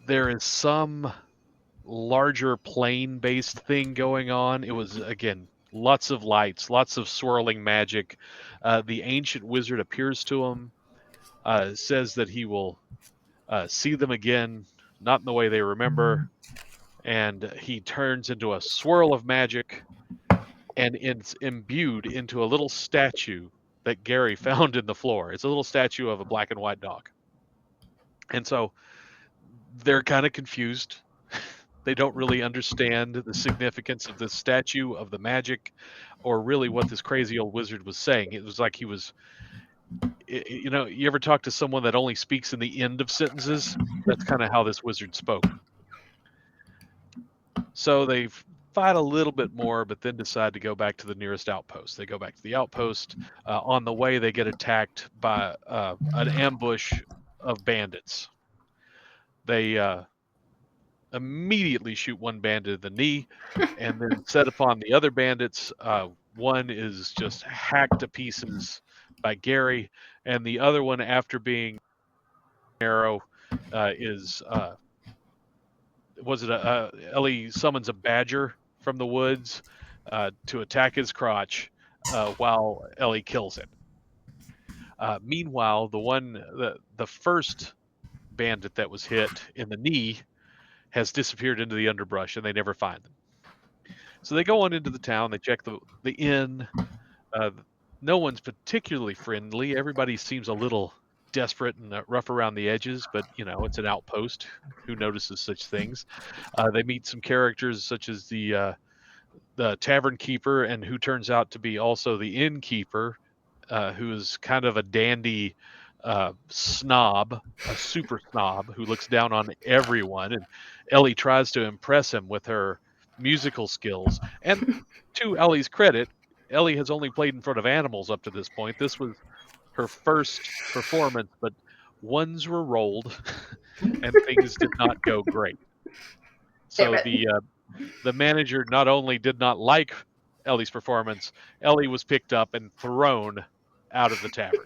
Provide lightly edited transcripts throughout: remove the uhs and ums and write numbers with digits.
there is some larger plane-based thing going on. It was, again, lots of lights, lots of swirling magic. The ancient wizard appears to him, says that he will see them again, not in the way they remember, and he turns into a swirl of magic, and it's imbued into a little statue that Gary found in the floor. It's a little statue of a black and white dog. And so they're kind of confused. They don't really understand the significance of this statue, of the magic, or really what this crazy old wizard was saying. It was like he was, you ever talk to someone that only speaks in the end of sentences? That's kind of how this wizard spoke. So they fight a little bit more, but then decide to go back to the nearest outpost. They go back to the outpost. On the way, they get attacked by an ambush of bandits. They immediately shoot one bandit in the knee and then set upon the other bandits. One is just hacked to pieces by Gary, and the other one, after being arrow, is Ellie summons a badger from the woods to attack his crotch while Ellie kills it. Meanwhile, the first bandit that was hit in the knee has disappeared into the underbrush, and they never find them. So they go on into the town. They check the inn. No one's particularly friendly. Everybody seems a little desperate and rough around the edges, but it's an outpost. Who notices such things? They meet some characters such as the tavern keeper, and who turns out to be also the innkeeper, who is kind of a dandy snob, a super snob who looks down on everyone. And Ellie tries to impress him with her musical skills. And to Ellie's credit, Ellie has only played in front of animals up to this point. This was her first performance, but ones were rolled and things did not go great. So the manager not only did not like Ellie's performance, Ellie was picked up and thrown out of the tavern.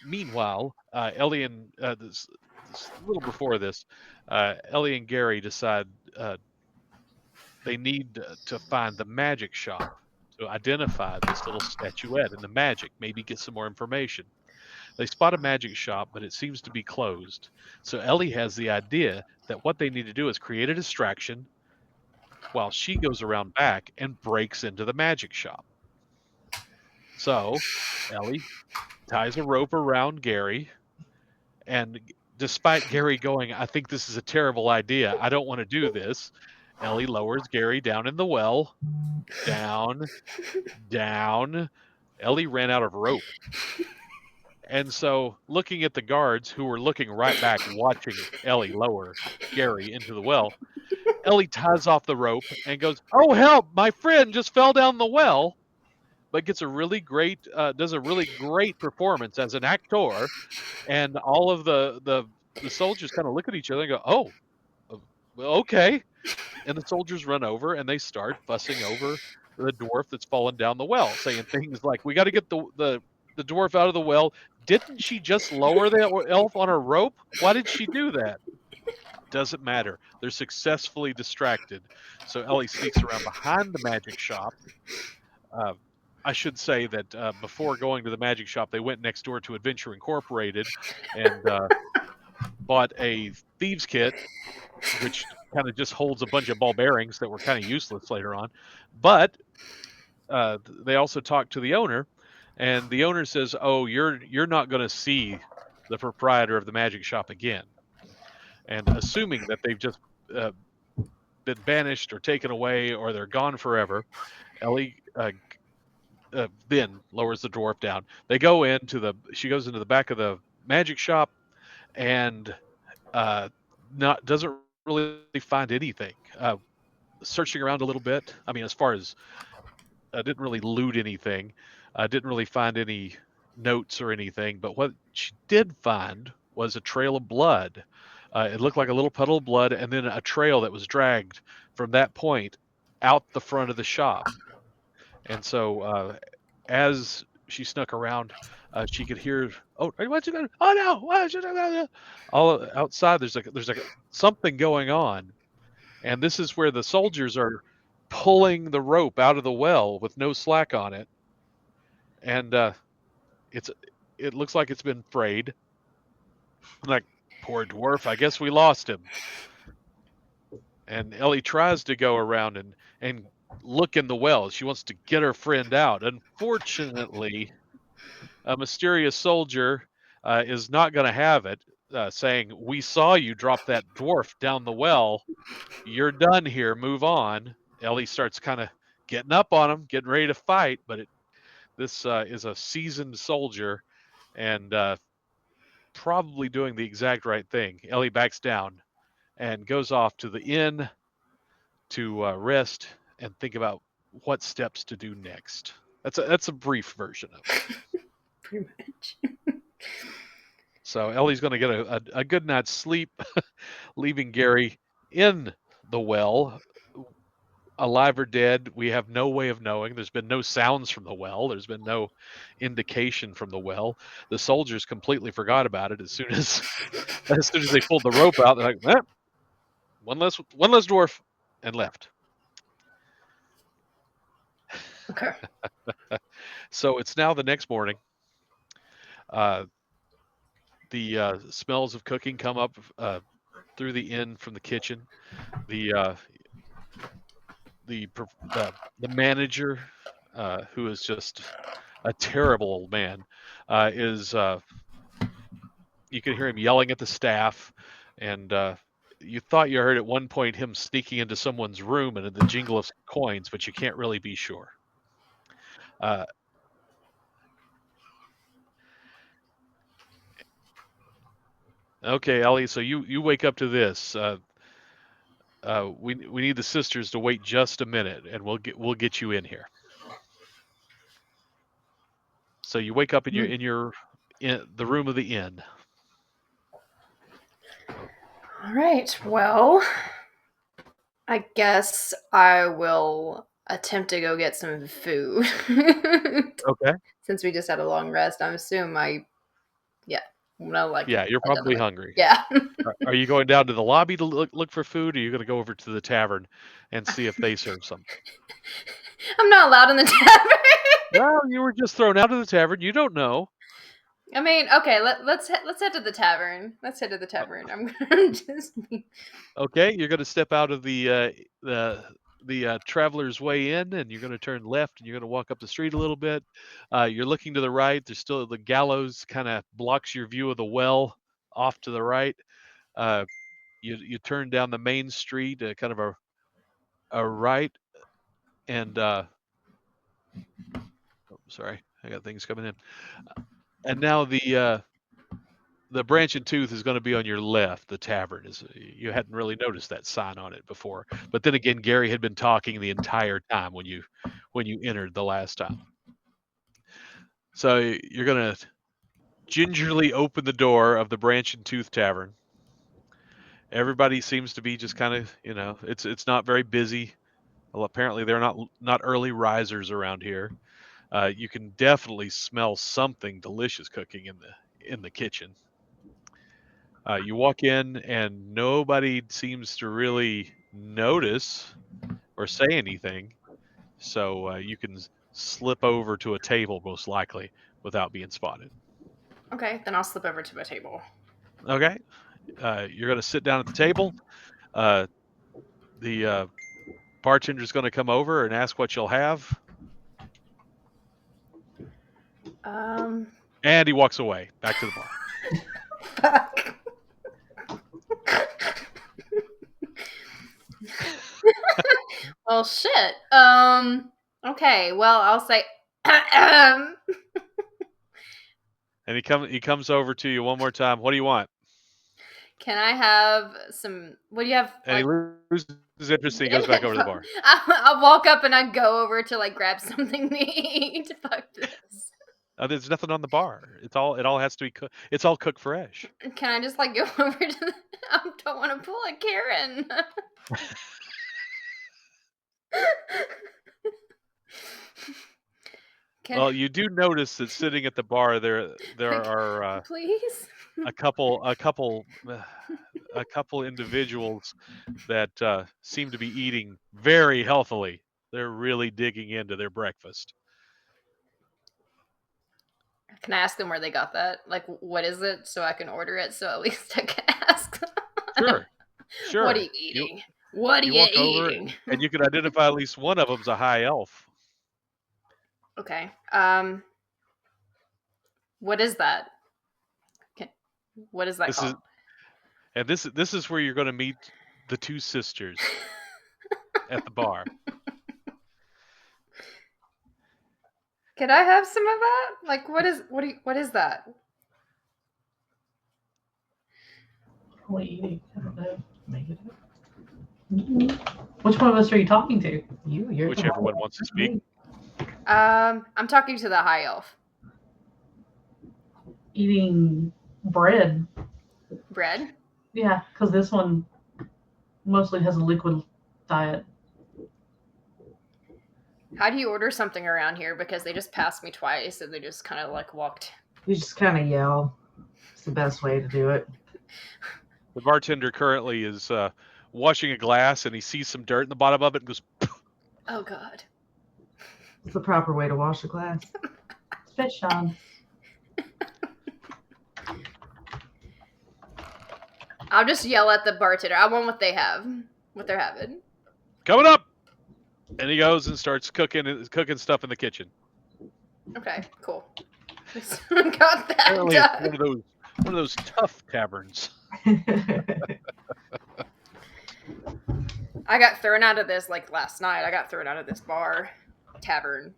Meanwhile, Ellie and this a little before this, Ellie and Gary decide they need to find the magic shop to identify this little statuette and the magic, maybe get some more information. They spot a magic shop, but it seems to be closed. So Ellie has the idea that what they need to do is create a distraction while she goes around back and breaks into the magic shop. So Ellie ties a rope around Gary, and despite Gary going, I think this is a terrible idea, I don't want to do this, Ellie lowers Gary down in the well. Down. Ellie ran out of rope. And so, looking at the guards who were looking right back, watching Ellie lower Gary into the well, Ellie ties off the rope and goes, "Oh, help! My friend just fell down the well," but does a really great performance as an actor. And all of the soldiers kind of look at each other and go, "Oh, okay." And the soldiers run over and they start fussing over the dwarf that's fallen down the well, saying things like, "We got to get the dwarf out of the well. Didn't she just lower the elf on a rope? Why did she do that?" Doesn't matter. They're successfully distracted. So Ellie sneaks around behind the magic shop. I should say that before going to the magic shop, they went next door to Adventure Incorporated and bought a thieves kit, which kind of just holds a bunch of ball bearings that were kind of useless later on. But they also talked to the owner, and the owner says, "Oh, you're not going to see the proprietor of the magic shop again." And assuming that they've just been banished or taken away or they're gone forever, Ellie then lowers the dwarf down. She goes into the back of the magic shop and doesn't really find anything. Searching around a little bit, I mean, as far as didn't really loot anything, didn't really find any notes or anything, but what she did find was a trail of blood. It looked like a little puddle of blood, and then a trail that was dragged from that point out the front of the shop. And so as she snuck around, She could hear, "Oh, what you gonna? Oh no! What you gonna?" All outside, there's something going on, and this is where the soldiers are pulling the rope out of the well with no slack on it, and it's it looks like it's been frayed. Like, poor dwarf, I guess we lost him. And Ellie tries to go around and look in the well. She wants to get her friend out. Unfortunately, a mysterious soldier is not going to have it, saying, "We saw you drop that dwarf down the well. You're done here. Move on." Ellie starts kind of getting up on him, getting ready to fight, but this is a seasoned soldier and probably doing the exact right thing. Ellie backs down and goes off to the inn to rest and think about what steps to do next. That's a brief version of it. Pretty much. So Ellie's going to get a good night's sleep, leaving Gary in the well, alive or dead. We have no way of knowing. There's been no sounds from the well. There's been no indication from the well. The soldiers completely forgot about it as soon as they pulled the rope out. They're like, eh, one less dwarf, and left. Okay. So it's now the next morning. The smells of cooking come up through the inn from the kitchen. The uh, the the manager, who is just a terrible old man, is you can hear him yelling at the staff, and you thought you heard at one point him sneaking into someone's room and in the jingle of coins, but you can't really be sure. Uh, okay, Ellie, so you wake up to this. We need the sisters to wait just a minute, and we'll get you in here. So you wake up in the room of the inn. All right. Well, I guess I will attempt to go get some food. Okay. Since we just had a long rest, I'm assuming Yeah, you're probably hungry. Yeah. Are you going down to the lobby to look for food, or are you going to go over to the tavern and see if they serve something? I'm not allowed in the tavern. Well, you were just thrown out of the tavern. You don't know. I mean, okay, let's head to the tavern. Let's head to the tavern. I'm gonna just Okay, you're going to step out of the traveler's way in, and you're going to turn left, and you're going to walk up the street a little bit. You're looking to the right. There's still the gallows kind of blocks your view of the well off to the right. You turn down the main street, kind of a right, and sorry, I got things coming in. And now the Branch and Tooth is going to be on your left. The tavern is. You hadn't really noticed that sign on it before, but then again, Gary had been talking the entire time when you entered the last time. So you're going to gingerly open the door of the Branch and Tooth Tavern. Everybody seems to be just kind of, it's not very busy. Well, apparently they're not early risers around here. You can definitely smell something delicious cooking in the kitchen. You walk in and nobody seems to really notice or say anything, so you can slip over to a table most likely without being spotted. Okay, then I'll slip over to a table. Okay, you're going to sit down at the table. The bartender's going to come over and ask what you'll have. And he walks away back to the bar. Fuck. Well, shit. Okay. Well, I'll say. And he comes over to you one more time. What do you want? Can I have some? What do you have? And he loses interest. And he goes back over to the bar. I'll walk up and I go over to grab something to eat. Fuck this. There's nothing on the bar. It all has to be cooked. It's all cooked fresh. Can I just go over to the? I don't want to pull a Karen. Well, you do notice that sitting at the bar there are please? a couple a couple individuals that seem to be eating very healthily. They're really digging into their breakfast. Can I ask them where they got that? Like, what is it, so I can order it? So at least I can ask. Sure, What are sure. you eating? What are You you walk over eating? and you can identify at least one of them's a high elf. Okay. What is that? What is that This is called? and this is where you're going to meet the two sisters at the bar. Can I have some of that? Like, what is that? What are you eating? I don't know. Make it up. Which one of us are you talking to? You're Whichever one wants to speak. I'm talking to the high elf. Eating bread. Bread? Yeah, because this one mostly has a liquid diet. How do you order something around here? Because they just passed me twice and they just kind of like walked. You just kind of yell. It's the best way to do it. The bartender currently is washing a glass and he sees some dirt in the bottom of it and goes, Oh God. It's the proper way to wash a glass. It's fish on. I'll just yell at the bartender. I want what they have. What they're having. coming up. And he goes and starts cooking stuff in the kitchen. Okay, cool. Got that Apparently it's done. one of those tough taverns. I got thrown out of this like last night. I got thrown out of this bar, tavern.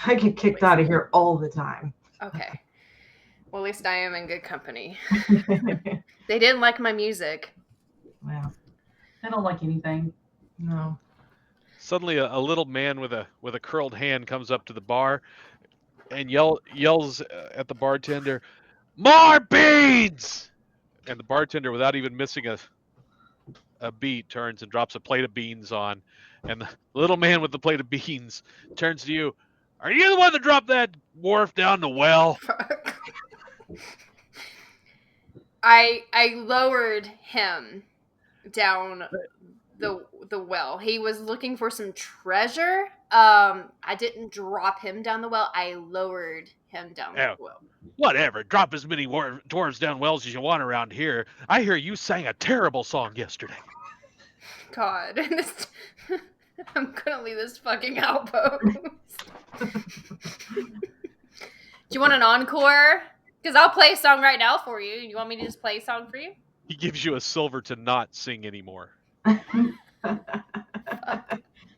I get kicked out of here all the time. Okay. Well, at least I am in good company. They didn't like my music. Well, I don't like anything. no. Suddenly a little man with a curled hand comes up to the bar and yells at the bartender, "More beans!" And the bartender, without even missing a beat, turns and drops a plate of beans on. And the little man with the plate of beans turns to you. Are you the one that dropped that dwarf down the well? I lowered him down the well. He was looking for some treasure. I didn't drop him down the well. I lowered him down Oh. the well. Whatever. Drop as many dwarves down wells as you want around here. I hear you sang a terrible song yesterday. God, I'm gonna leave this fucking outpost. Do you want an encore? Because I'll play a song right now for you. You want me to just play a song for you? He gives you a silver to not sing anymore. That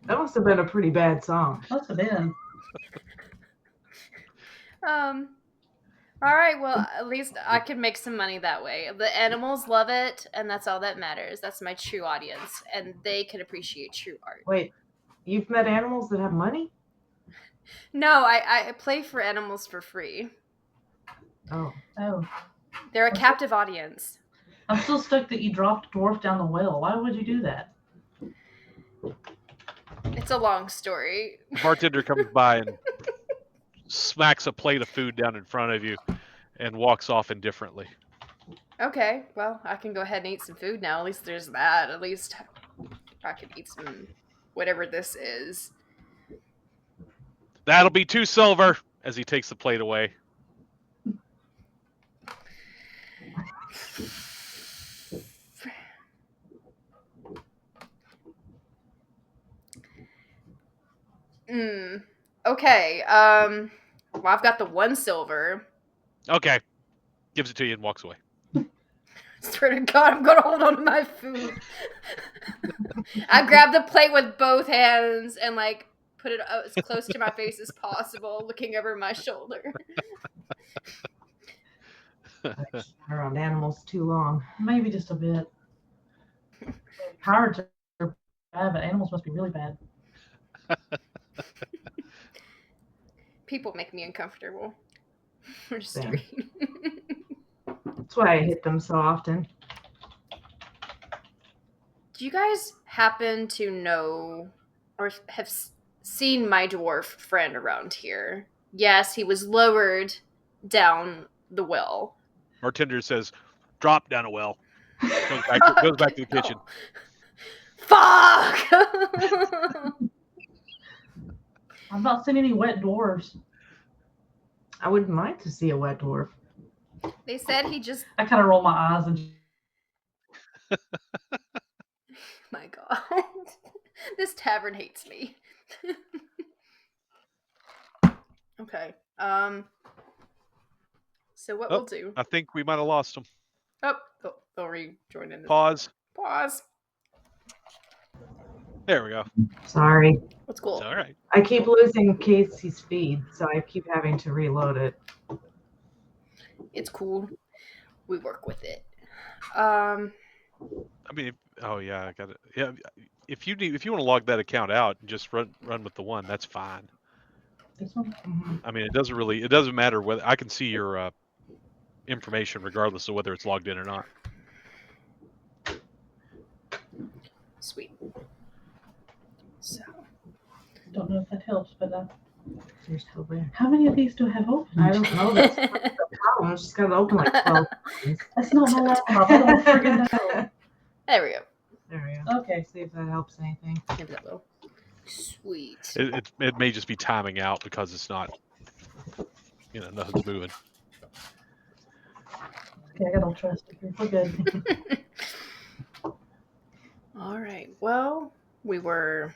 must have been a pretty bad song. Must have been. All right, well, at least I can make some money that way. The animals love it, and that's all that matters. That's my true audience, and they can appreciate true art. Wait, you've met animals that have money? No, I play for animals for free. Oh. Oh. They're a captive audience. I'm still stuck that you dropped Dwarf down the well. Why would you do that? It's a long story. The bartender comes by and smacks a plate of food down in front of you and walks off indifferently. Okay, well, I can go ahead and eat some food now. At least there's that. At least I can eat some whatever this is. That'll be 2 silver as he takes the plate away. Okay. Well, I've got the 1 silver. Okay. Gives it to you and walks away. Swear to God, I'm gonna hold on to my food. I grab the plate with both hands and like put it as close to my face as possible, looking over my shoulder. I've been around animals too long. Maybe just a bit. Pirates are bad, but animals must be really bad. People make me uncomfortable. We're just Same. reading. That's why I hit them so often. Do you guys happen to know or have seen my dwarf friend around here. Yes, he was lowered down the well. Bartender says, "Drop down a well." Goes back to the kitchen. Fuck! I've not seen any wet dwarves. I wouldn't mind to see a wet dwarf. They said he just. I kind of roll my eyes and My God, this tavern hates me. Okay. So what we'll do? I think we might have lost him. Oh, they'll rejoin in. Pause. Pause. There we go. Sorry. What's cool? It's all right. I keep losing Casey's feed, so I keep having to reload it. It's cool. We work with it. I mean, oh yeah, I got it. Yeah, if you want to log that account out and just run with the one, that's fine. this one. Mhm. I mean, it doesn't matter whether I can see your information regardless of whether it's logged in or not. Sweet. So Don't know if that helps, but You're still there. how many of these do I have open? I don't know. That's not the problem. It's just got to open like 12 times. That's not my laptop. I don't friggin' know. there we go. There we go. Okay. See if that helps anything. Maybe that will. Sweet. It may just be timing out because it's not, nothing's moving. Okay, I don't trust it. We're good. All right. Well, we were.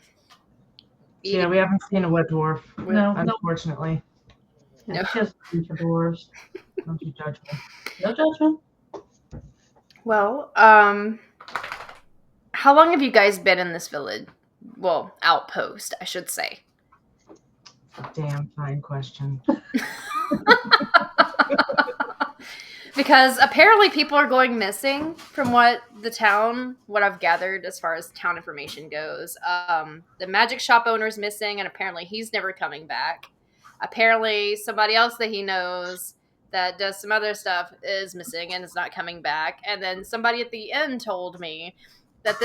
Yeah, we haven't seen a wet dwarf, No, unfortunately. No. It's just for dwarves. Don't you judge me. No judgment. Well, how long have you guys been in this village? Well, outpost, I should say. Damn fine question. Because apparently people are going missing from what I've gathered as far as town information goes. The magic shop owner's missing, and apparently he's never coming back. Apparently somebody else that he knows that does some other stuff is missing and is not coming back. And then somebody at the inn told me that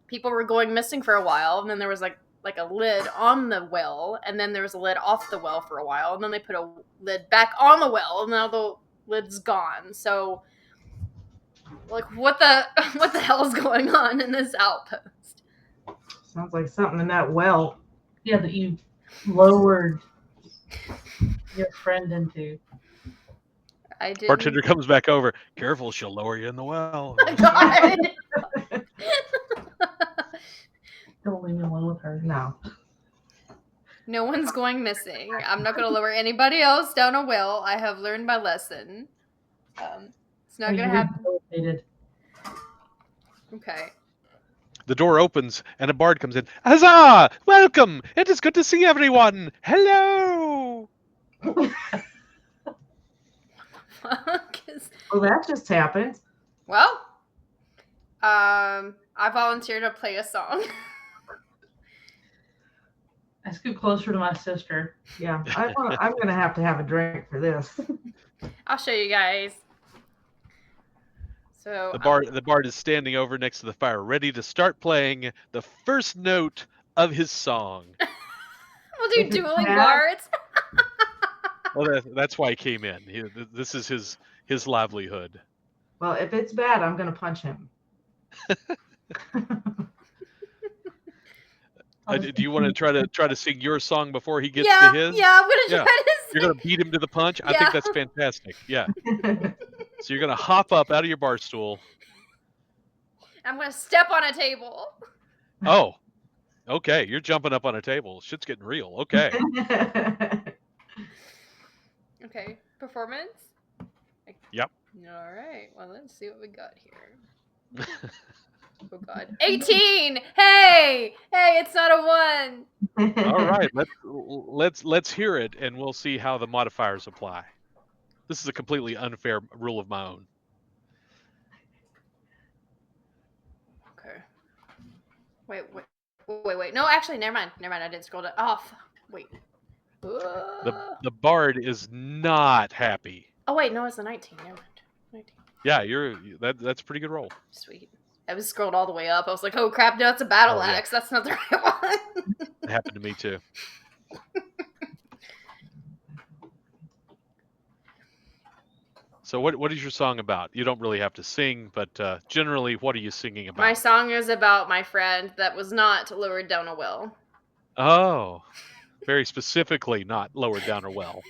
people were going missing for a while, and then there was like a lid on the well, and then there was a lid off the well for a while, and then they put a lid back on the well, and now the lid's gone. So, like, what the hell is going on in this outpost? Sounds like something in that well. Yeah, that you lowered your friend into. I did. Bartender comes back over. Careful, she'll lower you in the well. Oh my God. Don't leave me alone with her. No. No one's going missing. I'm not going to lower anybody else down a well. I have learned my lesson. It's not going to happen. Rehabilitated. Okay. The door opens and a bard comes in. Huzzah! Welcome! It is good to see everyone. Hello. Well, that just happened. Well, I volunteer to play a song. I scoot closer to my sister. Yeah, I'm going to have a drink for this. I'll show you guys. So The bard is standing over next to the fire, ready to start playing the first note of his song. we'll do Is it dueling bad? bards. Well, that's why he came in. This is his livelihood. Well, if it's bad, I'm going to punch him. Do you want to try to sing your song before he gets Yeah, to his? yeah, I'm gonna try to You're gonna beat him to the punch. I Yeah. think that's fantastic. Yeah. So you're gonna hop up out of your bar stool. I'm gonna step on a table. Oh, okay. You're jumping up on a table. Shit's getting real. Okay. Okay, performance? Yep. All right, well, let's see what we got here. Oh, God. 18! Hey! Hey, it's not a 1! All right. Let's hear it, and we'll see how the modifiers apply. This is a completely unfair rule of my own. Okay. Wait. No, actually, never mind. I didn't scroll it off. Wait. The bard is not happy. Oh, wait, no, it's a 19. Never mind. 19. Yeah, that's a pretty good roll. Sweet. I was scrolled all the way up. I was like, oh crap, no, it's a battle Oh, yeah. axe. That's not the right one. It happened to me too. So what is your song about? You don't really have to sing, but generally, what are you singing about? My song is about my friend that was not lowered down a well. Oh, very specifically not lowered down a well.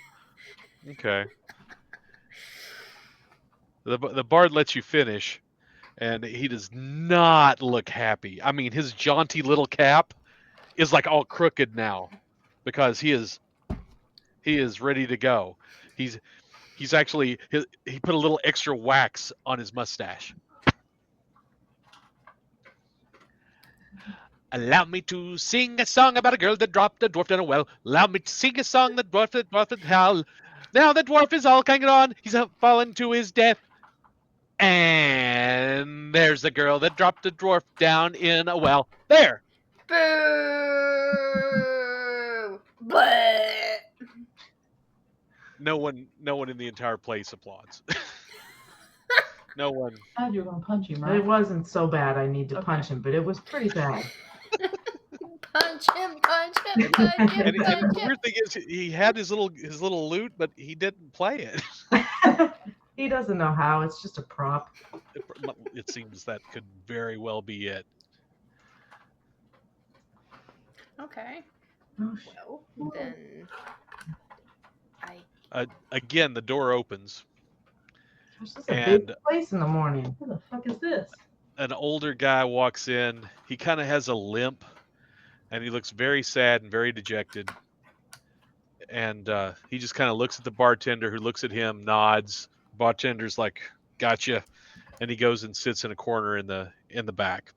Okay. The bard lets you finish, and he does not look happy. I mean, his jaunty little cap is like all crooked now because he is ready to go. He's actually he put a little extra wax on his mustache. Allow me to sing a song about a girl that dropped a dwarf down a well. Allow me to sing a song that dwarf that hell. Now the dwarf is all hanging on. He's fallen to his death. And there's the girl that dropped a dwarf down in a well. There. Boo! But No one in the entire place applauds. No one. I thought you were gonna punch him, It right? wasn't so bad. I need to Okay. punch him, but it was pretty bad. punch him, punch him, punch him, And the punch him. weird thing is, he had his little lute, but he didn't play it. He doesn't know how. It's just a prop. It seems that could very well be it. Okay. Oh, shit. Well, then Again, the door opens. This is a And- big place in the morning. What the fuck is this? An older guy walks in. He kind of has a limp, and he looks very sad and very dejected. And he just kind of looks at the bartender, who looks at him, nods. Bartender's like, "Gotcha," and he goes and sits in a corner in the back.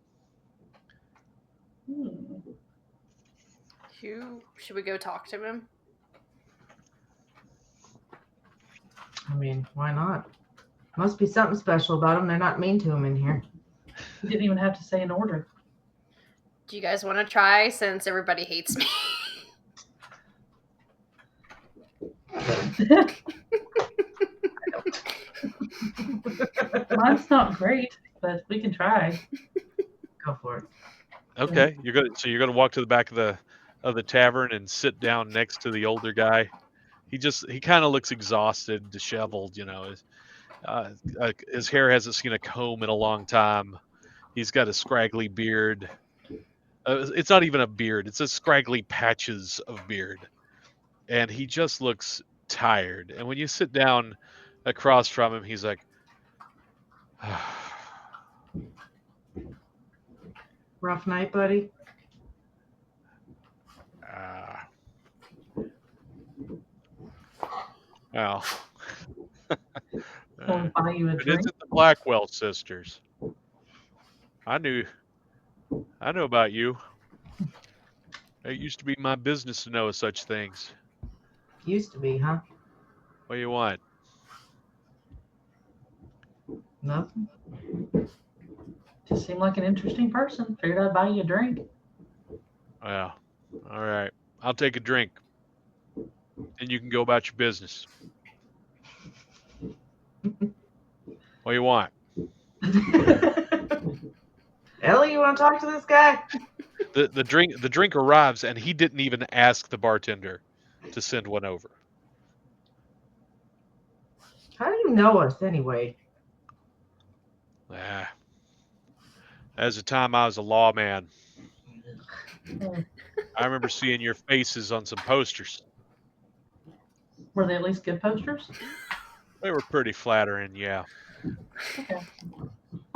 should we go talk to him? I mean, why not? Must be something special about them. They're not mean to him in here. You didn't even have to say an order. Do you guys want to try since everybody hates me? Mine's not great, but we can try. Go for it. Okay, you're gonna walk to the back of the tavern and sit down next to the older guy. He kind of looks exhausted, disheveled. His hair hasn't seen a comb in a long time. He's got a scraggly beard. It's not even a beard; it's a scraggly patches of beard, and he just looks tired. And when you sit down across from him, he's like, Rough night, buddy. well. Someone buy you a It drink. isn't the Blakwell sisters. I knew about you. It used to be my business to know of such things. Used to be, huh? What do you want? Nothing. Just seemed like an interesting person. Figured I'd buy you a drink. Well, all right. I'll take a drink. And you can go about your business. What do you want? Ellie, you want to talk to this guy? The drink arrives, and he didn't even ask the bartender to send one over. How do you know us anyway? As the time I was a lawman, Oh, I remember seeing your faces on some posters. were they at least good posters? They were pretty flattering, yeah. Okay.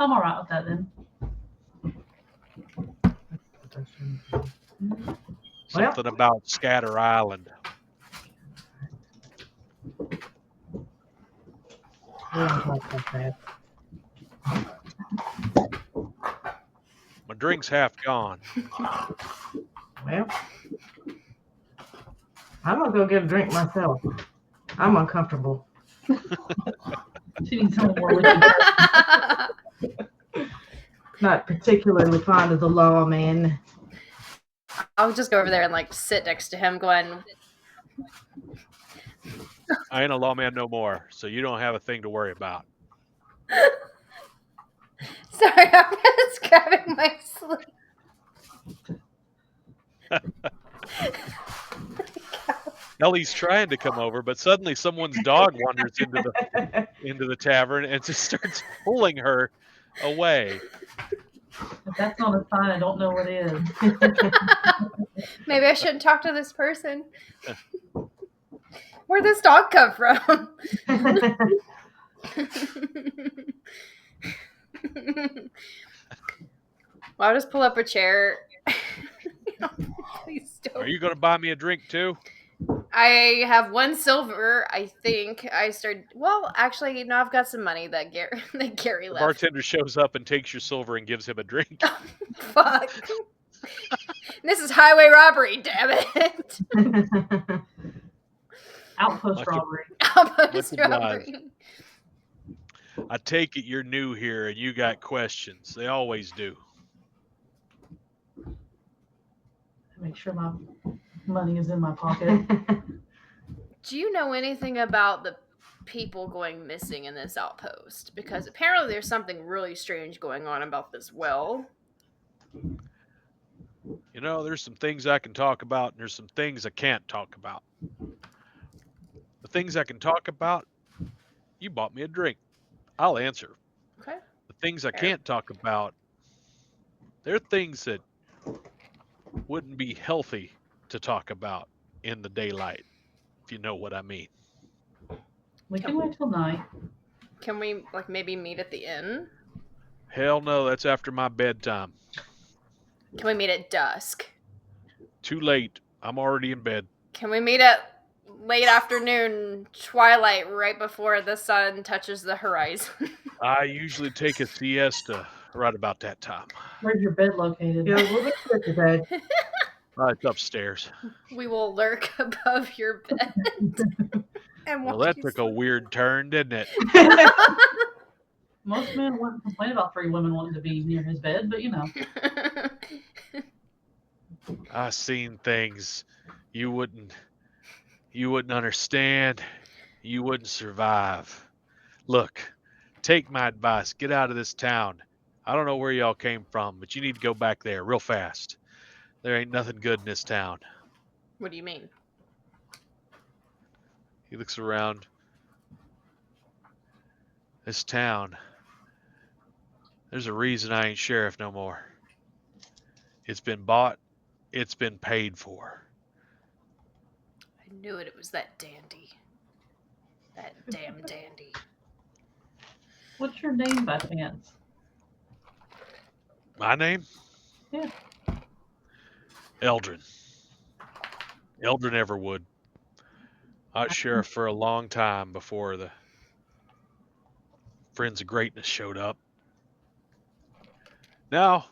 I'm all right with that then. Something about Scatter Island. We don't talk like that. My drink's half gone. Well, I'm gonna go get a drink myself. I'm uncomfortable. She needs some more liquid. Not particularly fond of the lawman. I'll just go over there and like sit next to him, going, I ain't a lawman no more, so you don't have a thing to worry about. "Sorry, I'm just Ellie's trying to come over, but suddenly someone's dog wanders into the tavern and just starts pulling her away. If that's not a sign, I don't know what is. Maybe I shouldn't talk to this person. Where'd this dog come from? Well, I'll just pull up a chair. Please don't. Are you going to buy me a drink too? I have 1 silver, I think. Well, actually, no, I've got some money that Gary The left. bartender shows up and takes your silver and gives him a drink. Fuck. This is highway robbery, damn it. Outpost Much robbery. Outpost Much obliged. robbery. I take it you're new here and you got questions. They always do. Make sure my money is in my pocket. Do you know anything about the people going missing in this outpost? Because apparently there's something really strange going on about this well. You know, there's some things I can talk about and there's some things I can't talk about. The things I can talk about, you bought me a drink. I'll answer. Okay. The things I Fair. can't talk about, they're things that wouldn't be healthy to talk about in the daylight, if you know what I mean. We can wait till night. Can we maybe meet at the inn? Hell no, that's after my bedtime. Can we meet at dusk? Too late. I'm already in bed. Can we meet at late afternoon, twilight, right before the sun touches the horizon? I usually take a siesta right about that time. Where's your bed located? Yeah, we'll get you at your bed. It's upstairs. We will lurk above your bed. And Well, watch that you took a sleep. weird turn, didn't it? Most men wouldn't complain about 3 women wanting to be near his bed, but you know. I seen things you wouldn't understand. You wouldn't survive. Look, take my advice. Get out of this town. I don't know where y'all came from, but you need to go back there real fast. There ain't nothing good in this town. What do you mean? He looks around. This town. There's a reason I ain't sheriff no more. It's been bought. It's been paid for. I knew it. It was that dandy. That damn dandy. What's your name by chance? My name? Yeah. Eldrin. Eldrin Everwood. I was sheriff for a long time before the Friends of Greatness showed up. Now,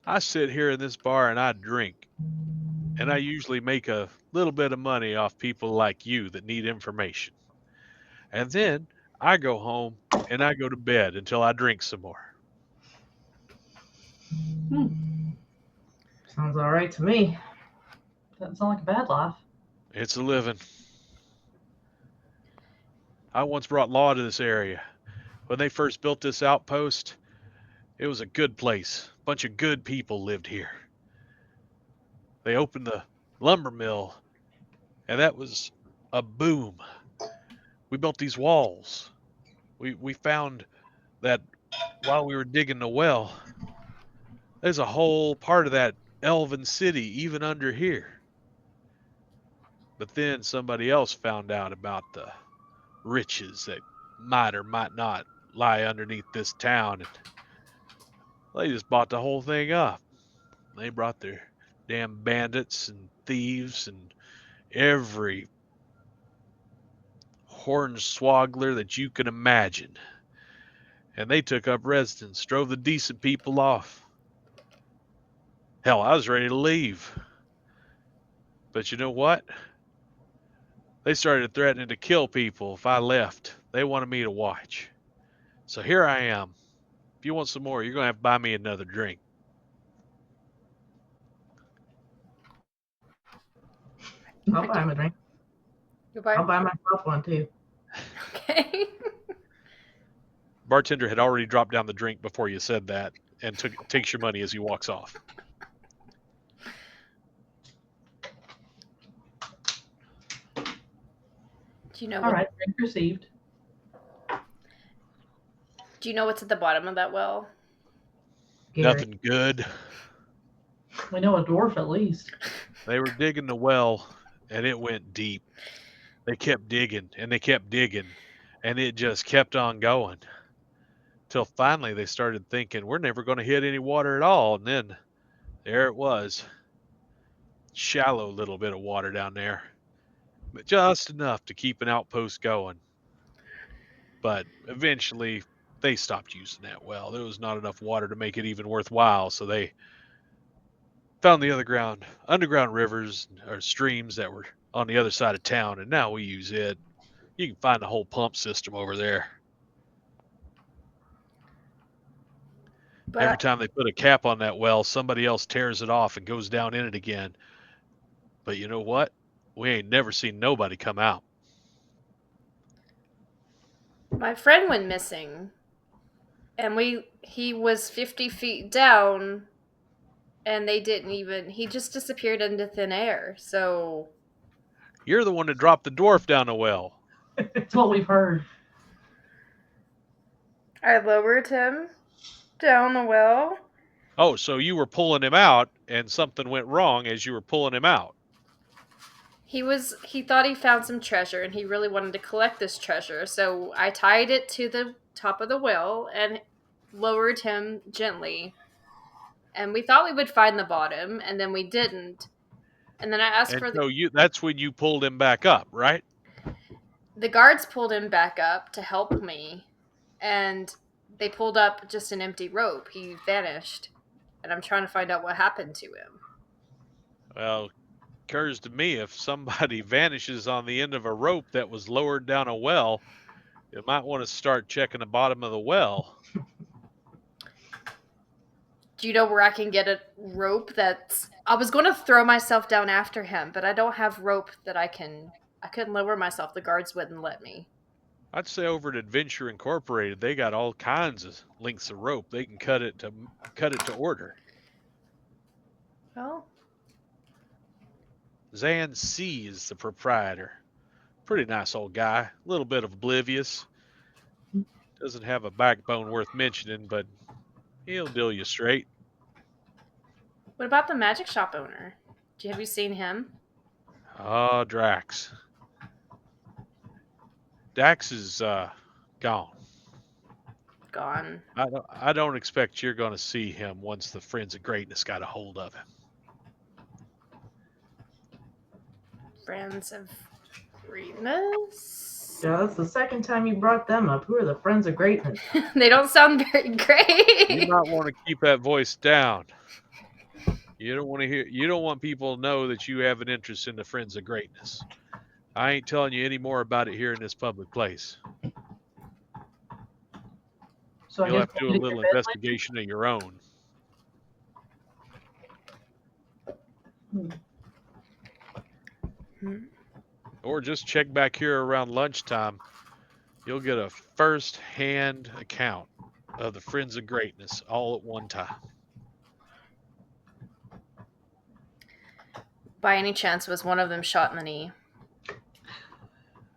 I sit here in this bar and I drink. And I usually make a little bit of money off people like you that need information. And then I go home and I go to bed until I drink some more. Sounds all right to me. Doesn't sound like a bad life. It's a living. I once brought law to this area. When they first built this outpost, it was a good place. A bunch of good people lived here. They opened the lumber mill, and that was a boom. We built these walls. We found that while we were digging the well, there's a whole part of that elven city even under here. But then somebody else found out about the riches that might or might not lie underneath this town, and they just bought the whole thing up. They brought their damn bandits and thieves and every hornswoggler that you can imagine. And they took up residence, drove the decent people off. Hell, I was ready to leave. But you know what? They started threatening to kill people if I left. They wanted me to watch. So here I am. If you want some more, you're going to have to buy me another drink. I'll buy him a drink. Goodbye. I'll buy myself one too. Okay. Bartender had already dropped down the drink before you said that and takes your money as he walks off. Do you know All what? right, drink received. Do you know what's at the bottom of that well? Gary. Nothing good. We know a dwarf at least. They were digging the well, and it went deep. They kept digging, and they kept digging, and it just kept on going. Till finally they started thinking, we're never going to hit any water at all. And then there it was. Shallow little bit of water down there, but just enough to keep an outpost going. But eventually they stopped using that well. There was not enough water to make it even worthwhile, so they found the underground rivers or streams that were on the other side of town, and now we use it. You can find the whole pump system over there. But Every time they put a cap on that well, somebody else tears it off and goes down in it again. But you know what? We ain't never seen nobody come out. my friend went missing, and he was 50 feet down, and they didn't even. He just disappeared into thin air. So You're the one that dropped the dwarf down the well. It's what we've heard. I lowered him down the well. Oh, so you were pulling him out, and something went wrong as you were pulling him out. He thought he found some treasure, and he really wanted to collect this treasure. So I tied it to the top of the well and lowered him gently. And we thought we would find the bottom, and then we didn't. And then I asked And for so that's when you pulled him back up, right? the guards pulled him back up to help me, and they pulled up just an empty rope. He vanished, and I'm trying to find out what happened to him. Well, occurs to me if somebody vanishes on the end of a rope that was lowered down a well, you might want to start checking the bottom of the well. Do you know where I can get a rope that's... I was going to throw myself down after him, but I don't have rope that I couldn't lower myself. The guards wouldn't let me. I'd say over at Adventure Incorporated, they got all kinds of lengths of rope. They can cut it to order. Well, Zan C is the proprietor. Pretty nice old guy. A little bit oblivious. Doesn't have a backbone worth mentioning, but he'll deal you straight. what about the magic shop owner? Have you seen him? Ah, Drax. Dax is gone. Gone. I don't expect you're going to see him once the Friends of Greatness got a hold of him. Friends of Greatness? Yeah, that's the second time you brought them up. Who are the Friends of Greatness? They don't sound very great. You might want to keep that voice down. You don't want people to know that you have an interest in the Friends of Greatness. I ain't telling you any more about it here in this public place. So I You'll guess have to do we'll a need little your bed investigation of your own. Or just check back here around lunchtime. You'll get a first-hand account of the Friends of Greatness all at one time. By any chance, was one of them shot in the knee?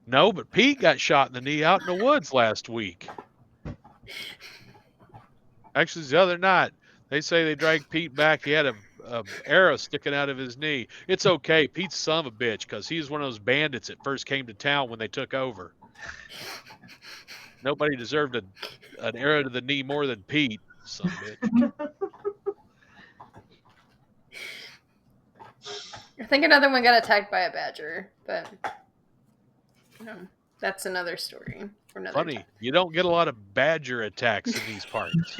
No, but Pete got shot in the knee out in the woods last week. Actually, the other night, they say they dragged Pete back. He had a arrow sticking out of his knee. It's okay. Pete's a son of a bitch because he was one of those bandits that first came to town when they took over. Nobody deserved an arrow to the knee more than Pete, son of a bitch. I think another one got attacked by a badger, but that's another story for another Funny, time. you don't get a lot of badger attacks in these parts.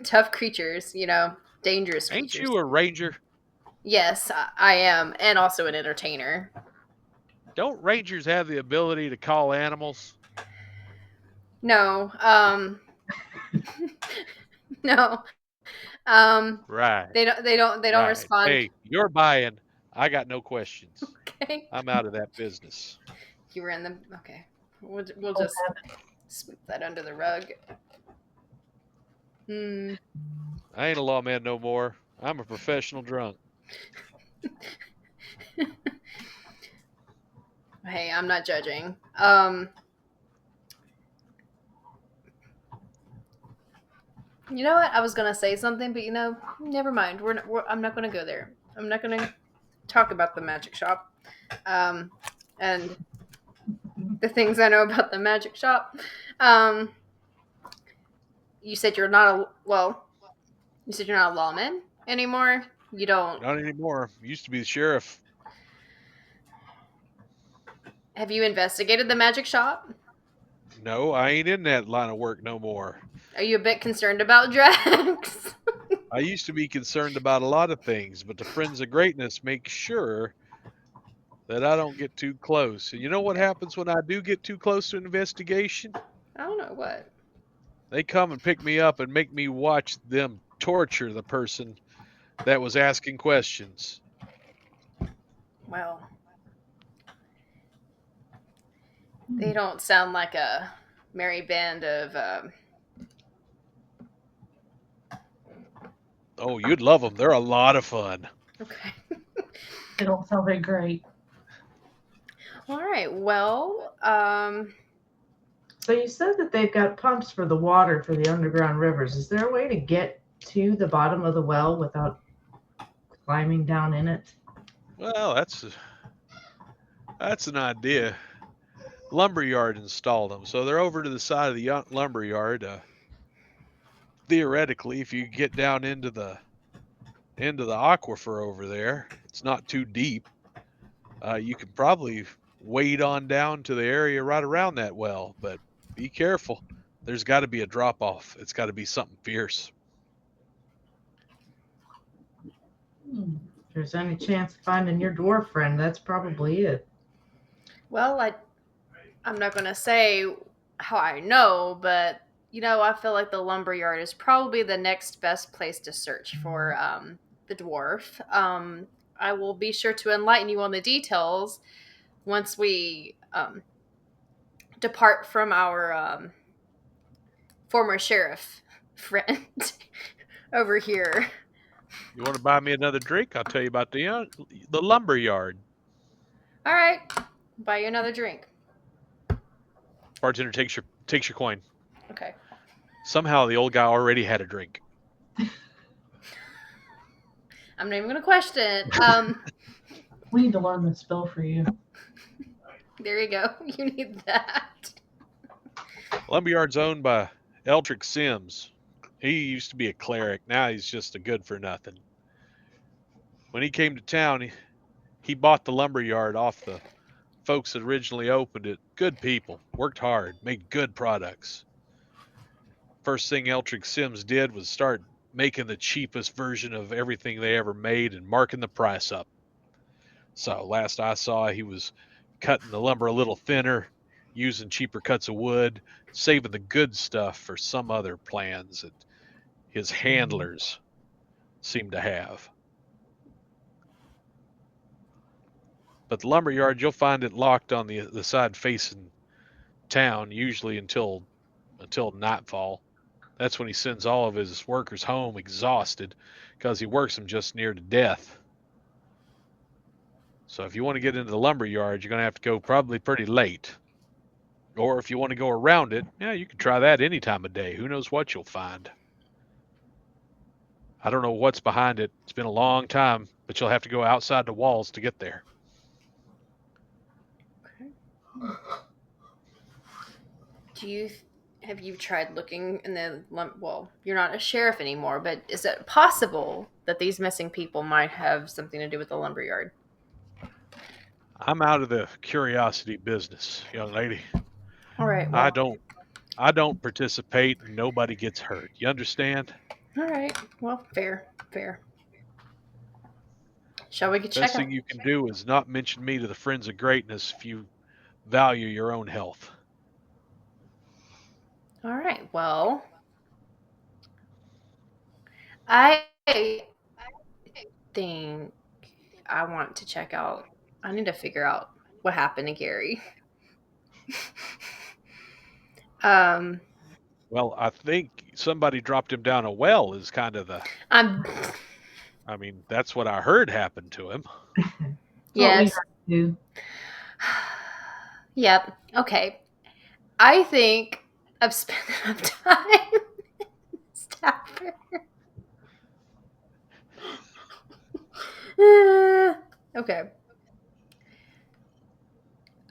Tough creatures, dangerous creatures. Ain't you a ranger? Yes, I am, and also an entertainer. Don't rangers have the ability to call animals? No, no. Right. They don't Right. respond. Hey, you're buying. I got no questions. Okay. I'm out of that business. You were in the... Okay. We'll just sweep that under the rug. I ain't a lawman no more. I'm a professional drunk. Hey, I'm not judging. You know what? I was gonna say something, but never mind. I'm not gonna go there. I'm not gonna talk about the magic shop, and the things I know about the magic shop. Um, you said you're not a well. You said you're not a lawman anymore. You don't. Not anymore. Used to be the sheriff. Have you investigated the magic shop? No, I ain't in that line of work no more. Are you a bit concerned about Drax? I used to be concerned about a lot of things, but the Friends of Greatness make sure that I don't get too close. And you know what happens when I do get too close to an investigation? I don't know what. They come and pick me up and make me watch them torture the person that was asking questions. Well, they don't sound like a merry band of. Oh, you'd love them. They're a lot of fun. Okay. They don't sound very great. All right. Well, So you said that they've got pumps for the water for the underground rivers. Is there a way to get to the bottom of the well without climbing down in it? Well, that's an idea. Lumberyard installed them, so they're over to the side of the lumberyard. Theoretically, if you get down into the aquifer over there, it's not too deep. You can probably wade on down to the area right around that well, but be careful. There's got to be a drop off. It's got to be something fierce. Hmm. If there's any chance of finding your dwarf friend, that's probably it. well, I'm not gonna say how I know, but I feel like the lumberyard is probably the next best place to search for the dwarf. I will be sure to enlighten you on the details once we depart from our former sheriff friend over here. You want to buy me another drink? I'll tell you about the lumberyard. All right, buy you another drink. Bartender takes your coin. Okay. Somehow the old guy already had a drink. I'm not even gonna question it. We need to learn the spell for you. There you go. You need that. Lumberyard's owned by Eldrick Sims. He used to be a cleric. Now he's just a good for nothing. When he came to town, he bought the lumberyard off the folks that originally opened it. Good people, worked hard, made good products. First thing Eldrick Sims did was start making the cheapest version of everything they ever made and marking the price up. So last I saw, he was cutting the lumber a little thinner, using cheaper cuts of wood, saving the good stuff for some other plans that his handlers seem to have. But the lumberyard, you'll find it locked on the side facing town, usually until nightfall. That's when he sends all of his workers home exhausted because he works them just near to death. So if you want to get into the lumberyard, you're going to have to go probably pretty late. Or if you want to go around it, yeah, you can try that any time of day. Who knows what you'll find. I don't know what's behind it. It's been a long time, but you'll have to go outside the walls to get there. Have you tried looking in the well, you're not a sheriff anymore, but is it possible that these missing people might have something to do with the lumberyard? I'm out of the curiosity business, young lady. All right. Well, I don't participate and nobody gets hurt. You understand? All right. Well, fair. Shall we check Best out? thing you can do is not mention me to the Friends of Greatness if you value your own health. All right. Well, I think I want to check out. I need to figure out what happened to Gary. Well, I think somebody dropped him down a well is kind of the... I'm I mean, that's what I heard happened to him. That's what we Yes. heard too. Yep. Okay. I think I've spent enough time in this tavern. Okay.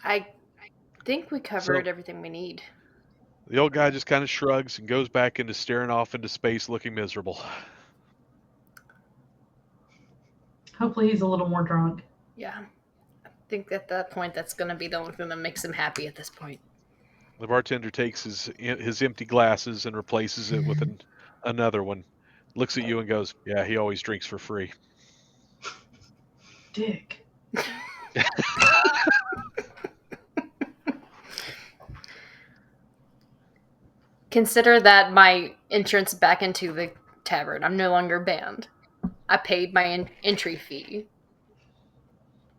I think we covered everything we need. The old guy just kind of shrugs and goes back into staring off into space, looking miserable. Hopefully he's a little more drunk. Yeah. I think at that point, that's going to be the only thing that makes him happy at this point. The bartender takes his empty glasses and replaces it with another one. Looks at you and goes, "Yeah, he always drinks for free." Dick. Consider that my entrance back into the tavern. I'm no longer banned. I paid my entry fee.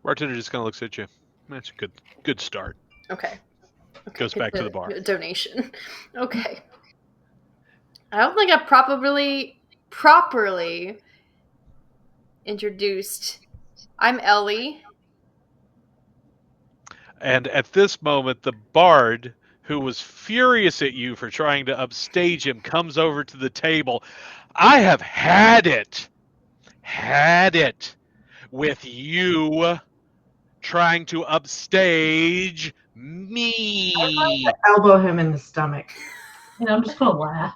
Bartender just kind of looks at you. That's a good start. Okay. Goes back to the bar. Donation. Okay. I don't think I properly introduced. I'm Ellie. And at this moment, the bard, who was furious at you for trying to upstage him, comes over to the table. I have had it with you trying to upstage me. Elbow him in the stomach. Yeah, I'm just gonna laugh.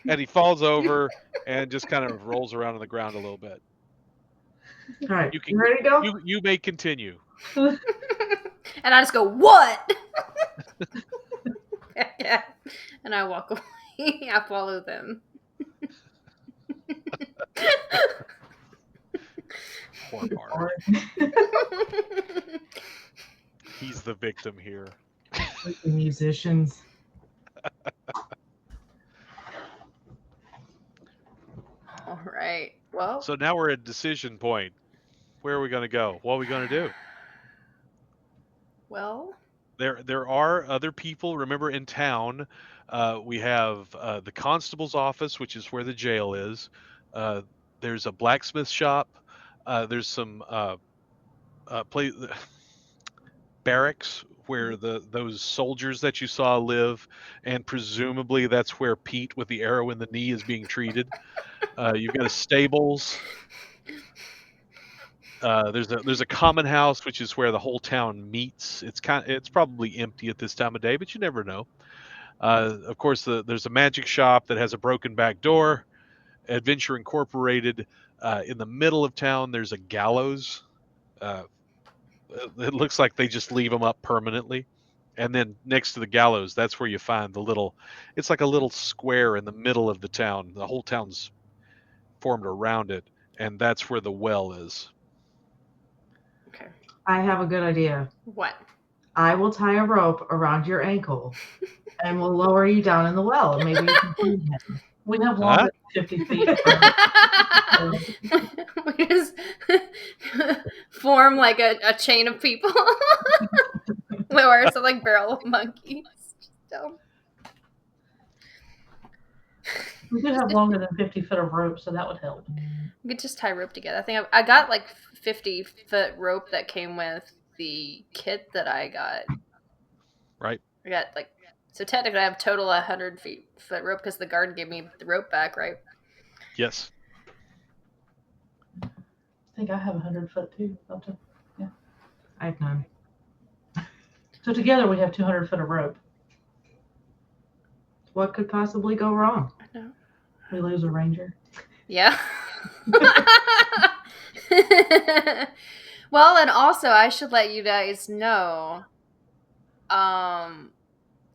And he falls over and just kind of rolls around on the ground a little bit. All right, You you ready to go? You may continue. And I just go, what? Yeah. And I walk away. I follow them. Poor bard. He's the victim here. The musicians. All right. Well, So now we're at decision point. Where are we going to go? What are we going to do? well, There are other people. Remember, in town, we have the constable's office, which is where the jail is. There's a blacksmith shop. There's some barracks where those soldiers that you saw live, and presumably that's where Pete with the arrow in the knee is being treated. You've got a stables. There's a common house, which is where the whole town meets. It's probably empty at this time of day, but you never know. Of course, there's a magic shop that has a broken back door. Adventure Incorporated. In the middle of town, there's a gallows. It looks like they just leave them up permanently. And then next to the gallows, that's where you find it's like a little square in the middle of the town. The whole town's formed around it, and that's where the well is. okay. I have a good idea. What? I will tie a rope around your ankle and we'll lower you down in the well. And maybe you can find him. We have longer than 50 feet. We just form like a chain of people. We're so like barrel of monkeys. So. We do have longer than 50 foot of rope, so that would help. We could just tie rope together. I think I got like 50-foot rope that came with the kit that I got. Right. I got so technically I have total 100-foot rope because the guard gave me the rope back, right? Yes. I think I have 100 foot too. Yeah. I have none. So together we have 200 foot of rope. What could possibly go wrong? I know. We lose a ranger. Yeah. Well, and also I should let you guys know,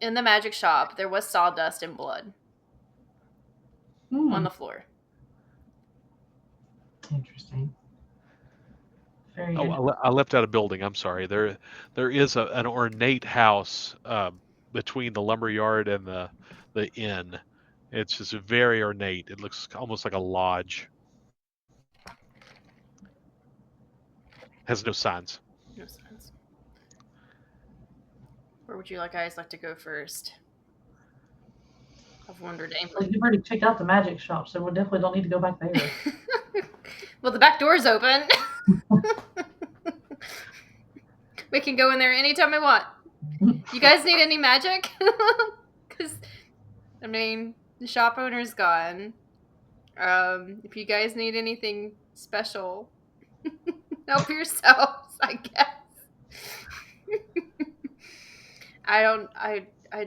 in the magic shop there was sawdust and blood on the floor. Interesting. Very I left out a building. I'm sorry. There is an ornate house between the lumberyard and the inn. It's just very ornate. It looks almost like a lodge. Has no signs. No sense. Where would you guys like to go first? I've wondered. Well, you've already checked out the magic shop, so we definitely don't need to go back there. Well, the back door's open. We can go in there anytime we want. You guys need any magic? Because, I mean, the shop owner's gone. If you guys need anything special, help yourselves, I guess. I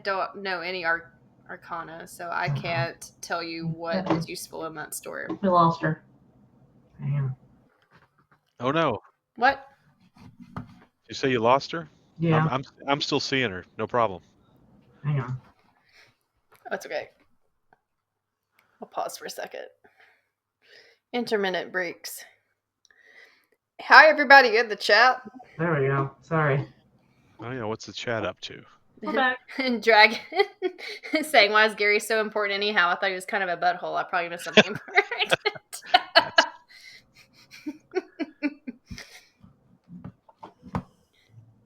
don't know any arcana, so I can't tell you what is useful in that store. We lost her. Damn. Oh no! What? You say you lost her? Yeah. I'm still seeing her. No problem. Hang on. That's okay. I'll pause for a second. Intermittent breaks. Hi, everybody in the chat. There we go. Sorry. Oh yeah, what's the chat up to? We're back. And Dragon saying, why is Gary so important anyhow? I thought he was kind of a butthole. I probably missed something important.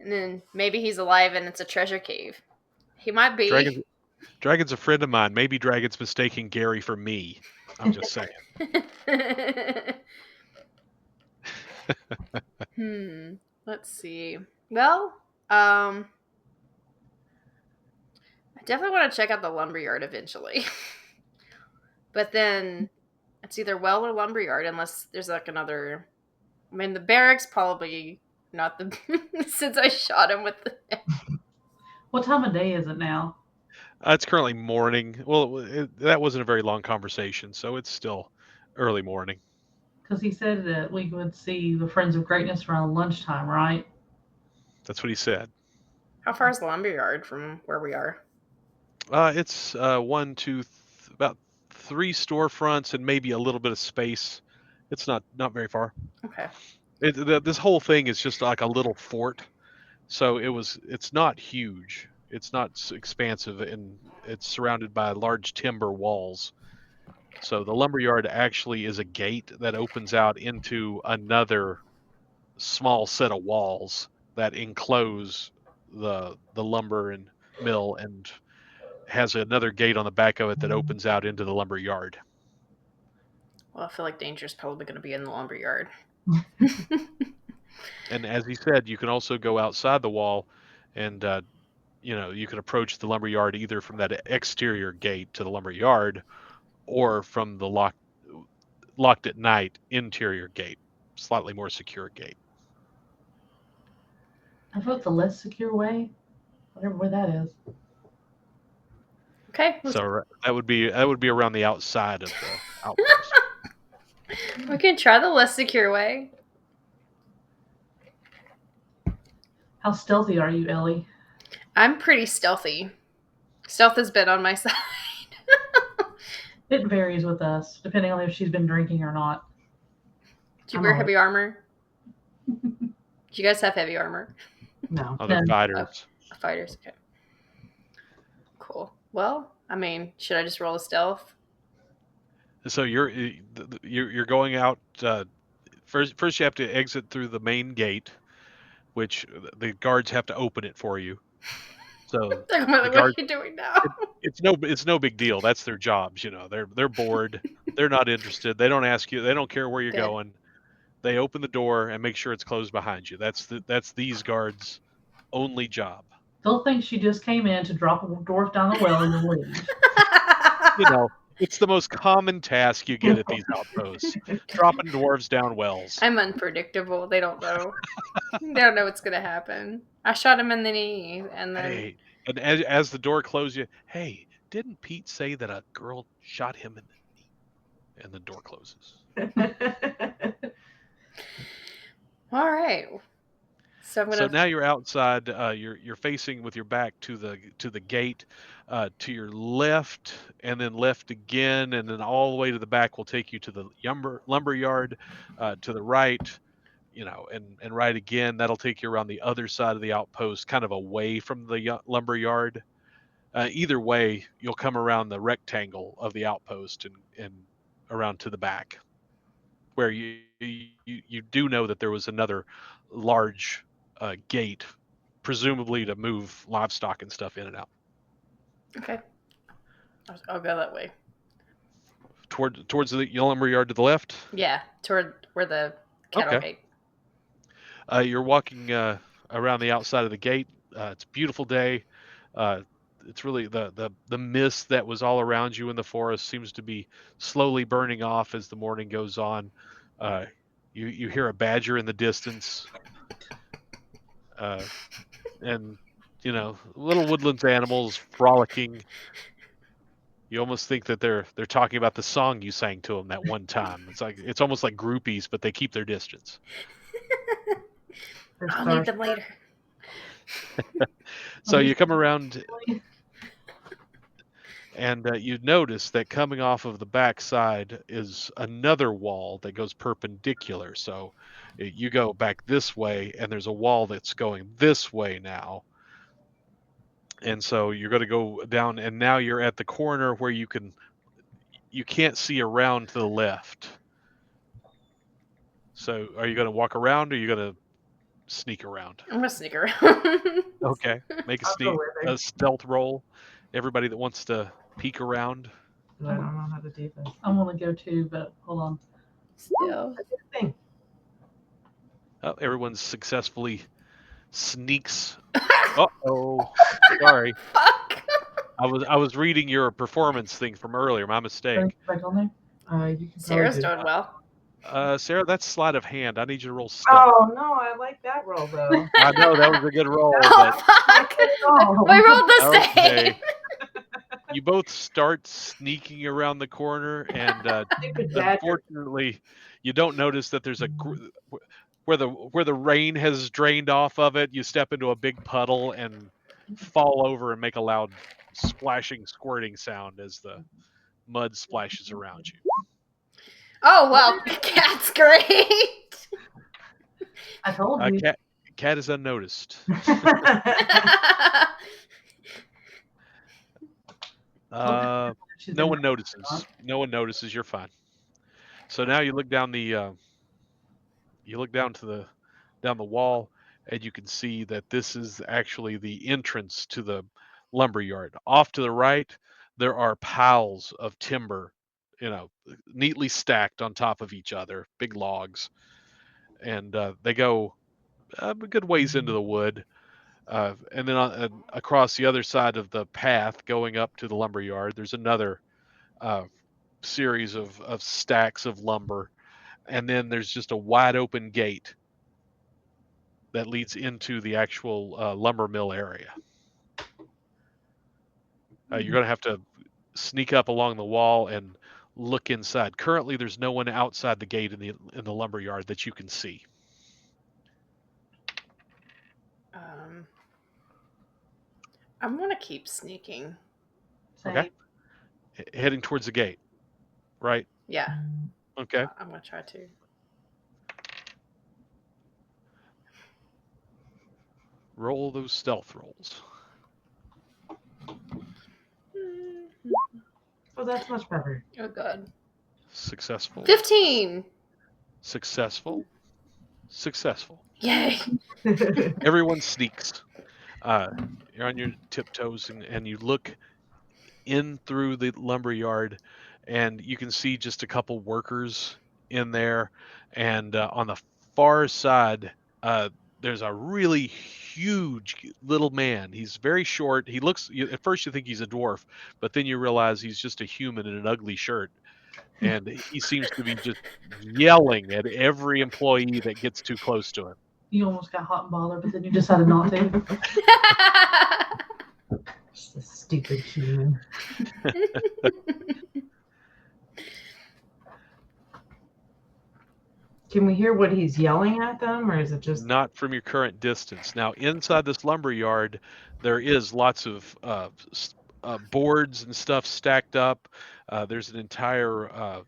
And then maybe he's alive and it's a treasure cave. He might be. Dragon's a friend of mine. Maybe Dragon's mistaking Gary for me. I'm just saying. Let's see. Well, I definitely want to check out the lumberyard eventually. But then it's either well or lumberyard unless there's like another. I mean, the barracks probably not the since I shot him with the. What time of day is it now? It's currently morning. Well, that wasn't a very long conversation, so it's still early morning. Because he said that we would see the Friends of Greatness around lunchtime, right? That's what he said. How far is the lumberyard from where we are? It's about 3 storefronts and maybe a little bit of space. It's not very far. Okay. This whole thing is just like a little fort, so it's not huge. It's not expansive, and it's surrounded by large timber walls. So the lumberyard actually is a gate that opens out into another small set of walls that enclose the lumber and mill, and has another gate on the back of it that opens out into the lumber yard. Well, I feel like danger's probably going to be in the lumberyard. And as he said, you can also go outside the wall, and you can approach the lumberyard either from that exterior gate to the lumberyard, or from the locked at night interior gate, slightly more secure gate. I vote the less secure way, whatever way that is. Okay. So that would be around the outside of the outpost. We can try the less secure way. How stealthy are you, Ellie? I'm pretty stealthy. Stealth has been on my side. It varies with us, depending on if she's been drinking or not. Do you wear heavy armor? Do you guys have heavy armor? No. Other fighters. Fighters, okay. Cool. Well, I mean, should I just roll a stealth? So you're going out. First, you have to exit through the main gate, which the guards have to open it for you. So what are you doing now? it's no big deal. That's their jobs. They're bored. They're not interested. They don't ask you. They don't care where you're going. They open the door and make sure it's closed behind you. That's these guards' only job. They'll think she just came in to drop a dwarf down the well and then leave. It's the most common task you get at these outposts: dropping dwarves down wells. I'm unpredictable. They don't know. They don't know what's gonna happen. I shot him in the knee, and then. Hey, and as the door closes, hey, didn't Pete say that a girl shot him in the knee? And the door closes. All right. So now you're outside. You're facing with your back to the gate. To your left, and then left again, and then all the way to the back will take you to the lumber yard. To the right, and right again, that'll take you around the other side of the outpost, kind of away from the lumber yard. Either way, you'll come around the rectangle of the outpost and around to the back, where you do know that there was another large gate, presumably to move livestock and stuff in and out. Okay. I'll go that way. Towards the lumberyard to the left. Yeah, toward where the cattle Okay. gate. You're walking around the outside of the gate. It's a beautiful day. It's really the mist that was all around you in the forest seems to be slowly burning off as the morning goes on. You hear a badger in the distance, and little woodland animals frolicking. You almost think that they're talking about the song you sang to them that one time. It's almost like groupies, but they keep their distance. I'll meet them later. So you come around, and you notice that coming off of the back side is another wall that goes perpendicular. So you go back this way, and there's a wall that's going this way now. And so you're going to go down, and now you're at the corner where you can't see around to the left. So are you going to walk around, or are you going to sneak around? I'm gonna sneak around. Okay, make a stealth roll. Everybody that wants to peek around. I don't know how to do this. I want to go too, but hold on. Still. Thing. Oh, everyone successfully sneaks. Uh-oh. Sorry. Fuck. I was reading your performance thing from earlier. My mistake. Back on there. You can Sarah's probably do doing well. Sarah, that's sleight of hand. I need you to roll stealth. Oh no, I like that roll though. I know that was a good roll. Oh, But fuck. We rolled the same. okay. You both start sneaking around the corner, and Stupid badger. unfortunately, you don't notice that there's where the rain has drained off of it. You step into a big puddle and fall over and make a loud splashing, squirting sound as the mud splashes around you. Oh, well, cat's great. I told you. Cat is unnoticed. No one notices. No one notices. You're fine. So now you look down the down the wall, and you can see that this is actually the entrance to the lumberyard. Off to the right, there are piles of timber, neatly stacked on top of each other, big logs, and they go a good ways into the wood. And then across the other side of the path going up to the lumberyard, there's another series of stacks of lumber. And then there's just a wide open gate that leads into the actual lumber mill area. You're going to have to sneak up along the wall and look inside. Currently, there's no one outside the gate in the lumberyard that you can see. I'm gonna keep sneaking. Okay. Heading towards the gate, right? Yeah. Okay. I'm gonna try to. Roll those stealth rolls. Oh, that's much better. Oh, good. Successful. 15. Successful. Successful. Yay. Everyone sneaks. You're on your tiptoes, and you look in through the lumberyard, and you can see just a couple workers in there. And on the far side, there's a really huge little man. He's very short. He looks, at first you think he's a dwarf, but then you realize he's just a human in an ugly shirt. And he seems to be just yelling at every employee that gets too close to him. You almost got hot and bothered, but then you decided not to. Just a stupid human. Can we hear what he's yelling at them, or is it just not from your current distance? Now, inside this lumberyard, there is lots of boards and stuff stacked up. There's an entire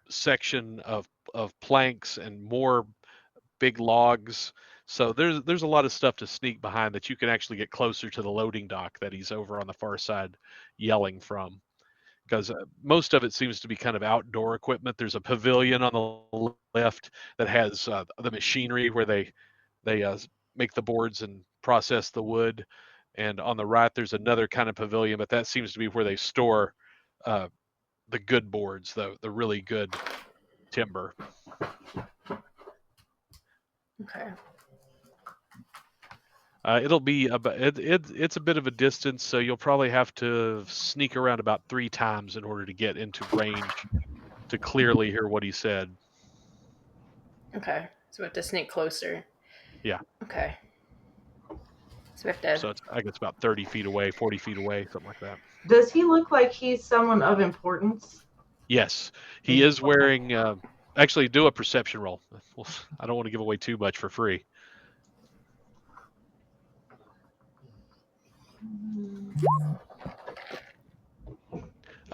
section of planks and more big logs. So there's a lot of stuff to sneak behind that you can actually get closer to the loading dock that he's over on the far side yelling from. Because most of it seems to be kind of outdoor equipment. There's a pavilion on the left that has the machinery where they make the boards and process the wood. And on the right, there's another kind of pavilion, but that seems to be where they store the good boards, the really good timber. Okay. It'll be about it's a bit of a distance, so you'll probably have to sneak around about 3 times in order to get into range to clearly hear what he said. Okay. So we have to sneak closer. Yeah. Okay. So we have to. So I guess about 30 feet away, 40 feet away, something like that. Does he look like he's someone of importance? Yes, he is wearing. Actually, do a perception roll. Well, I don't want to give away too much for free.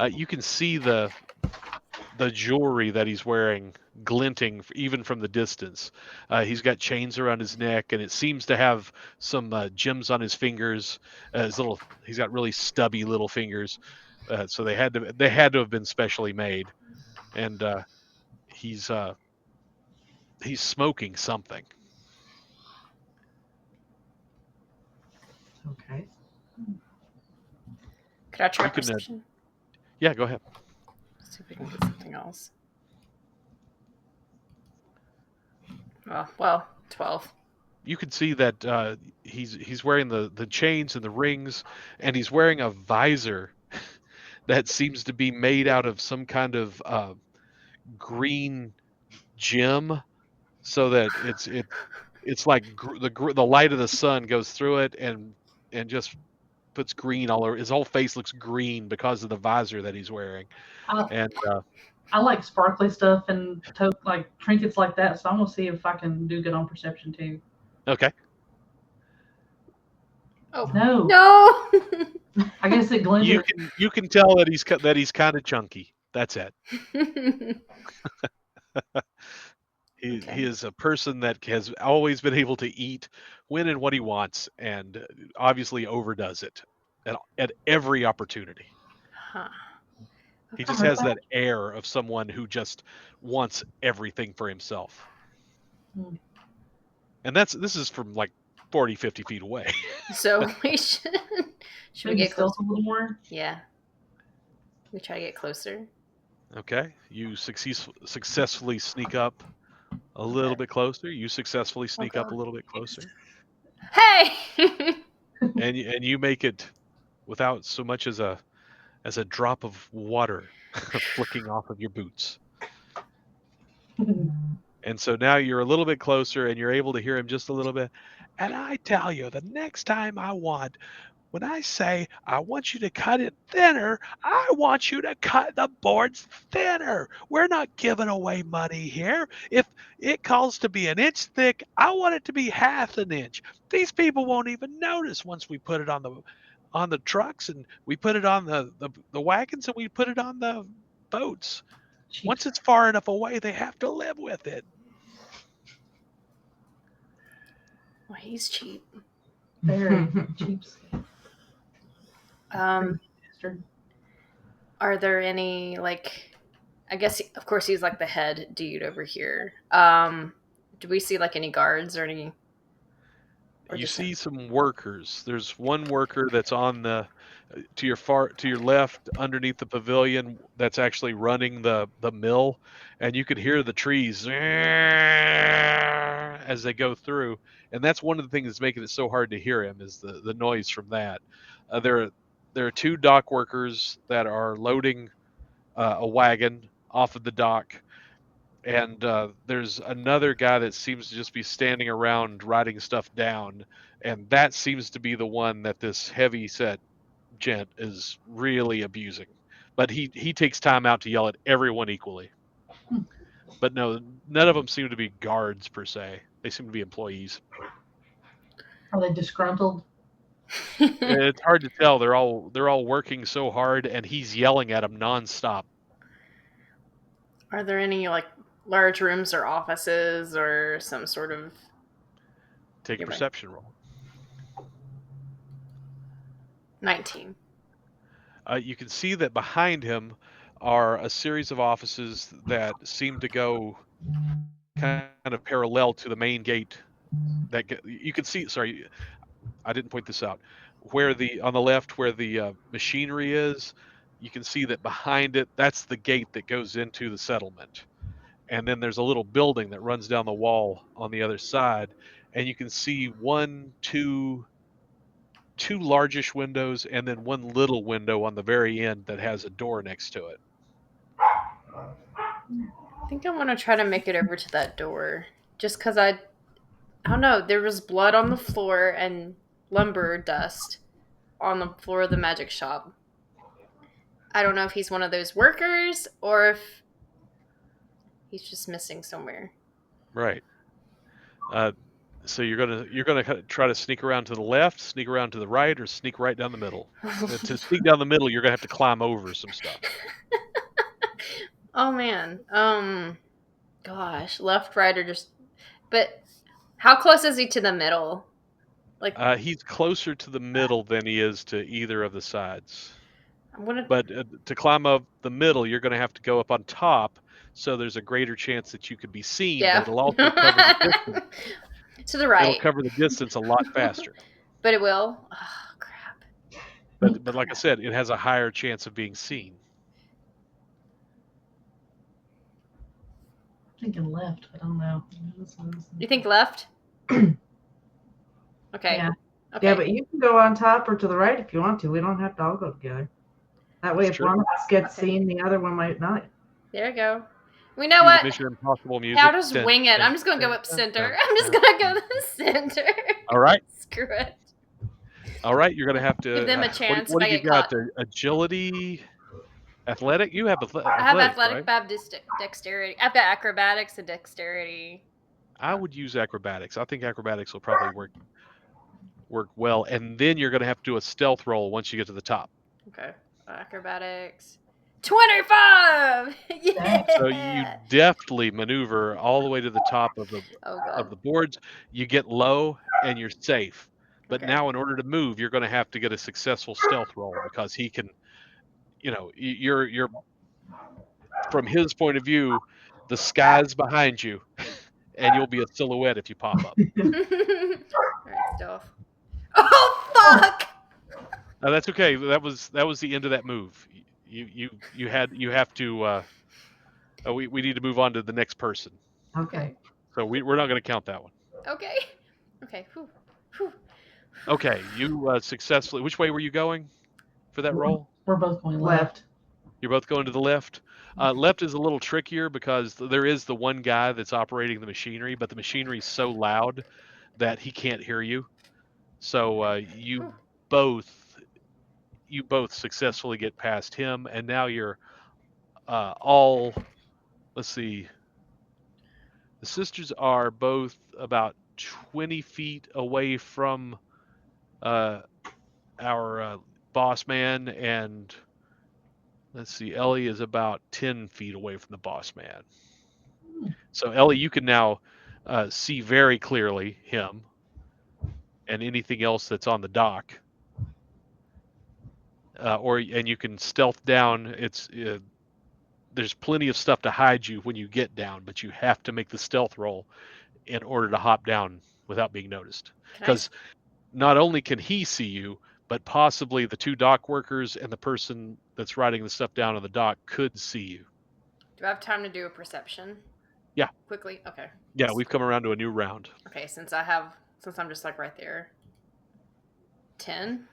You can see the jewelry that he's wearing glinting even from the distance. He's got chains around his neck, and it seems to have some gems on his fingers. He's got really stubby little fingers, so they had to have been specially made. And he's smoking something. Okay. Could I try You can, perception? Yeah, go ahead. See if we can get something else. Well, 12. You can see that he's wearing the chains and the rings, and he's wearing a visor that seems to be made out of some kind of green gem, so that it's like the light of the sun goes through it and just puts green all over. His whole face looks green because of the visor that he's wearing. And I like sparkly stuff and like trinkets like that, so I'm gonna see if I can do good on perception too. okay. Oh No, I guess it glinted. You can tell that he's kind of chunky. That's it. He is a person that has always been able to eat when and what he wants, and obviously overdoes it at every opportunity. Huh. He just has that air of someone who just wants everything for himself. And this is from like 40, 50 feet away. So we should we get closer? A little more? Yeah. We try to get closer. Okay. You successfully sneak up a little bit closer. You successfully sneak up a little bit closer. Hey! and you make it without so much as a drop of water flicking off of your boots. And so now you're a little bit closer and you're able to hear him just a little bit. And I tell you, the next time when I say I want you to cut it thinner, I want you to cut the boards thinner. We're not giving away money here. If it calls to be 1 inch thick, I want it to be 1/2 inch. These people won't even notice once we put it on the trucks, and we put it on the wagons, and we put it on the boats. Cheap. Once it's far enough away, they have to live with it. Well, he's cheap. Very cheap. Are there any, like, I guess, of course, he's like the head dude over here. Do we see like any guards or any? You see some workers. There's one worker that's on to your left underneath the pavilion that's actually running the mill, and you could hear the trees as they go through, and that's one of the things that's making it so hard to hear him is the noise from that. There are 2 dock workers that are loading a wagon off of the dock. And there's another guy that seems to just be standing around writing stuff down, and that seems to be the one that this heavy-set gent is really abusing. But he takes time out to yell at everyone equally. But no, none of them seem to be guards per se. They seem to be employees. Are they disgruntled? It's hard to tell. They're all working so hard, and he's yelling at them nonstop. Are there any like large rooms or offices or some sort of? Take a perception roll. 19. You can see that behind him are a series of offices that seem to go kind of parallel to the main gate. You can see. Sorry, I didn't point this out. on the left where the machinery is, you can see that behind it, that's the gate that goes into the settlement. And then there's a little building that runs down the wall on the other side, and you can see two largish windows and then one little window on the very end that has a door next to it. I think I want to try to make it over to that door. Just because I don't know, there was blood on the floor and lumber dust on the floor of the magic shop. I don't know if he's one of those workers or if he's just missing somewhere. Right. So you're gonna try to sneak around to the left, sneak around to the right, or sneak right down the middle. To sneak down the middle, you're gonna have to climb over some stuff. Oh man. Gosh, left, right, or just. But how close is he to the middle? Like He's closer to the middle than he is to either of the sides. I'm gonna. But to climb up the middle, you're going to have to go up on top, so there's a greater chance that you could be seen. Yeah. But it'll also cover the distance. To the right. It'll cover the distance a lot faster. But it will. Oh crap. But like I said, it has a higher chance of being seen. I'm thinking left, but I don't know. You think left? Okay. Yeah. Okay. Yeah, but you can go on top or to the right if you want to. We don't have to all go together. That way, That's if true. one of us gets Okay. seen, the other one might not. There you go. We know Cue the what? Mission Impossible music. I'll just Dun, wing it. dun, I'm just gonna go dun, up dun, center. dun, I'm just dun, gonna go dun. to the center. All right. Screw it. All right. You're going to have to. Give them a what chance what if have I you get got? caught. Athletic, athletic. You have I have athletics, athletic right? bab dexterity. I've got acrobatics and dexterity. I would use acrobatics. I think acrobatics will probably work well, and then you're going to have to do a stealth roll once you get to the top. Okay. Acrobatics. 25! Yeah! So you deftly maneuver all the way to the top of the Oh, God. boards. You get low and you're safe. But Okay. now in order to move, you're going to have to get a successful stealth roll because he can, you're from his point of view, the sky's behind you and you'll be a silhouette if you pop up. Alright, stealth. Oh, fuck! That's okay. That was the end of that move. You have to. We need to move on to the next person. Okay. So we're not going to count that one. Okay. Okay. Whew. Whew. Okay, you successfully. Which way were you going for that roll? We're both going left. Left. You're both going to the left. Left is a little trickier because there is the one guy that's operating the machinery, but the machinery is so loud that he can't hear you. So you both successfully get past him, and now you're all. Let's see. The sisters are both about 20 feet away from our boss man, and let's see, Ellie is about 10 feet away from the boss man. So Ellie, you can now see very clearly him and anything else that's on the dock, and you can stealth down. There's plenty of stuff to hide you when you get down, but you have to make the stealth roll in order to hop down without being noticed. Because not only can he see you, but possibly the two dock workers and the person that's writing the stuff down on the dock could see you. Do I have time to do a perception? Yeah. Quickly? Okay. Yeah, we've come around to a new round. Okay, since I'm just like right there. 10?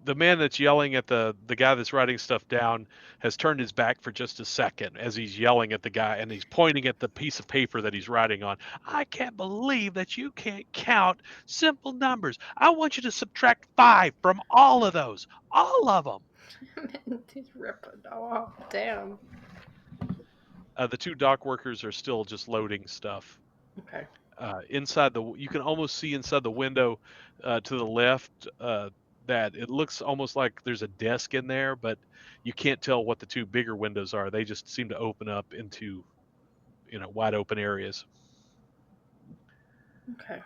The man that's yelling at the guy that's writing stuff down has turned his back for just a second as he's yelling at the guy, and he's pointing at the piece of paper that he's writing on. I can't believe that you can't count simple numbers. I want you to subtract 5 from all of those. All of them. He's ripping. Oh, damn. The two dock workers are still just loading stuff. Okay. You can almost see inside the window to the left that it looks almost like there's a desk in there, but you can't tell what the two bigger windows are. They just seem to open up into, wide open areas. Okay.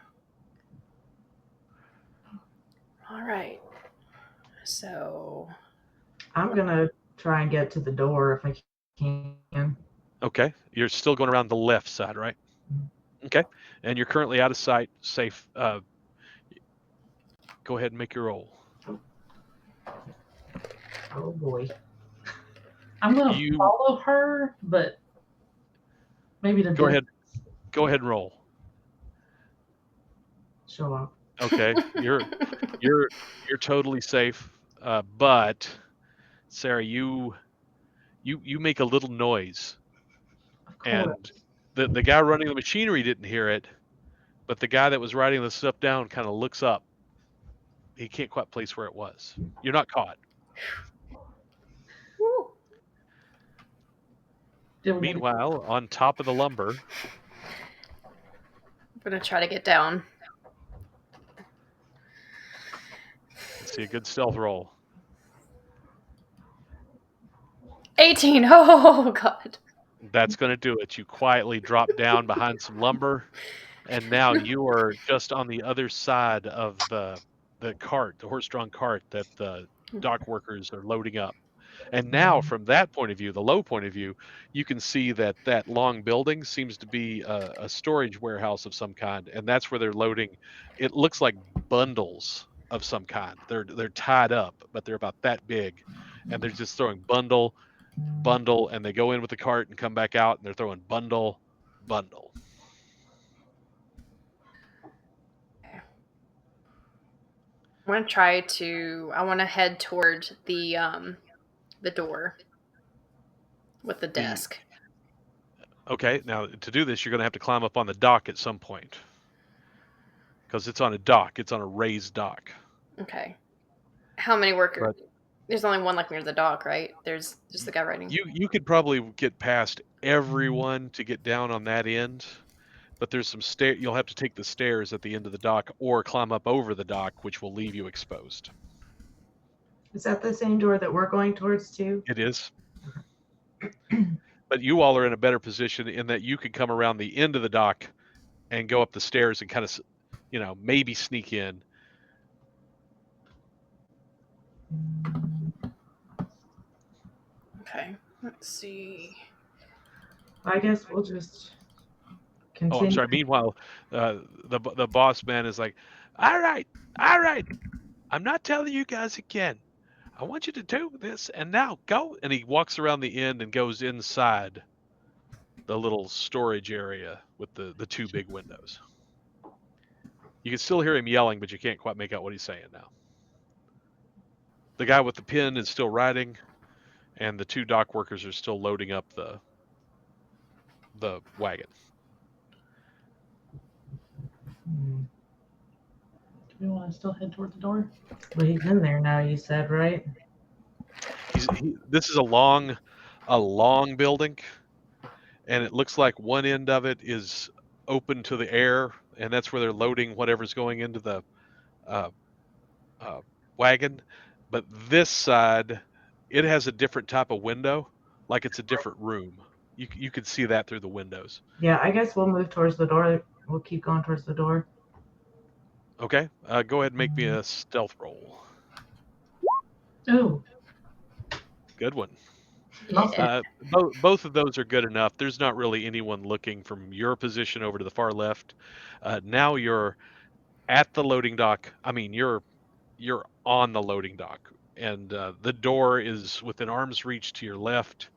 All right. So I'm gonna try and get to the door if I can. Okay, you're still going around the left side, right? Okay, and you're currently out of sight, safe. Go ahead and make your roll. Oh boy. I'm gonna You follow her, but maybe to go ahead. Go ahead and roll. Show off. Okay, you're totally safe. But Sarah, you make a little noise, Of course. and the guy running the machinery didn't hear it, but the guy that was writing the stuff down kind of looks up. He can't quite place where it was. You're not caught. Woo. Meanwhile, on top of the lumber, I'm gonna try to get down. let's see a good stealth roll. 18. Oh God. That's going to do it. You quietly drop down behind some lumber, and now you are just on the other side of the cart, the horse-drawn cart that the dock workers are loading up. And now, from that point of view, the low point of view, you can see that that long building seems to be a storage warehouse of some kind, and that's where they're loading. It looks like bundles of some kind. They're tied up, but they're about that big, and they're just throwing bundle, and they go in with the cart and come back out, and they're throwing bundle. I want to head toward the door with the desk. Okay, now to do this, you're going to have to climb up on the dock at some point, because it's on a dock. It's on a raised dock. Okay. How many workers? But there's only one like near the dock, right? There's just the guy writing. You could probably get past everyone to get down on that end, but there's some you'll have to take the stairs at the end of the dock or climb up over the dock, which will leave you exposed. Is that the same door that we're going towards too? It is. But you all are in a better position in that you could come around the end of the dock and go up the stairs and kind of, maybe sneak in. Okay, let's see. I guess we'll just continue. Oh, I'm sorry. Meanwhile, the boss man is like, all right. I'm not telling you guys again. I want you to do this, and now go. And he walks around the end and goes inside the little storage area with the two big windows. You can still hear him yelling, but you can't quite make out what he's saying now. The guy with the pen is still writing, and the two dock workers are still loading up the wagon. Do we want to still head toward the door? Well, he's in there now, you said, right? This is a long building, and it looks like one end of it is open to the air, and that's where they're loading whatever's going into the wagon. But this side, it has a different type of window, like it's a different room. You can see that through the windows. Yeah, I guess we'll move towards the door. We'll keep going towards the door. Okay, go ahead and make me a stealth roll. Ooh. Good one. Yeah. Both of those are good enough. There's not really anyone looking from your position over to the far left. Now you're at the loading dock. I mean, you're on the loading dock, and the door is within arm's reach to your left.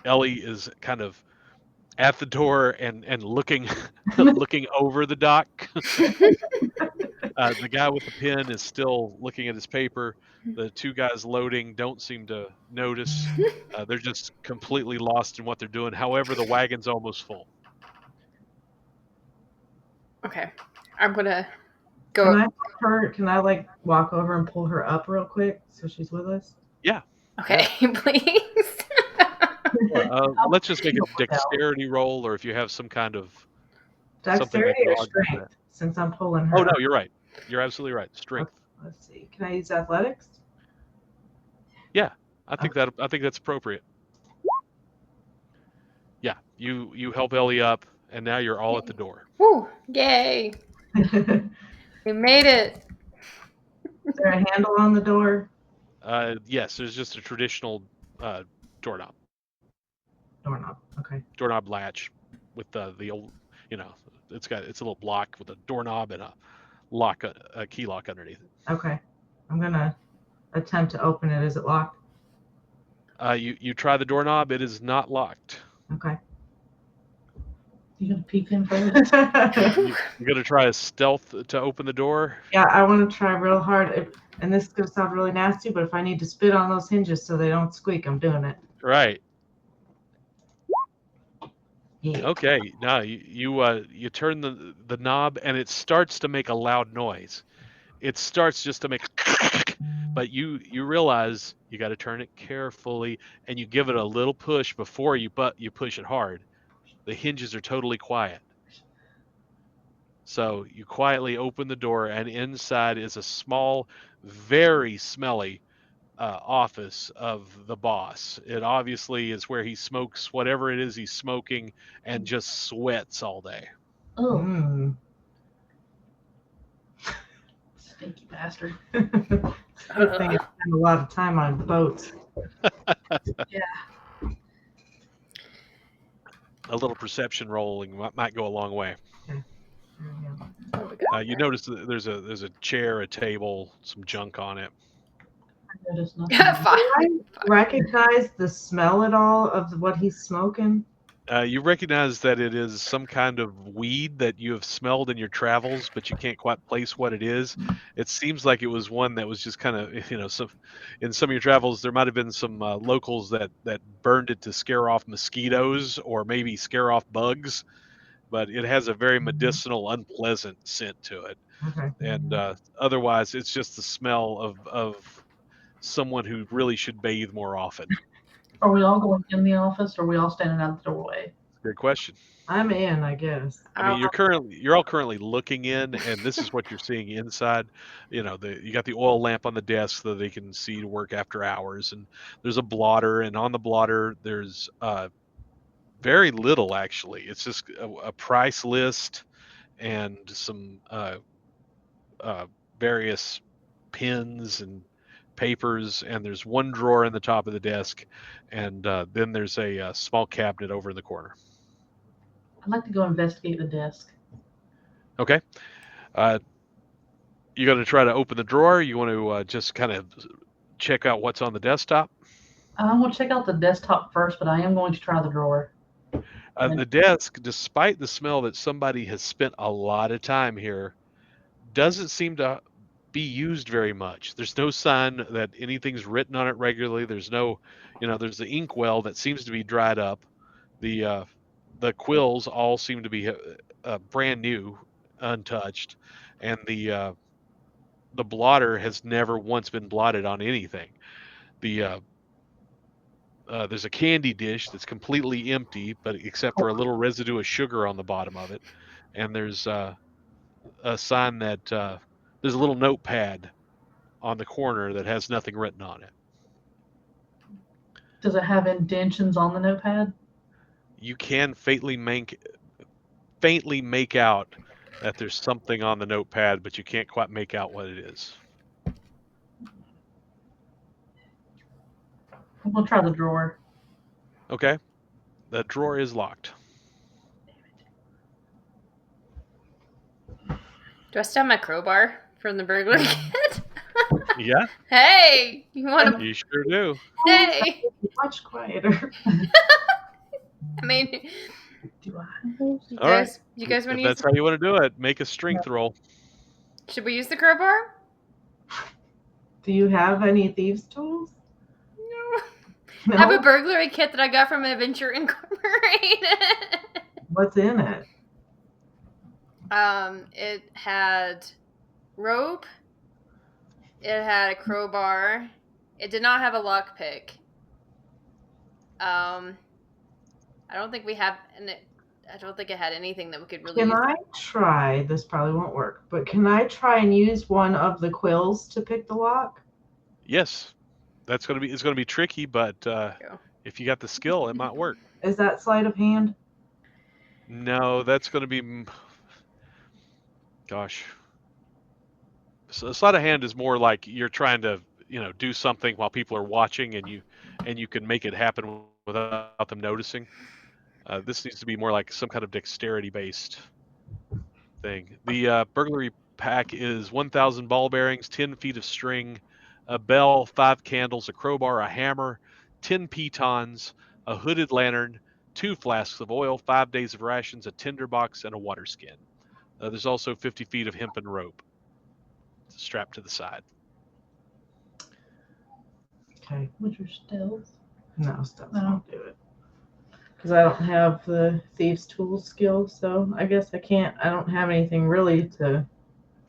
Ellie is kind of at the door and looking looking over the dock. The guy with the pen is still looking at his paper. The two guys loading don't seem to notice. They're just completely lost in what they're doing. However, the wagon's almost full. Okay, I'm gonna go. Can I like walk over and pull her up real quick so she's with us? Yeah. Okay, please. Let's just make a dexterity roll, or if you have some kind of Dexterity or strength, since I'm pulling her. Oh no, you're right. You're absolutely right. Strength. Okay, let's see. Can I use athletics? Yeah, I think that's appropriate. Yeah, you help Ellie up, and now you're all at the door. Woo! Yay! We made it. Is there a handle on the door? Yes, there's just a traditional doorknob. Doorknob. Okay. Doorknob latch with the it's a little block with a doorknob and a key lock underneath. Okay. I'm gonna attempt to open it. Is it locked? You try the doorknob. It is not locked. Okay. You gonna peek in first? You're gonna try a stealth to open the door. Yeah, I want to try real hard. And this is gonna sound really nasty, but if I need to spit on those hinges so they don't squeak, I'm doing it. Right. Yeah. Okay. Now you turn the knob and it starts to make a loud noise. It starts just to make, but you realize you got to turn it carefully and you give it a little push before you push it hard. The hinges are totally quiet. So you quietly open the door and inside is a small, very smelly office of the boss. It obviously is where he smokes whatever it is he's smoking and just sweats all day. Oh, Mm. stinky bastard. Good thing I spend a lot of time on boats. A little perception rolling might go a long way. You notice that there's a chair, a table, some junk on it. I noticed nothing. Fine. Do I recognize the smell at all of what he's smoking? You recognize that it is some kind of weed that you have smelled in your travels, but you can't quite place what it is. It seems like it was one that was just kind of, in some of your travels, there might have been some locals that burned it to scare off mosquitoes or maybe scare off bugs, but it has a very medicinal, unpleasant scent to it. Okay. And otherwise, it's just the smell of someone who really should bathe more often. Are we all going in the office, or are we all standing out the doorway? Good question. I'm in, I guess. I mean, you're all currently looking in, and this is what you're seeing inside. You got the oil lamp on the desk so that they can see to work after hours, and there's a blotter, and on the blotter there's very little actually. It's just a price list and some various pins and papers, and there's one drawer in the top of the desk, and then there's a small cabinet over in the corner. I'd like to go investigate the desk. Okay. You going to try to open the drawer? You want to just kind of check out what's on the desktop? I'm going to check out the desktop first, but I am going to try the drawer. The desk, despite the smell that somebody has spent a lot of time here, doesn't seem to be used very much. There's no sign that anything's written on it regularly. There's no, there's the inkwell that seems to be dried up. The quills all seem to be brand new, untouched, and the blotter has never once been blotted on anything. There's a candy dish that's completely empty, but except for a little residue of sugar on the bottom of it, and there's a sign that there's a little notepad on the corner that has nothing written on it. Does it have indentions on the notepad? You can faintly make out that there's something on the notepad, but you can't quite make out what it is. I'm going to try the drawer. Okay. The drawer is locked. Do I still have my crowbar from the burglary kit? Yeah. Hey, you want to? You sure do. Hey, Much quieter. I mean, Do I? you All right. guys want to use? That's how you want to do it. Make a strength roll. Should we use the crowbar? Do you have any thieves' tools? No. No? I have a burglary kit that I got from Adventure Incorporated. What's in it? It had rope. It had a crowbar. It did not have a lockpick. I don't think we have, I don't think it had anything that we could really Can use. I try? This probably won't work, but can I try and use one of the quills to pick the lock? Yes. It's going to be tricky, but if you got the skill, it might work. Is that sleight of hand? No, that's going to be, gosh. So sleight of hand is more like you're trying to, do something while people are watching, and you can make it happen without them noticing. This needs to be more like some kind of dexterity-based thing. The burglary pack is 1,000 ball bearings, 10 feet of string, a bell, 5 candles, a crowbar, a hammer, 10 pitons, a hooded lantern, 2 flasks of oil, 5 days of rations, a tinderbox, and a water skin. There's also 50 feet of hempen rope strapped to the side. Okay. What's your stealth? No, stuff No. won't do it. Because I don't have the thieves' tool skill, so I guess I can't. I don't have anything really to.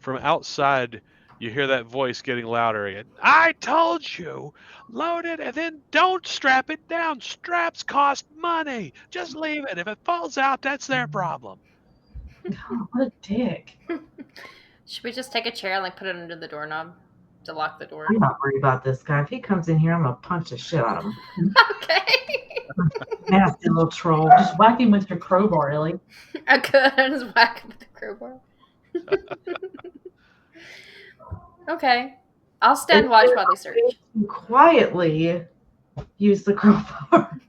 From outside, you hear that voice getting louder again. I told you, load it and then don't strap it down. Straps cost money. Just leave it. If it falls out, that's their problem. God, what a dick. Should we just take a chair and like put it under the doorknob to lock the door? I'm not worried about this guy. If he comes in here, I'm gonna punch the shit out of him. Okay. Nasty little troll. Just whack him with your crowbar, Ellie. I could just whack him with the crowbar. Okay. I'll stand watch while they search. Quietly use the crowbar.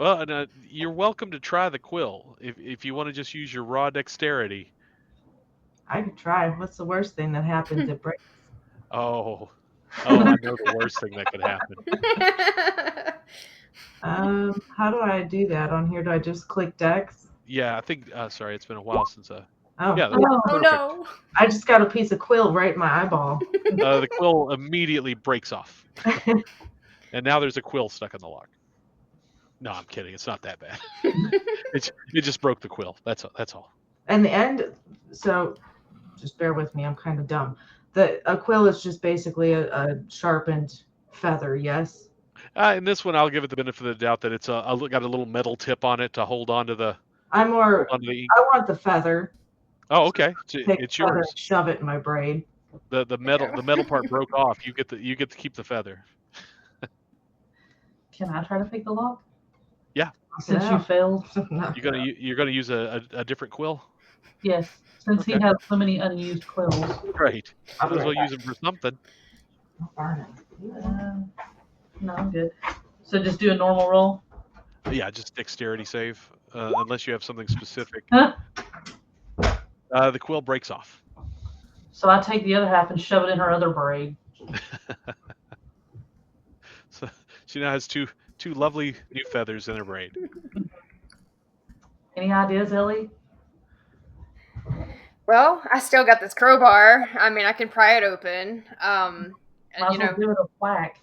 Well, and you're welcome to try the quill if you want to just use your raw dexterity. I could try. What's the worst thing that happens? It breaks. Oh, I know the worst thing that could happen. How do I do that on here? Do I just click Dex? Yeah, I think. Sorry, it's been a while since. Oh, Yeah, Oh, Oh no. I just got a piece of quill right in my eyeball. the quill immediately breaks off, and now there's a quill stuck in the lock. No, I'm kidding. It's not that bad. it just broke the quill. That's all. And the end. So, just bear with me. I'm kind of dumb. A quill is just basically a sharpened feather. Yes. In this one, I'll give it the benefit of the doubt that it's got a little metal tip on it to hold onto the. I'm more. Onto the ink. I want the feather. Oh, okay. Take It's the feather yours. and shove it in my braid. The metal part broke off. You get to keep the feather. Can I try to pick the lock? Yeah. Since you failed? No. You're gonna use a different quill. Yes. Since he Okay. has so many unused quills. Great. I'll be Might as well right use them for something. back. No, I'm good. So just do a normal roll? Yeah, just dexterity save, unless you have something specific. Huh? The quill breaks off. So I take the other half and shove it in her other braid. So she now has two lovely new feathers in her braid. Any ideas, Ellie? Well, I still got this crowbar. I mean, I can pry it open. And Might as well give it a whack.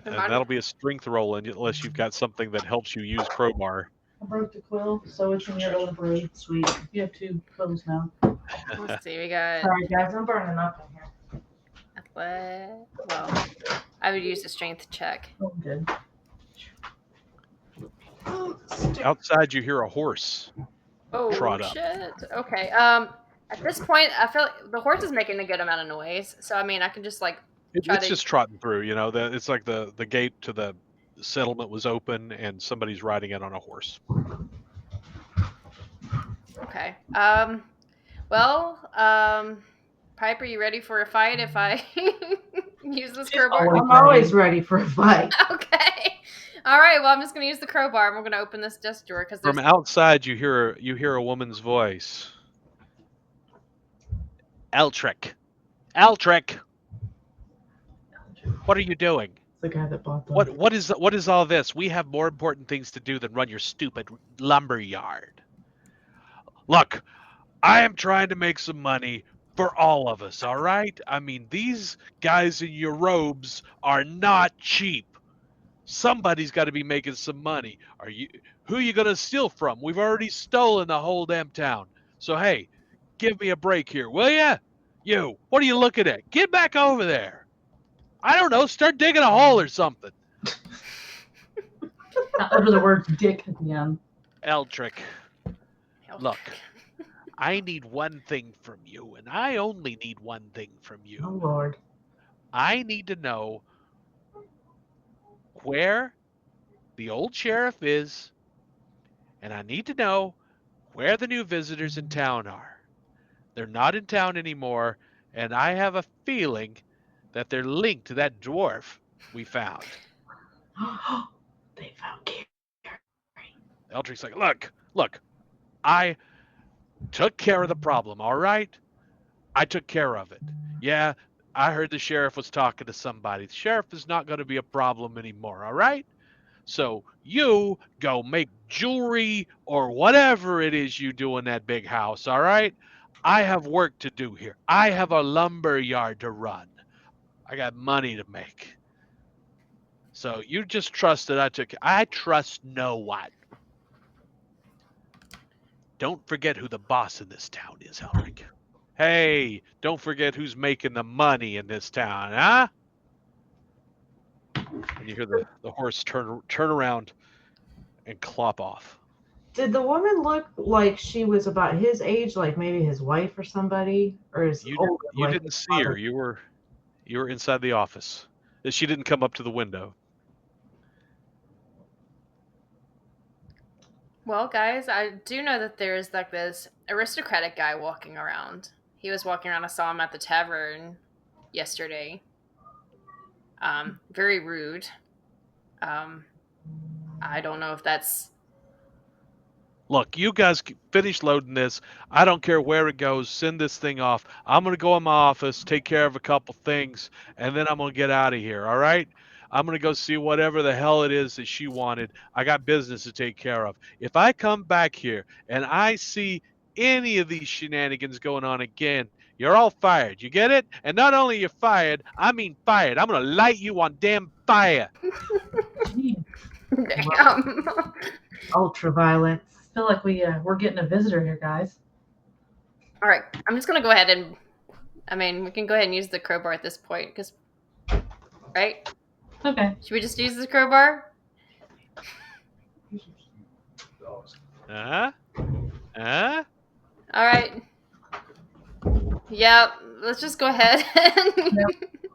And that'll be a strength roll unless you've got something that helps you use crowbar. I broke the quill, so it's in your other braid. Sweet. You have 2 quills now. let's see, we got Sorry, guys. I'm burning up in here. well, I would use a strength check. Oh, good. Outside, you hear a horse. Oh Trot up. shit. Okay. At this point, I feel like the horse is making a good amount of noise. So I mean, I can just like It's try to. just trotting through. It's like the gate to the settlement was open and somebody's riding it on a horse. Okay. Piper, you ready for a fight if I use this crowbar? I'm always ready for a fight. Okay. All right. Well, I'm just gonna use the crowbar and we're gonna open this desk drawer because From outside, you hear a woman's voice. Altric, what are you doing? The guy that bought them. What is all this? We have more important things to do than run your stupid lumber yard. Look, I am trying to make some money for all of us, all right? I mean, these guys in your robes are not cheap. Somebody's got to be making some money. Who are you going to steal from? We've already stolen the whole damn town. So hey, give me a break here, will ya? You, what are you looking at? Get back over there. I don't know, start digging a hole or something. Not utter the word dick at the end. Eldrick, look, I need one thing from you, and I only need one thing from you. Oh, Lord. I need to know where the old sheriff is, and I need to know where the new visitors in town are. They're not in town anymore, and I have a feeling that they're linked to that dwarf we found. They found Gary. Eldrick's like, look, I took care of the problem, all right? I took care of it. Yeah, I heard the sheriff was talking to somebody. The sheriff is not going to be a problem anymore, all right? So you go make jewelry or whatever it is you do in that big house, all right? I have work to do here. I have a lumber yard to run. I got money to make. So you just trust that I trust no one. Don't forget who the boss in this town is, Elric. Hey, don't forget who's making the money in this town, huh? And you hear the horse turn around and clop off. Did the woman look like she was about his age, like maybe his wife or somebody, or is older? You like didn't his see her. mother? You were inside the office. She didn't come up to the window. Well, guys, I do know that there's like this aristocratic guy walking around. He was walking around. I saw him at the tavern yesterday. Very rude. I don't know if that's. Look, you guys finish loading this. I don't care where it goes. Send this thing off. I'm going to go in my office, take care of a couple things, and then I'm going to get out of here, all right? I'm going to go see whatever the hell it is that she wanted. I got business to take care of. If I come back here and I see any of these shenanigans going on again, you're all fired. You get it? And not only you're fired, I mean fired. I'm going to light you on damn fire. Gee, Damn. Ultra violence. I feel like we're getting a visitor here, guys. All right, I'm just gonna go ahead and. I mean, we can go ahead and use the crowbar at this point, because. Right? Okay. Should we just use the crowbar? Huh? All right. Yep. Let's just go ahead.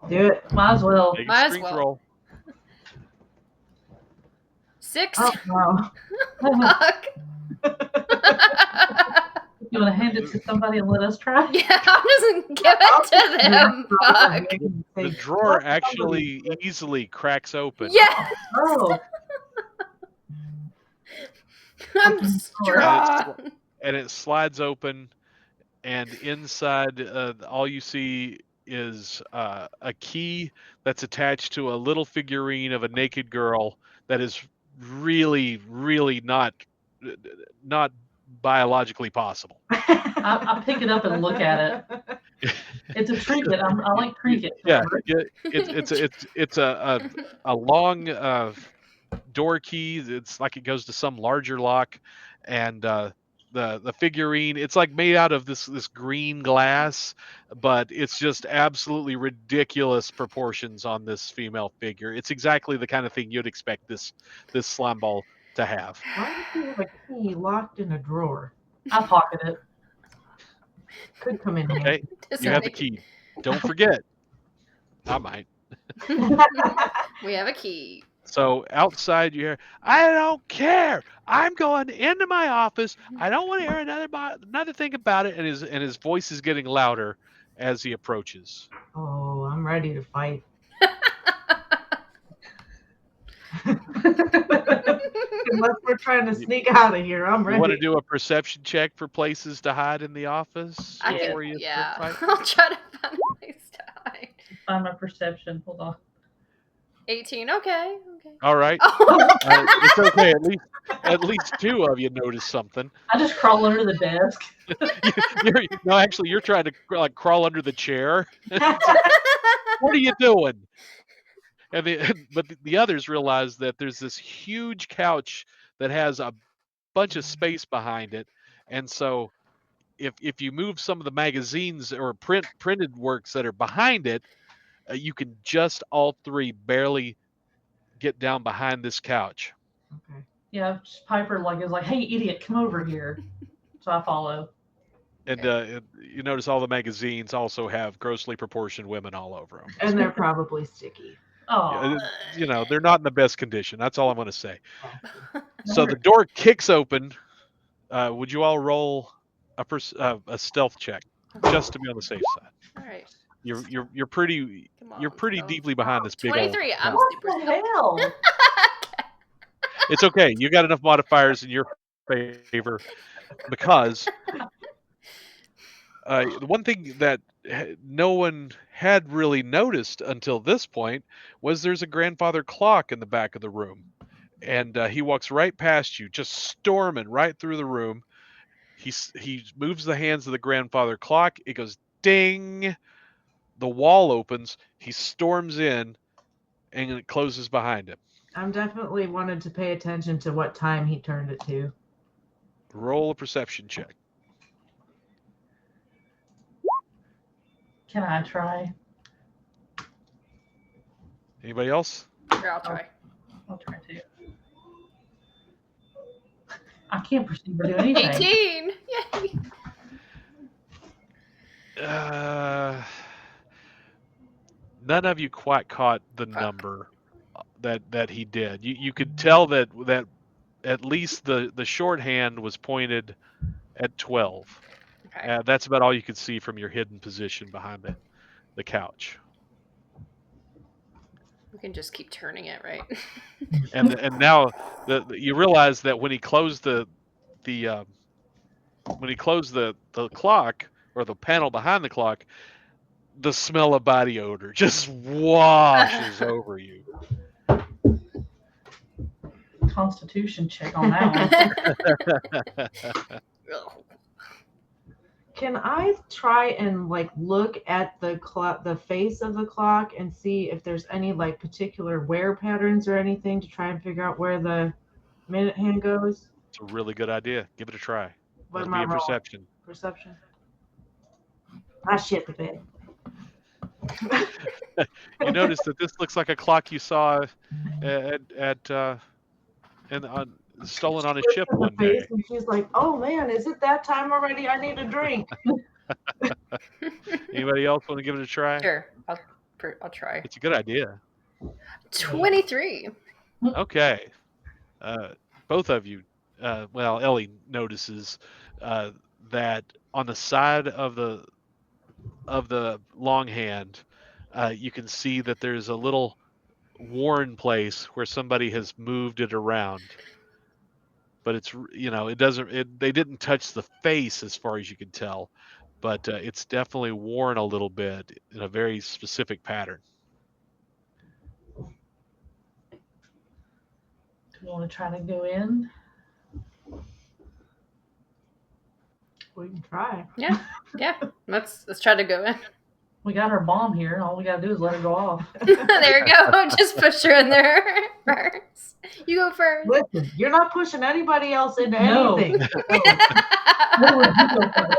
Do it. Might as well. Take a Might as strength well. roll. 6. Oh no. Fuck. You want to hand it to somebody and let us try? Yeah, I'm just gonna give it to them. Fuck. The drawer actually easily cracks open. Yes. Oh, I'm strong. And it slides open, and inside all you see is a key that's attached to a little figurine of a naked girl that is really, really not biologically possible. I pick it up and look at it. It's a trinket. I like trinkets. Yeah, it's a long door key. It's like it goes to some larger lock, and the figurine, it's like made out of this green glass, but it's just absolutely ridiculous proportions on this female figure. It's exactly the kind of thing you'd expect this slime ball to have. why do you have a key locked in a drawer? I pocket it. Could come in Okay, you have the key. Don't forget. I might. We have a key. So outside you hear, I don't care. I'm going into my office. I don't want to hear another thing about it. And his voice is getting louder as he approaches. Oh, I'm ready to fight. Unless we're trying to sneak out of here, I'm You ready. want to do a perception check for places to hide in the office I before can, you yeah. fight? I'll try to find a place to hide. Find my perception. Hold on. 18. Okay. All right. Oh, It's okay. At least two of you noticed something. I just crawl under the desk. You're trying to like crawl under the chair. What are you doing? But the others realize that there's this huge couch that has a bunch of space behind it, and so if you move some of the magazines or printed works that are behind it, you can just all three barely get down behind this couch. Okay. Yeah, Piper is like, hey, idiot, come over here. So I follow. And you notice all the magazines also have grossly proportioned women all over them. And they're probably sticky. Oh, They're not in the best condition. That's all I'm going to say. So the door kicks open. Would you all roll a stealth check just to be on the safe side? all right. You're pretty Come on. you're pretty Oh, deeply behind this big old 23. I'm couch. what super. the hell? It's okay. You got enough modifiers in your favor because the one thing that no one had really noticed until this point was there's a grandfather clock in the back of the room. And he walks right past you, just storming right through the room. He moves the hands of the grandfather clock. It goes ding. The wall opens. He storms in, and it closes behind him. I'm definitely wanted to pay attention to what time he turned it to. Roll a perception check. Can I try? Anybody else? Here, I'll try. I'll try too. I can't perceive or do anything. 18! Yay! None of you quite caught the number that he did. You could tell that at least the shorthand was pointed at 12. Okay. That's about all you could see from your hidden position behind the couch. We can just keep turning it, right? And now you realize that when he closed the clock or the panel behind the clock, the smell of body odor just washes over you. Constitution check on that one. Can I try and like look at the face of the clock and see if there's any like particular wear patterns or anything to try and figure out where the minute hand goes? It's a really good idea. Give it a try. What It'll am I be a rolling? perception. Perception. I shit the bed. You notice that this looks like a clock you saw stolen on a ship In the one day. face and she's like, "Oh man, is it that time already? I need a drink." Anybody else want to give it a try? Sure, I'll try. It's a good idea. 23. Okay. Both of you, well, Ellie notices that on the side of the long hand, you can see that there's a little worn place where somebody has moved it around. But it's, they didn't touch the face as far as you can tell, but it's definitely worn a little bit in a very specific pattern. Do you want to try to go in? We can try. Yeah. Let's try to go in. We got our bomb here. All we gotta do is let her go off. There you go. Just push her in there first. You go first. Listen, you're not pushing anybody else into No. anything. No, you go first.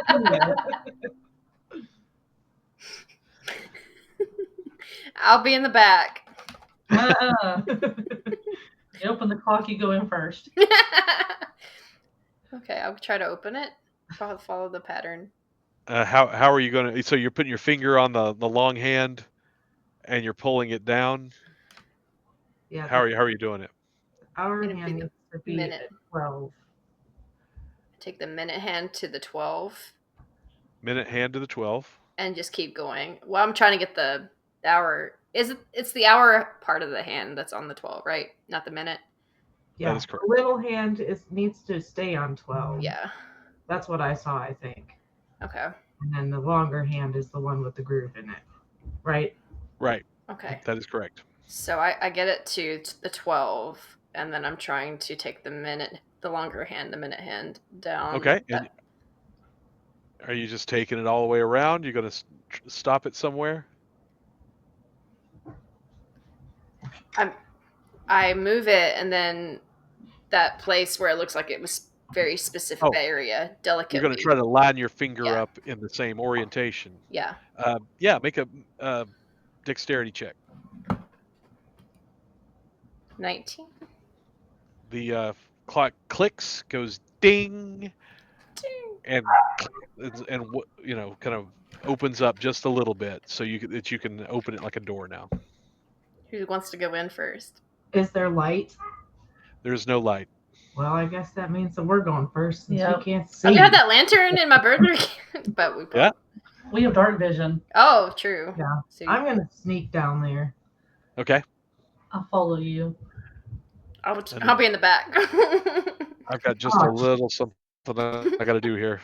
I'll be in the back. You open the clock, you go in first. Okay, I'll try to open it. Follow the pattern. How are you going to? So you're putting your finger on the long hand, and you're pulling it down. Yeah. How are you doing it? Our Gonna be hand the needs to be minute. at 12. Take the minute hand to the 12 Minute hand to the 12. and just keep going. Well, I'm trying to get the hour. It's the hour part of the hand that's on the 12, right? Not the minute. Yeah. is correct. The little hand needs to stay on 12. Yeah. That's what I saw, I think. Okay. And then the longer hand is the one with the groove in it. Right? Right. Okay. That is correct. So I get it to the 12, and then I'm trying to take the longer hand, the minute hand down. Okay. And are you just taking it all the way around? You're going to stop it somewhere? I move it, and then that place where it looks like it was very specific area, delicately. You're going to try to line your finger up in the same orientation. Yeah. Make a dexterity check. 19. The clock clicks, goes ding, and kind of opens up just a little bit, so you can open it like a door now. Who wants to go in first? Is there light? There's no light. Well, I guess that means that we're going first since Yep. we can't see. I have that lantern in my burglary kit, but we. Yeah. We have dark vision. Oh, true. Yeah. So I'm going to sneak down there. Okay. I'll follow you. I'll be in the back. I've got just a little something I got to do here.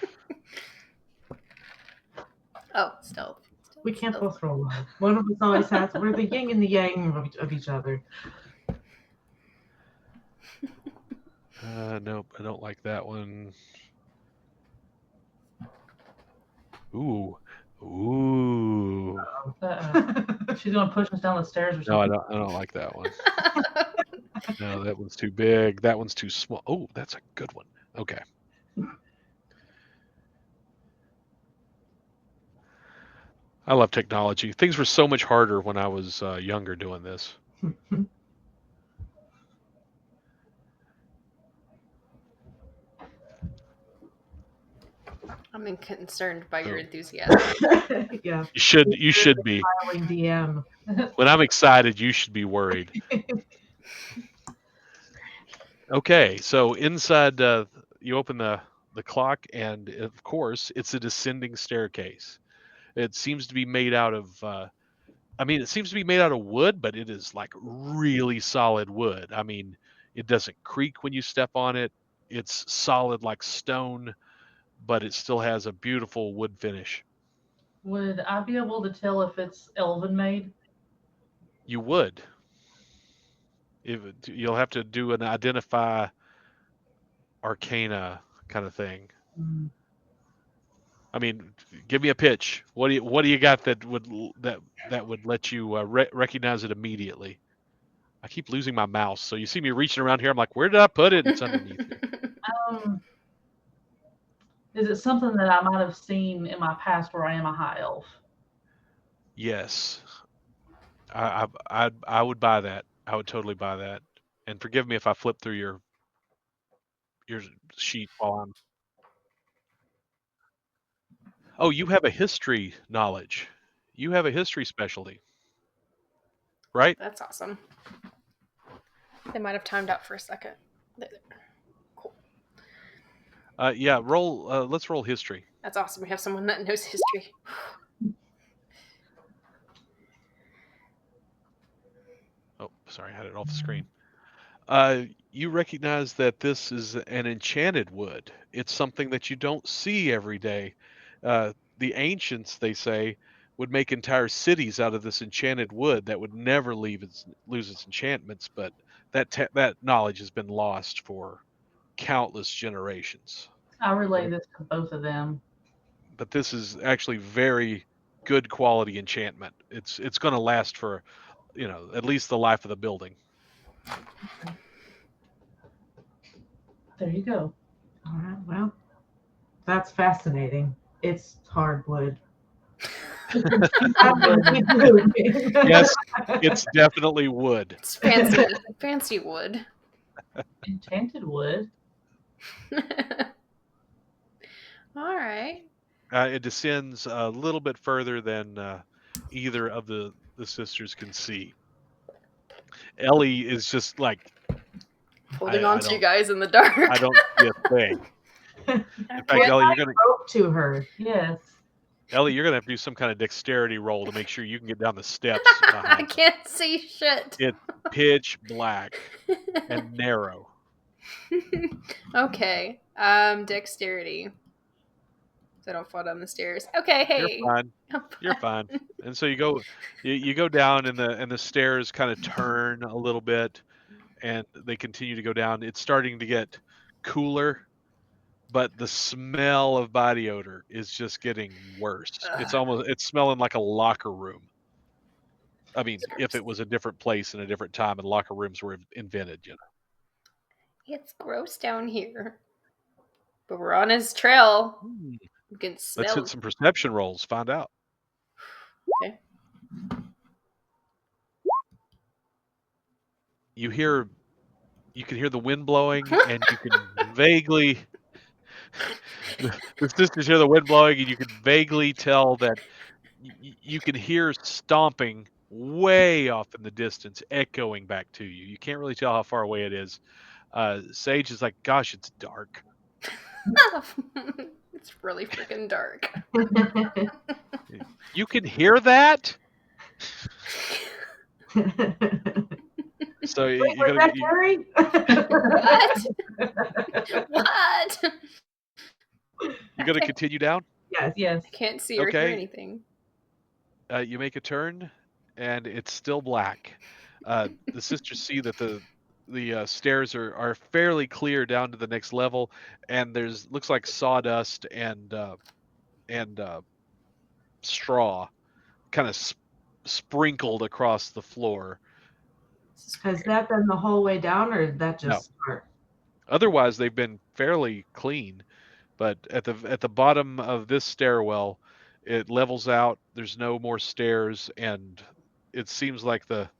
Oh, stealth. We can't both roll low. One of us always has. We're the yin and the yang of each other. Nope, I don't like that one. Ooh. She's gonna push us down the stairs or No, something. I don't like that one. No, that one's too big. That one's too small. Oh, that's a good one. Okay. I love technology. Things were so much harder when I was younger doing this. I'm concerned by your enthusiasm. Yeah. You should be. Smiling DM. When I'm excited, you should be worried. Okay, so inside you open the clock, and of course it's a descending staircase. It seems to be made out of it seems to be made out of wood, but it is like really solid wood. I mean, it doesn't creak when you step on it. It's solid like stone, but it still has a beautiful wood finish. Would I be able to tell if it's elven made? You would. You'll have to do an identify arcana kind of thing. Mm. I mean, give me a pitch. What do you got that would let you recognize it immediately? I keep losing my mouse, so you see me reaching around here. I'm like, where did I put it? It's underneath here. Is it something that I might have seen in my past where I am a high elf? Yes, I would buy that. I would totally buy that. And forgive me if I flip through your sheet while I'm. Oh, you have a history knowledge. You have a history specialty, right? That's awesome. They might have timed out for a second. Cool. Yeah. Roll. Let's roll history. That's awesome. We have someone that knows history. Oh, sorry, I had it off the screen. You recognize that this is an enchanted wood. It's something that you don't see every day. The ancients, they say, would make entire cities out of this enchanted wood that would never lose its enchantments, but that knowledge has been lost for countless generations. I relay this to both of them. But this is actually very good quality enchantment. It's going to last for, at least the life of the building. There you go. All right. Well, that's fascinating. It's hardwood. Yes, it's definitely wood. It's fancy, fancy wood. Enchanted wood. All right. It descends a little bit further than either of the sisters can see. Ellie is just like holding on to you guys in the dark. I don't see a thing. In fact, Ellie, you're gonna rope to her. Yes. Ellie, you're gonna have to do some kind of dexterity roll to make sure you can get down the steps. I can't see shit. It's pitch black and narrow. Okay. Dexterity. So I don't fall down the stairs. Okay, hey. You're fine. You're fine. And so you go down, and the stairs kind of turn a little bit, and they continue to go down. It's starting to get cooler, but the smell of body odor is just getting worse. It's smelling like a locker room. I mean, if it was a different place in a different time and locker rooms were invented, It's gross down here. But we're on his trail. You can smell. Let's hit some perception rolls. Find out. Okay. You can hear the wind blowing, and you can vaguely. The sisters hear the wind blowing, and you can vaguely tell that you can hear stomping way off in the distance, echoing back to you. You can't really tell how far away it is. Sage is like, "Gosh, it's dark." It's really freaking dark. You can hear that? So Wait, you was that gotta Gary? What? you gotta continue down. Yes. Yes. I can't see or hear Okay. anything. You make a turn, and it's still black. The sisters see that the stairs are fairly clear down to the next level, and looks like sawdust and straw kind of sprinkled across the floor. This is Has weird. that been the whole way down, or did that No. just start? Otherwise, they've been fairly clean, but at the bottom of this stairwell, it levels out. There's no more stairs, and it seems like the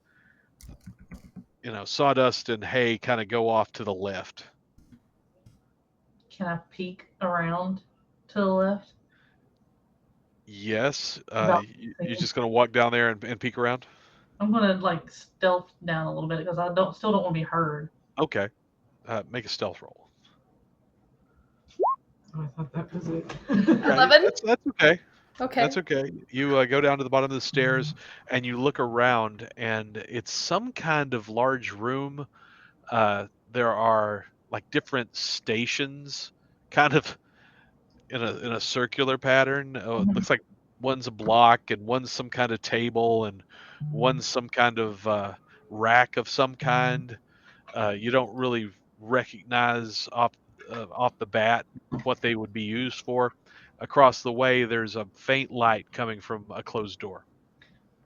sawdust and hay kind of go off to the left. Can I peek around to the left? Yes, About you're just gonna walk down there and peek around. I'm gonna like stealth down a little bit because I still don't want to be heard. Okay, make a stealth roll. Oh, I thought that was it. Yeah, 11? that's okay. Okay. That's okay. You go down to the bottom of the stairs and you look around, and it's some kind of large room. There are like different stations, kind of in a circular pattern. It looks like one's a block, and one's some kind of table, and one's some kind of rack of some kind. You don't really recognize off the bat what they would be used for. Across the way, there's a faint light coming from a closed door.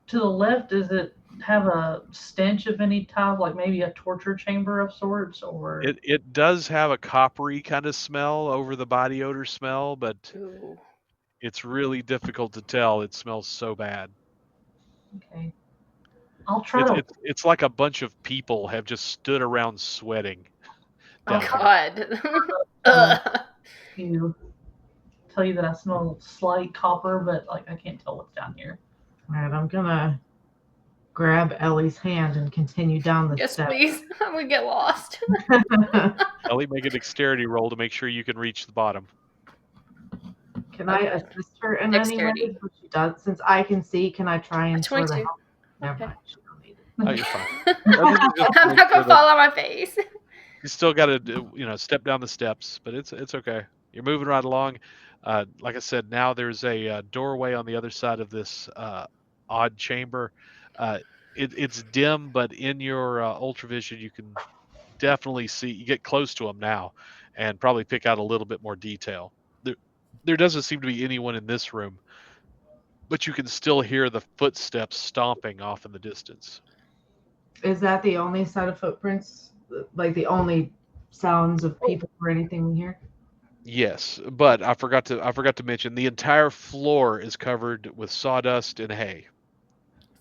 To the left, does it have a stench of any type, like maybe a torture chamber of sorts, or? It does have a coppery kind of smell over the body odor smell, but Ooh. it's really difficult to tell. It smells so bad. Okay. I'll try to. It's like a bunch of people have just stood around sweating down here. God. Ugh. To tell you that I smell slight copper, but like I can't tell what's down here. All right, I'm gonna grab Ellie's hand and continue down the Yes, steps. please. I'm gonna get lost. Ellie, make a dexterity roll to make sure you can reach the bottom. Can I assist her in any way? Dexterity. What she does, since I can see, can I try and sort of 22. help? Never Okay. mind, she don't need it. Oh, you're fine. I'm not gonna fall on my face. You still got to step down the steps, but it's okay. You're moving right along. Like I said, now there's a doorway on the other side of this odd chamber. It's dim, but in your ultravision, you can definitely see. You get close to them now, and probably pick out a little bit more detail. There doesn't seem to be anyone in this room, but you can still hear the footsteps stomping off in the distance. Is that the only set of footprints? Like the only sounds of people or anything we hear? Yes, but I forgot to mention the entire floor is covered with sawdust and hay.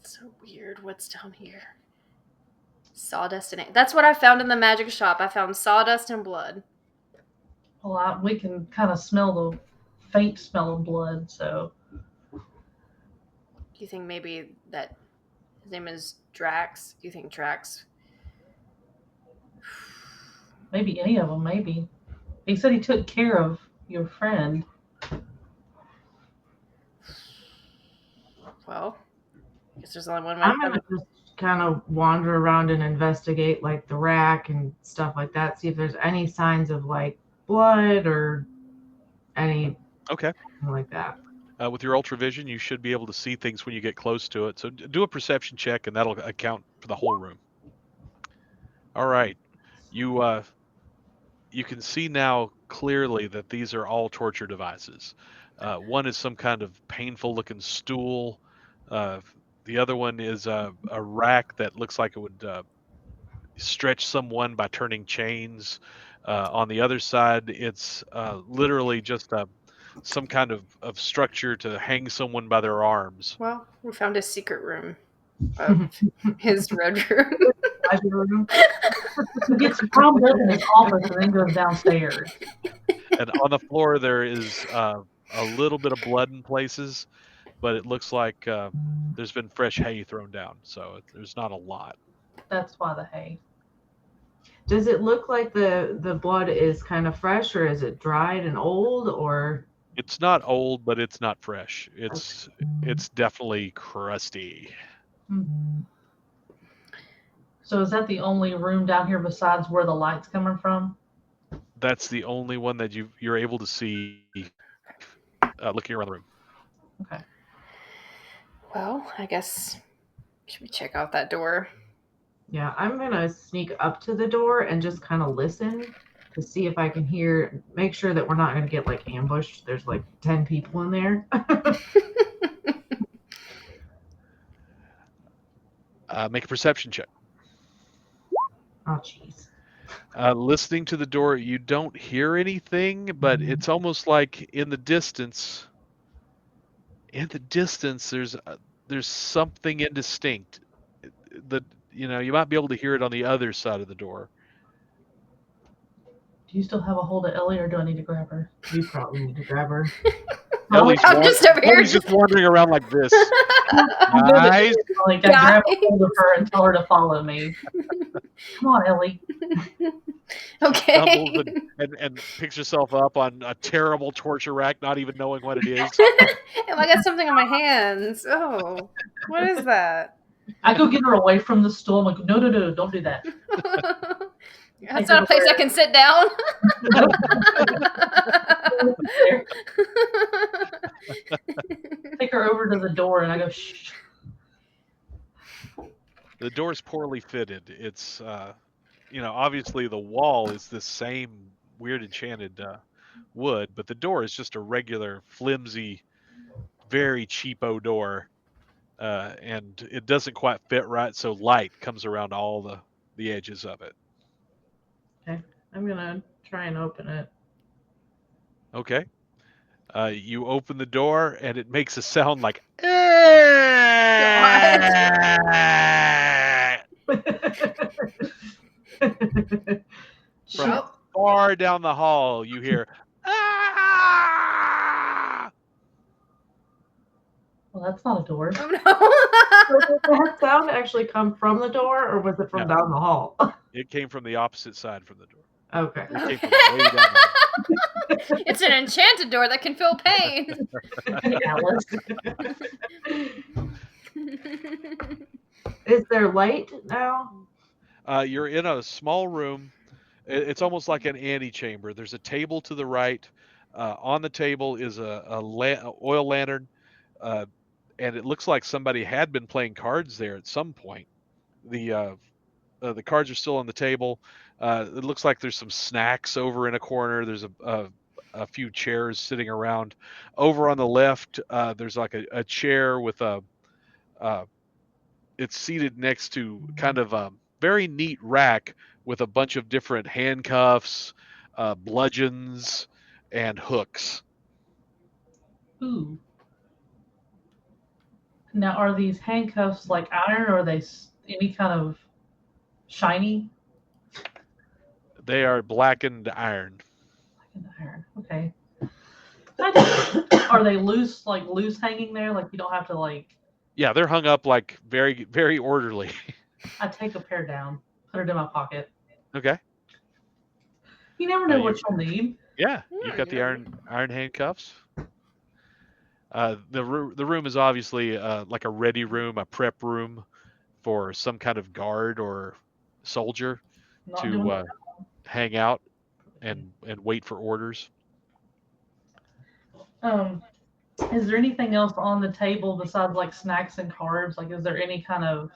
It's so weird. What's down here? Sawdust and that's what I found in the magic shop. I found sawdust and blood. Well, we can kind of smell the faint smell of blood, so. Do you think maybe that his name is Drax? Do you think Drax? Maybe any of them, maybe. He said he took care of your friend. Well, I guess there's only one way. I'm gonna just kind of wander around and investigate like the rack and stuff like that. See if there's any signs of like blood or anything like that. With your ultravision, you should be able to see things when you get close to it. So do a perception check, and that'll account for the whole room. All right, you can see now clearly that these are all torture devices. One is some kind of painful-looking stool. The other one is a rack that looks like it would stretch someone by turning chains. On the other side, it's literally just some kind of structure to hang someone by their arms. Well, we found a secret room of his red room. He gets propped up in his office and then goes downstairs. And on the floor there is a little bit of blood in places, but it looks like there's been fresh hay thrown down, so there's not a lot. That's why the hay. Does it look like the blood is kind of fresh, or is it dried and old, or? It's not old, but it's not fresh. It's definitely crusty. Mm-hmm. So is that the only room down here besides where the light's coming from? That's the only one that you're able to see looking around the room. Okay. Well, I guess should we check out that door? Yeah, I'm gonna sneak up to the door and just kind of listen to see if I can hear. Make sure that we're not gonna get like ambushed. There's like 10 people in there. Make a perception check. Oh, jeez. Listening to the door, you don't hear anything, but it's almost like in the distance. There's something indistinct. You might be able to hear it on the other side of the door. Do you still have a hold of Ellie, or do I need to grab her? You probably need to grab her. Ellie's I'm just over here Ellie's just wandering around like this. Guys, Like, I grab a hold of her and tell her to follow me. Come on, Ellie. Okay. stumbles and picks herself up on a terrible torture rack, not even knowing what it is. And I got something on my hands. Oh, what is that? I go get her away from the stool. I'm like, no, don't do that. That's not a place I can sit down. Take her over to the door, and I go, shh. The door's poorly fitted. It's, obviously the wall is the same weird enchanted wood, but the door is just a regular, flimsy, very cheapo door, and it doesn't quite fit right, so light comes around all the edges of it. Okay, I'm gonna try and open it. Okay. You open the door, and it makes a sound like. From far down the hall, you hear. Ah! Well, that's not a door. Oh, no. Did that sound actually come from the door, or was it from down the hall? It came from the opposite side from the door. Okay. It came from way down the hall. It's an enchanted door that can feel pain. Alice. Is there light now? You're in a small room. It's almost like an antechamber. There's a table to the right. On the table is a oil lantern, and it looks like somebody had been playing cards there at some point. The cards are still on the table. It looks like there's some snacks over in a corner. There's a few chairs sitting around. Over on the left, there's like a chair with it's seated next to kind of a very neat rack with a bunch of different handcuffs, bludgeons, and hooks. Ooh. Now, are these handcuffs like iron, or are they any kind of shiny? They are blackened iron. Blackened iron. Okay. Are they loose hanging there? Like you don't have to like. Yeah, they're hung up like very, very orderly. I take a pair down, put it in my pocket. Okay. You never know what you'll need. Yeah, you've got the iron handcuffs. The room is obviously like a ready room, a prep room for some kind of guard or soldier to hang out and wait for orders. Is there anything else on the table besides like snacks and cards? Like, is there any kind of,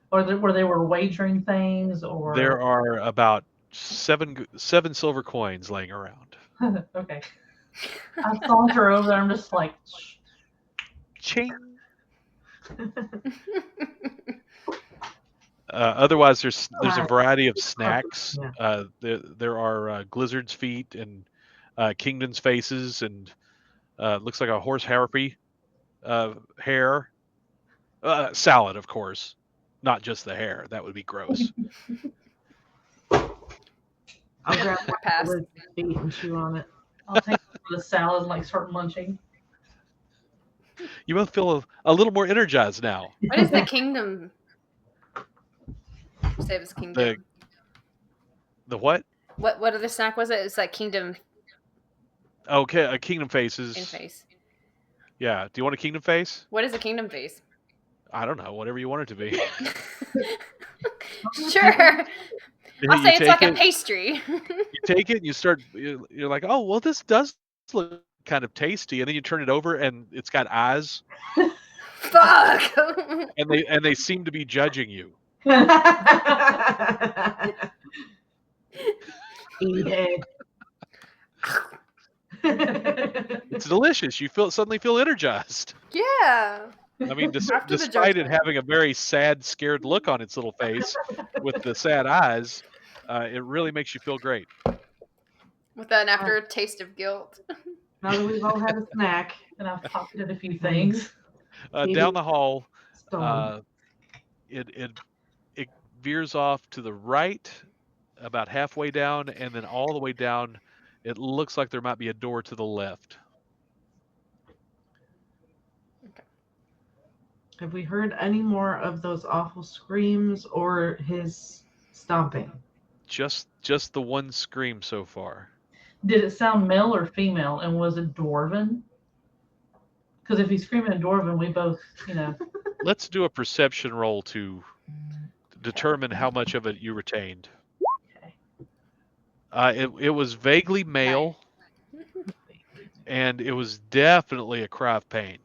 where they were wagering things, or? There are about seven silver coins laying around. Okay. I saunter over there. I'm just like, ching. Otherwise, there's a variety of snacks. There are Glizzard's feet and Kingdom's faces, and looks like a horse harpy hair. Salad, of course, not just the hair. That would be gross. I'll grab Glizzard's feet and chew on it. I'll take the salad and like start munching. You both feel a little more energized now. What is the kingdom? Say it was kingdom. The what? What other snack was it? It's like kingdom. Okay, a kingdom faces. In face. Yeah. Do you want a kingdom face? What is a kingdom face? I don't know. Whatever you want it to be. Sure. I'll You say it's like take a it. pastry. You take it. And you start. You're like, oh well, this does look kind of tasty. And then you turn it over, and it's got eyes, Fuck. and they seem to be judging you. Eat it. It's delicious. You suddenly feel energized. Yeah. I mean, After the despite it judgment. having a very sad, scared look on its little face with the sad eyes, it really makes you feel great. With an aftertaste of guilt. Now that we've all had a snack, And I've pocketed a few things. Down the hall, storm. it veers off to the right, about halfway down, and then all the way down. It looks like there might be a door to the left. Have we heard any more of those awful screams or his stomping? Just the one scream so far. Did it sound male or female? And was it dwarven? Because if he's screaming dwarven, we both, Let's do a perception roll to determine how much of it you retained. Okay. It was vaguely male, and it was definitely a cry of pain.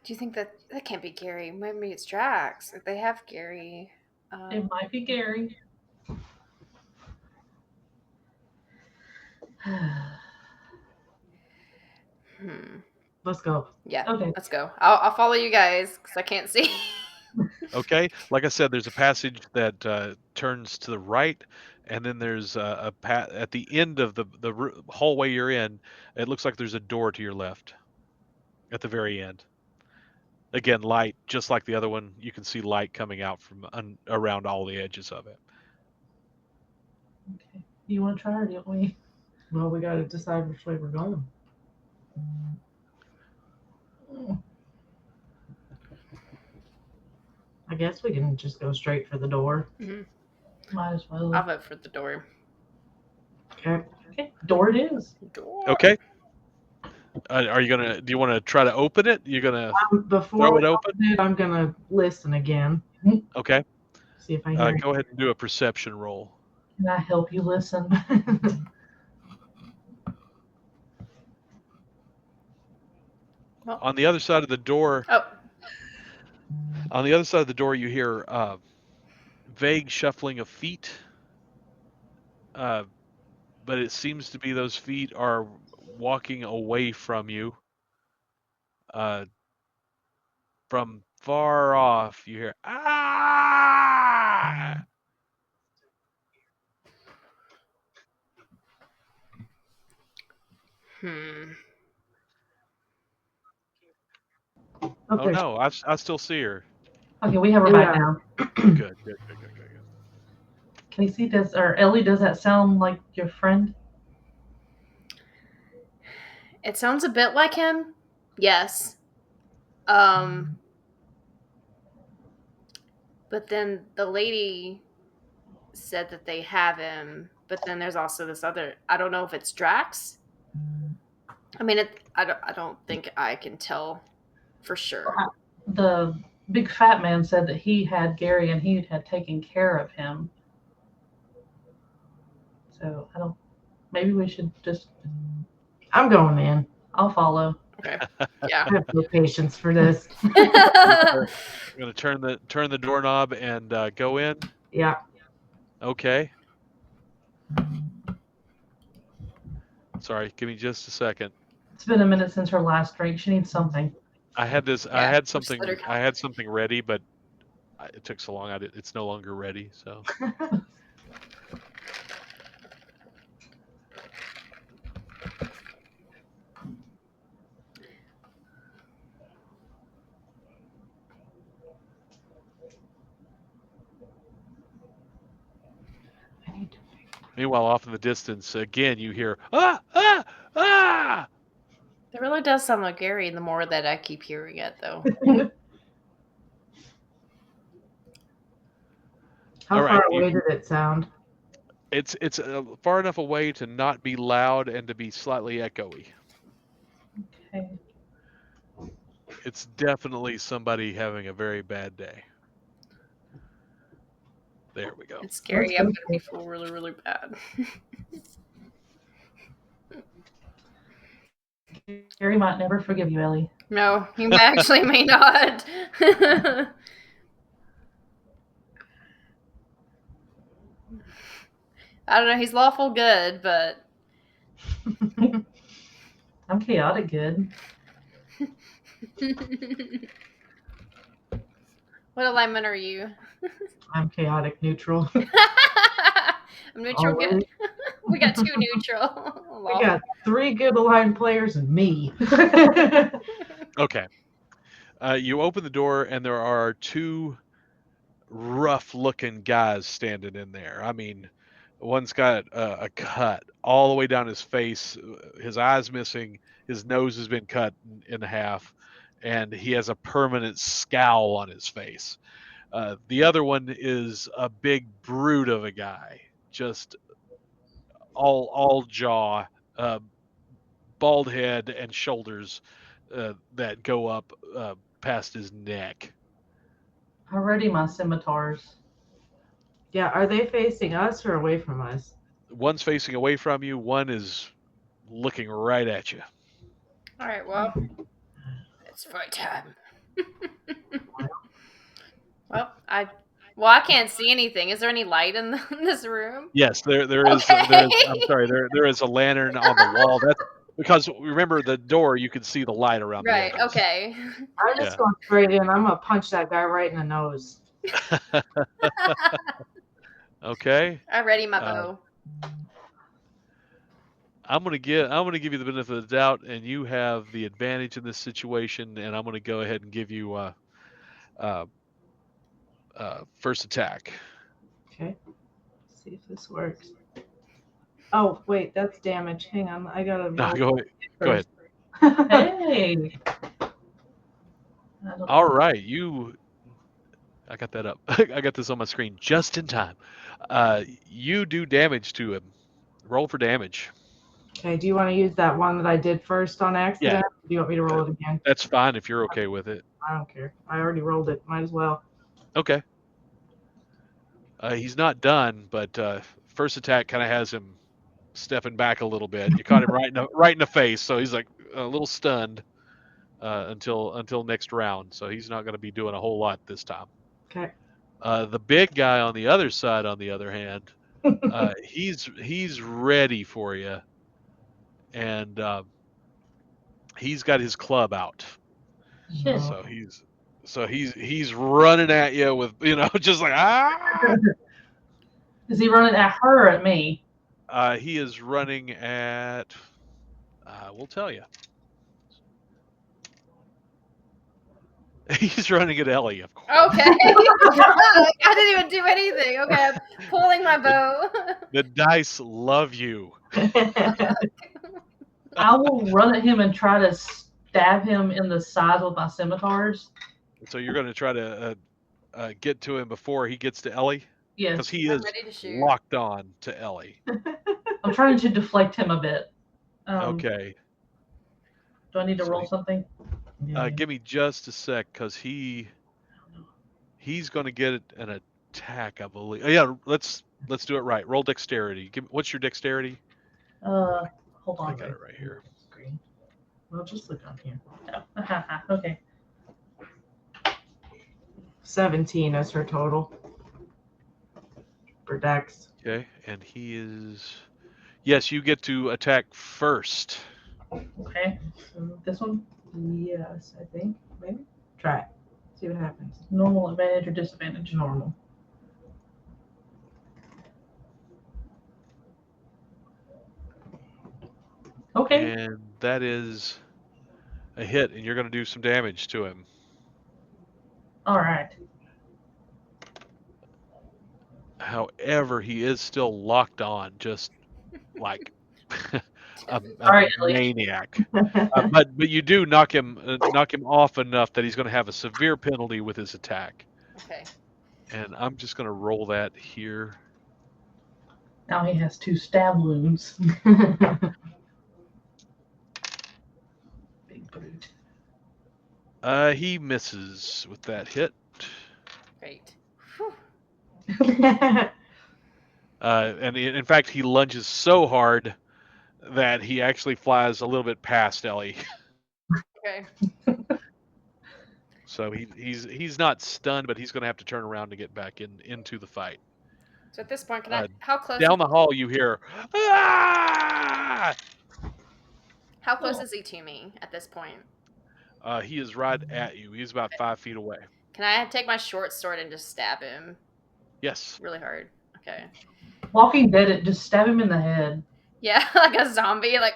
Do you think that can't be Gary? Maybe it's Drax. If they have Gary. It might be Gary. Let's go. Yeah. Okay. Let's go. I'll follow you guys because I can't see. Okay, like I said, there's a passage that turns to the right, and then there's a at the end of the hallway you're in. It looks like there's a door to your left, at the very end. Again, light, just like the other one. You can see light coming out from around all the edges of it. Okay. You want to try or don't we? Well, we got to decide which way we're going. I guess we can just go straight for the door. Might as well. I'll vote for the door. Okay. Okay. Door it is. Door. Okay. Are you gonna? Do you want to try to open it? You're gonna Before throw we it open? open it, I'm gonna listen again. Okay. See if I hear. Go ahead and do a perception roll. Can I help you listen? Well, On the other side of the door. oh. On the other side of the door, you hear vague shuffling of feet, but it seems to be those feet are walking away from you. From far off, you hear "Ah!" Oh no, I still see her. Okay, we have her back now. Good. Can you see this? Or Ellie, does that sound like your friend? It sounds a bit like him. Yes. But then the lady said that they have him, but then there's also this other. I don't know if it's Drax. I mean, I don't think I can tell for sure. The big fat man said that he had Gary and he had taken care of him. So I don't. Maybe we should just. I'm going in. I'll follow. Okay. Yeah. I have no patience for this. I'm gonna turn the doorknob and go in. Yeah. Okay. Sorry, give me just a second. It's been a minute since her last drink. She needs something. I had this. Yeah, I had just something. let her go. I had something ready, but it took so long. It's no longer ready. So. Meanwhile, off in the distance, again you hear ah ah ah. It really does sound like Gary. The more that I keep hearing it, though. How All right, far away did it sound? It's far enough away to not be loud and to be slightly echoey. Okay. It's definitely somebody having a very bad day. There we go. It's scary. Let's I'm go gonna be full really, really bad. Gary might never forgive you, Ellie. No, you actually may not. I don't know. He's lawful good, but I'm chaotic good. what alignment are you? I'm chaotic neutral. I'm neutral good. Always. We got 2 neutral. We got 3 good aligned players and me. Okay. You open the door, and there are 2 rough-looking guys standing in there. I mean, one's got a cut all the way down his face, his eyes missing, his nose has been cut in half, and he has a permanent scowl on his face. The other one is a big brute of a guy, just all jaw, uh, bald head, and shoulders that go up past his neck. I ready my scimitars. Yeah, are they facing us or away from us? One's facing away from you, one is looking right at you. All right, well, it's fight time. Well, I can't see anything. Is there any light in this room? Yes, there is. Okay. I'm sorry. There is a lantern on the wall. That's because remember the door. You can see the light around Right. the edges. Okay. I'm just Yeah. going straight in. I'm gonna punch that guy right in the nose. Okay. I ready my bow. I'm gonna give you the benefit of the doubt, and you have the advantage in this situation. And I'm gonna go ahead and give you first attack. Okay. Let's see if this works. Oh wait, that's damage. Hang on, I gotta No, roll go ahead. Go ahead. first. Hey! All right, I got that up. I got this on my screen just in time. You do damage to him. Roll for damage. Okay, do you want to use that one that I did first on accident? Yeah. Or do you want me to roll it again? That's fine if you're okay with it. I don't care. I already rolled it. Might as well. Okay. He's not done, but first attack kind of has him stepping back a little bit. You caught him right in the face, so he's like a little stunned until next round. So he's not going to be doing a whole lot this time. Okay. The big guy on the other side, on the other hand, he's ready for you, and he's got his club out. Shit. So he's running at you with just like ah. Is he running at her or at me? He is running at. We'll tell you. He's running at Ellie, of course. Okay. I didn't even do anything. Okay, I'm pulling my bow. The dice love you. I will run at him and try to stab him in the side with my scimitars. So you're going to try to get to him before he gets to Ellie? Yes. Because he I'm is ready to shoot. locked on to Ellie. I'm trying to deflect him a bit. Okay. Do I need to So roll something? Give me just a sec, because he's going to get an attack, I believe. Yeah, let's do it right. Roll dexterity. What's your dexterity? Hold on. I got it right here. Screen. Well, just look on here. Oh. Okay. 17 is her total. For Dex. Okay, and he is. Yes, you get to attack first. Okay. So this one? Yes, I think. Maybe. Try it. See what happens. Normal, advantage, or disadvantage? Normal. Okay. And that is a hit, and you're going to do some damage to him. All right. However, he is still locked on, just like a right, Ellie. maniac. But you do knock him off enough that he's going to have a severe penalty with his attack. Okay. And I'm just going to roll that here. Now he has 2 stab wounds. Big brute. He misses with that hit. Great. Whew. And in fact, he lunges so hard that he actually flies a little bit past Ellie. Okay. So he's not stunned, but he's going to have to turn around to get back into the fight. So at this point, can I? How close? Down the hall, you hear, "Ah!" How close is he to me at this point? He is right at you. He's about 5 feet away. Can I take my short sword and just stab him Yes. really hard? Okay. Walking Dead, it just stab him in the head. Yeah, like a zombie, like.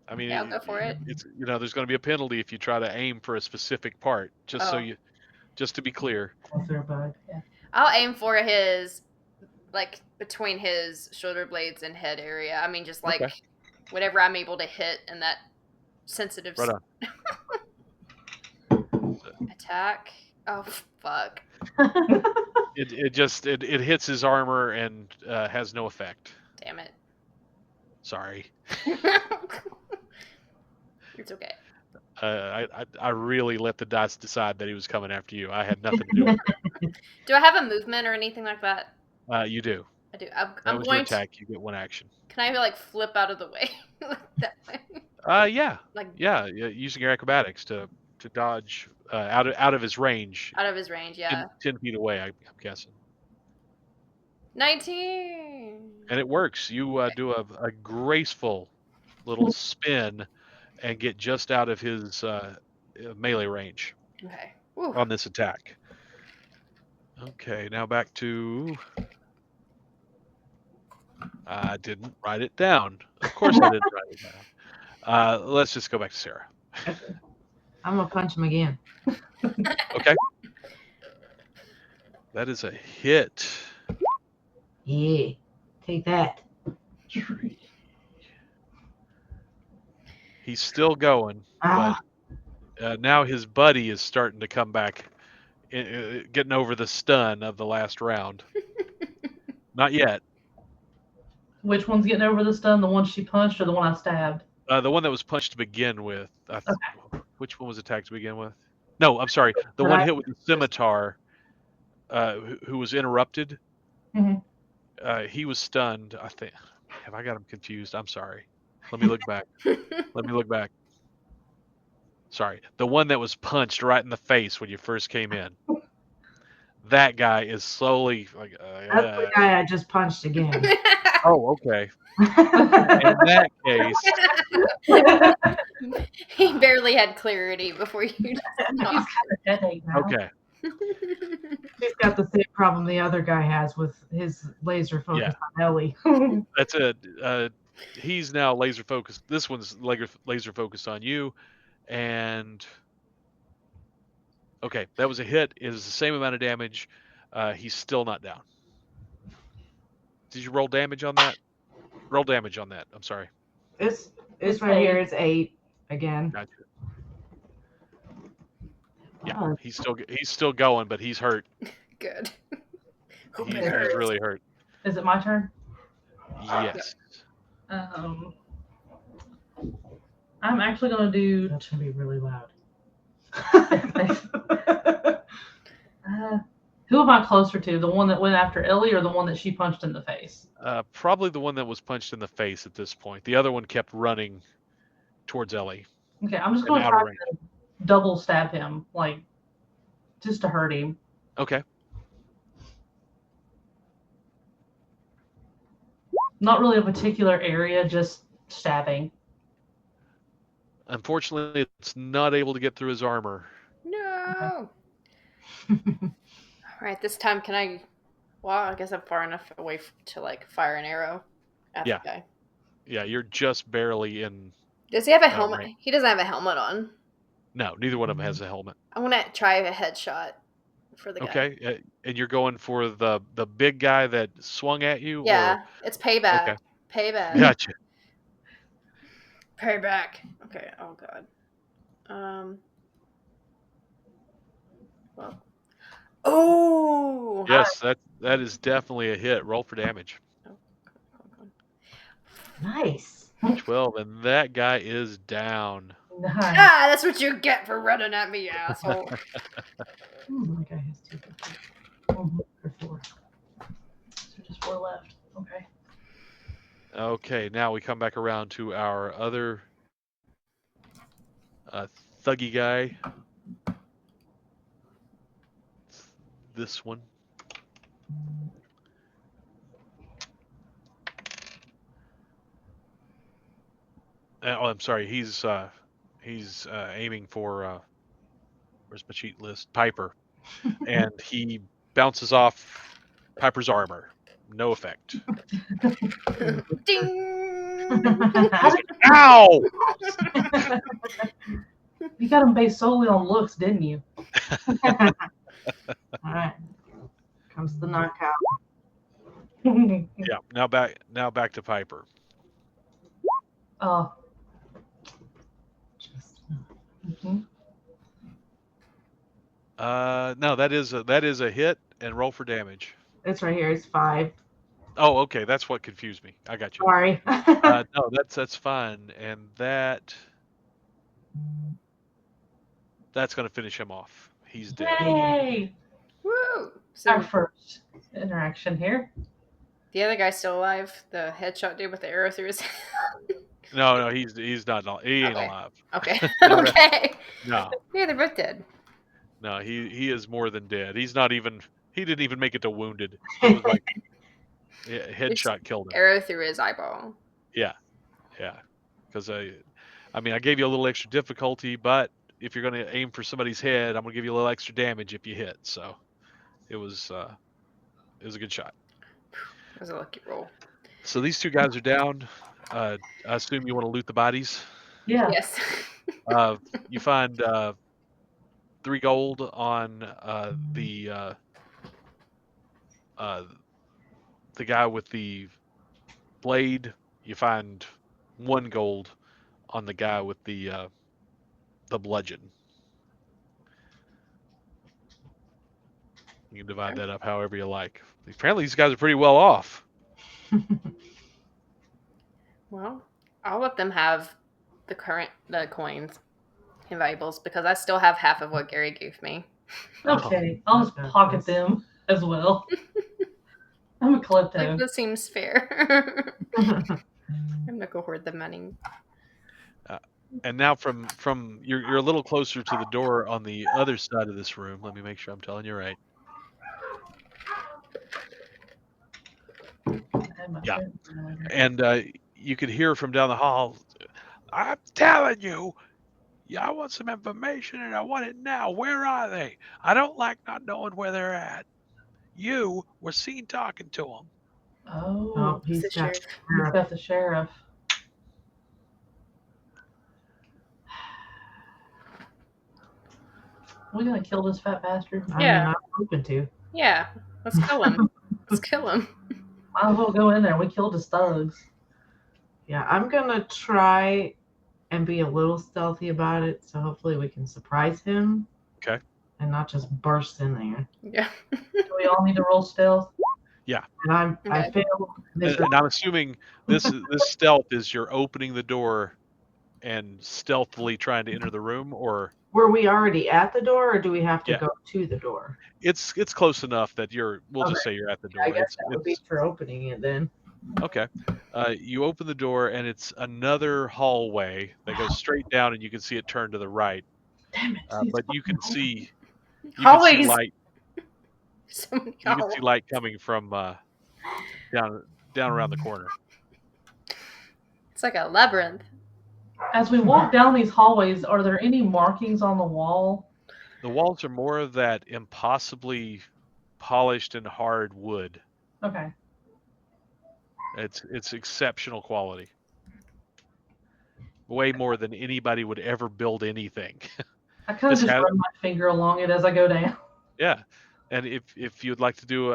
I mean, Yeah, I'll go for it. It's there's going to be a penalty if you try to aim for a specific part. Just to be clear. Yeah. I'll aim for his, like between his shoulder blades and head area. I mean, just like whatever I'm able to hit in that sensitive. Right on. Attack. Oh fuck. It hits his armor and has no effect. Damn it. Sorry. It's okay. I really let the dice decide that he was coming after you. I had nothing to do with it. Do I have a movement or anything like that? You do. I do. I'm going to attack. You get one action. Can I like flip out of the way? That way? Yeah. Like using your acrobatics to dodge out of his range. Out of his range, yeah. 10 feet away, I'm guessing. 19. And it works. You do a graceful little spin and get just out of his melee range. Okay. Ooh. On this attack. Okay, now back to. I didn't write it down. Of course, I didn't write it down. Let's just go back to Sarah. I'm gonna punch him again. Okay. That is a hit. Yeah, take that. He's still going, but now his buddy is starting to come back, getting over the stun of the last round. Not yet. Which one's getting over the stun? The one she punched or the one I stabbed? The one that was punched to begin with. Which one was attacked to begin with? No, I'm sorry. The one hit with the scimitar, who was interrupted. Mm-hmm. He was stunned, I think. Have I got him confused? I'm sorry. Let me look back. Sorry. The one that was punched right in the face when you first came in. That guy is slowly like. That's the guy I just punched again. Oh, okay. In that case. He barely had clarity before you. He's got a headache now. Okay. He's got the same problem the other guy has with his laser focus on Ellie. That's it. He's now laser focused. This one's laser focused on you. And okay, that was a hit. It is the same amount of damage. He's still not down. Did you roll damage on that? Roll damage on that. I'm sorry. It's right here. It's 8 again. Gotcha. Yeah, he's still going, but he's hurt. Good. He's really hurt. Is it my turn? Yes. I'm actually going to do. That should be really loud. Who am I closer to? The one that went after Ellie or the one that she punched in the face? Probably the one that was punched in the face at this point. The other one kept running towards Ellie. Okay, I'm just going to try to double stab him, like, just to hurt him. Okay. Not really a particular area, just stabbing. Unfortunately, it's not able to get through his armor. No. All right, this time can I? Well, I guess I'm far enough away to like fire an arrow at the guy. Yeah, you're just barely in. Does he have a helmet? Right. He doesn't have a helmet on. No, neither one of them has a helmet. I want to try a headshot for the guy. Okay, and you're going for the big guy that swung at you? Yeah, it's payback. Okay. Payback. Gotcha. Payback. Okay. Oh god. Well. Oh. Yes, that is definitely a hit. Roll for damage. Oh, nice. 12, and that guy is down. Nice. Ah, that's what you get for running at me, asshole. My guy has 2 or 4. So just 4 left. Okay. Okay, now we come back around to our other thuggy guy. This one. Oh, I'm sorry. He's aiming for where's my cheat list? Piper, and he bounces off Piper's armor. No effect. Ding! Ow! You got him based solely on looks, didn't you? All right. Comes the knockout. Yeah. Now back to Piper. Oh. Just Mhm. No, that is a hit and roll for damage. it's right here. It's 5. Oh, okay. That's what confused me. I got you. Sorry. No, that's fine, and that's going to finish him off. He's dead. Yay! Woo! Our So first interaction here. the other guy's still alive. The headshot dude with the arrow through his head. No, he's not. He ain't Okay. alive. Okay. No, Okay. No, Yeah, they're both dead. no, he is more than dead. He didn't even make it to wounded. It was like headshot killed him. Arrow through his eyeball. Yeah, because I mean, I gave you a little extra difficulty, but if you're going to aim for somebody's head, I'm going to give you a little extra damage if you hit. So it was a good shot. It was a lucky roll. So these 2 guys are down. I assume you want to loot the bodies. Yeah. Yes. You find 3 gold on the guy with the blade. You find 1 gold on the guy with the bludgeon. You can divide that up however you like. Apparently, these guys are pretty well off. Well, I'll let them have the coins and valuables because I still have half of what Gary gave me. Okay. I'll just pocket them as well. I'm a klepto. Like, this seems fair. I'm gonna go hoard the money. And now from you're a little closer to the door on the other side of this room. Let me make sure I'm telling you right. Yeah. And you could hear from down the hall, I'm telling you, I want some information and I want it now. Where are they? I don't like not knowing where they're at. You were seen talking to them. Oh, he's The got sheriff. he's got the sheriff. We're gonna kill this fat bastard. I Yeah. mean, I'm hoping to. Yeah, let's kill him. Let's kill him. Might as well go in there. We killed his thugs. Yeah, I'm gonna try and be a little stealthy about it, so hopefully we can surprise him. Okay. And not just burst in there. Yeah. Do we all need to roll stealth? And I Okay. failed. And I'm assuming this stealth is you're opening the door and stealthily trying to enter the room, or Were we already at the door, or do we have to Yeah. go to the door? it's close enough that we'll just say you're at the door. I guess that would be for opening it then. Okay. You open the door and it's another hallway that goes straight down, and you can see it turn to the right. Damn it. But you can see Hallways. light. So many You can see hallways. light coming from down around the corner. It's like a labyrinth. As we walk down these hallways, are there any markings on the wall? The walls are more of that impossibly polished and hard wood. Okay. It's exceptional quality. Way more than anybody would ever build anything. I kind of This just has- run my finger along it as I go down. Yeah, and if you'd like to do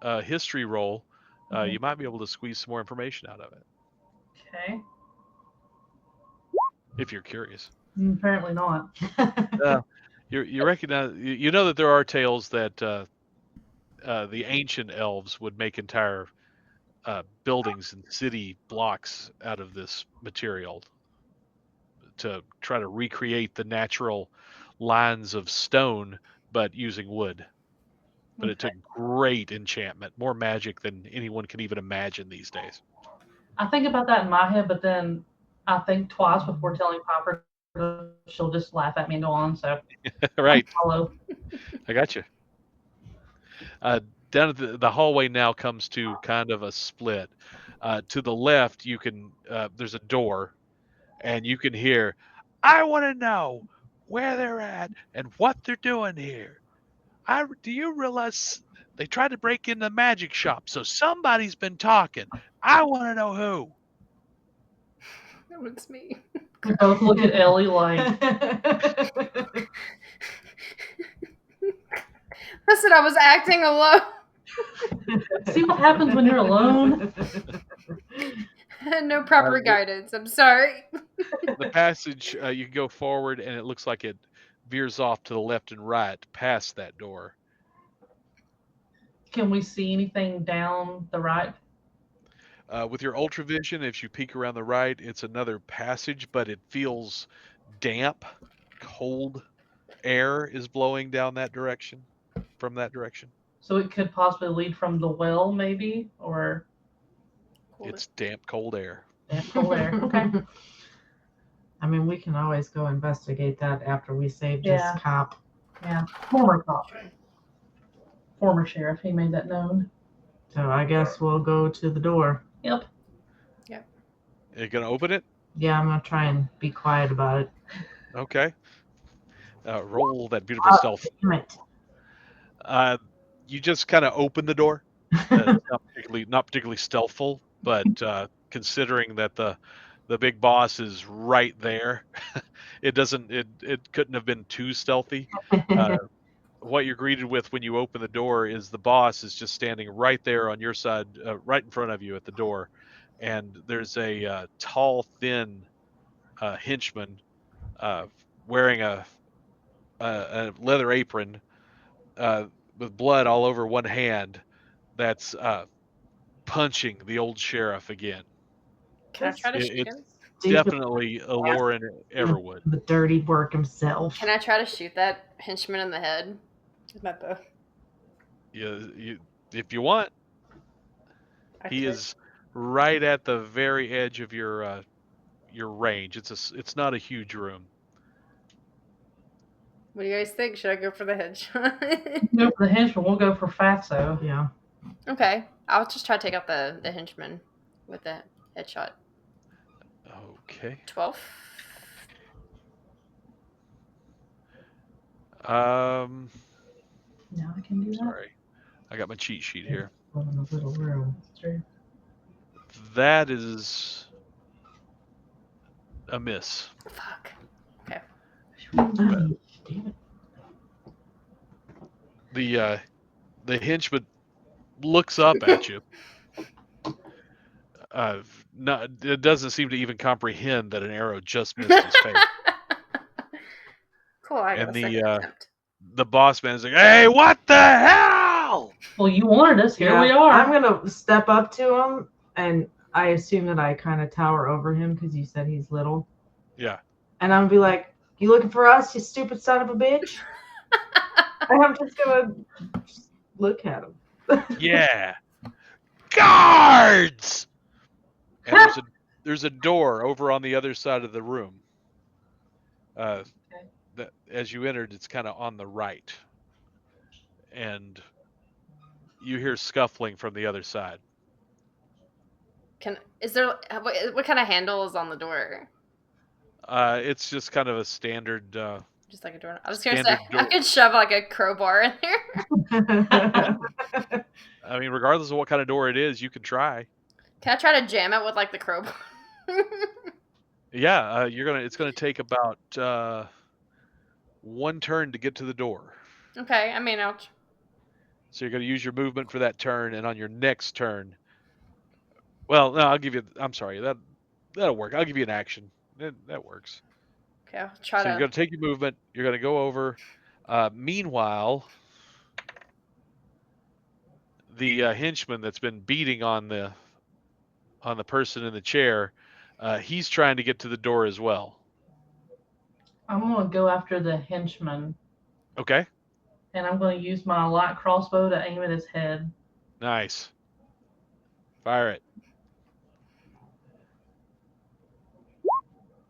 a history roll, Mhm. you might be able to squeeze some more information out of it Okay. if you're curious. Apparently not. You recognize, you know that there are tales that the ancient elves would make entire buildings and city blocks out of this material. to try to recreate the natural lines of stone, but using wood. But it took great enchantment, more magic than anyone can even imagine these days. I think about that in my head, but then I think twice before telling Piper. She'll just laugh at me and go on. So Right, follow. I got you. Down at the hallway now comes to kind of a split. To the left, you can there's a door, and you can hear, "I want to know where they're at and what they're doing here. Do you realize they tried to break in the magic shop? So somebody's been talking. I want to know who." No, it's me. We both look at Ellie like, Listen, I was acting alone. see what happens when you're alone? No proper guidance. I'm sorry. The passage, you can go forward, and it looks like it veers off to the left and right past that door. Can we see anything down the right? With your ultravision, if you peek around the right, it's another passage, but it feels damp, cold air is blowing down that direction, from that direction. So it could possibly lead from the well, maybe, or It's damp, cold air. damp cold air. Okay. I mean, we can always go investigate that after we save Yeah. this cop. Yeah. Former cop. Former sheriff. He made that known. So I guess we'll go to the door. Yep. You gonna open it? Yeah, I'm gonna try and be quiet about it. Okay. Roll that beautiful stealth. Damn it. You just kind of open the door. It's not particularly stealthful, but considering that the big boss is right there, it couldn't have been too stealthy. What you're greeted with when you open the door is the boss is just standing right there on your side, right in front of you at the door, and there's a tall, thin henchman wearing a leather apron with blood all over one hand that's punching the old sheriff again. Can I try to shoot It's him? definitely a Lauren Everwood. The dirty work himself. Can I try to shoot that henchman in the head with my bow? You, if you want, I he could. is right at the very edge of your range. It's not a huge room. What do you guys think? Should I go for the headshot? Go for the henchman. We'll go for Fatso. Yeah. Okay, I'll just try to take out the henchman with the headshot. Okay. 12. Now I can do that. Sorry, I got my cheat sheet here. In the little room. That's true. That is a miss. Fuck. Okay. Damn it. The henchman looks up at you. It doesn't seem to even comprehend that an arrow just missed his face. Cool. I got And a second attempt. The boss man is like, "Hey, what the hell?" Well, you wanted us. Here Yeah, we are. I'm gonna step up to him, and I assume that I kind of tower over him because you said he's little. Yeah. And I'm gonna be like, "You looking for us, you stupid son of a bitch?" And I'm just gonna look at him. Yeah. Guards! And there's a door over on the other side of the room. As you entered, it's kind of on the right. And you hear scuffling from the other side. Is there what kind of handle is on the door? It's just kind of a standard. Just like a door. I was gonna say Standard door. I could shove like a crowbar in there. I mean, regardless of what kind of door it is, you can try. Can I try to jam it with like the crowbar? Yeah, it's gonna take about one turn to get to the door. Okay, I mean, So you're gonna use your movement for that turn, and on your next turn, well, no, I'll give you. I'm sorry, that'll work. I'll give you an action. That works. okay, I'll try So to. you're gonna take your movement. You're gonna go over. Meanwhile, the henchman that's been beating on the person in the chair, he's trying to get to the door as well. I'm gonna go after the henchman, Okay, and I'm gonna use my light crossbow to aim at his head. nice. Fire it.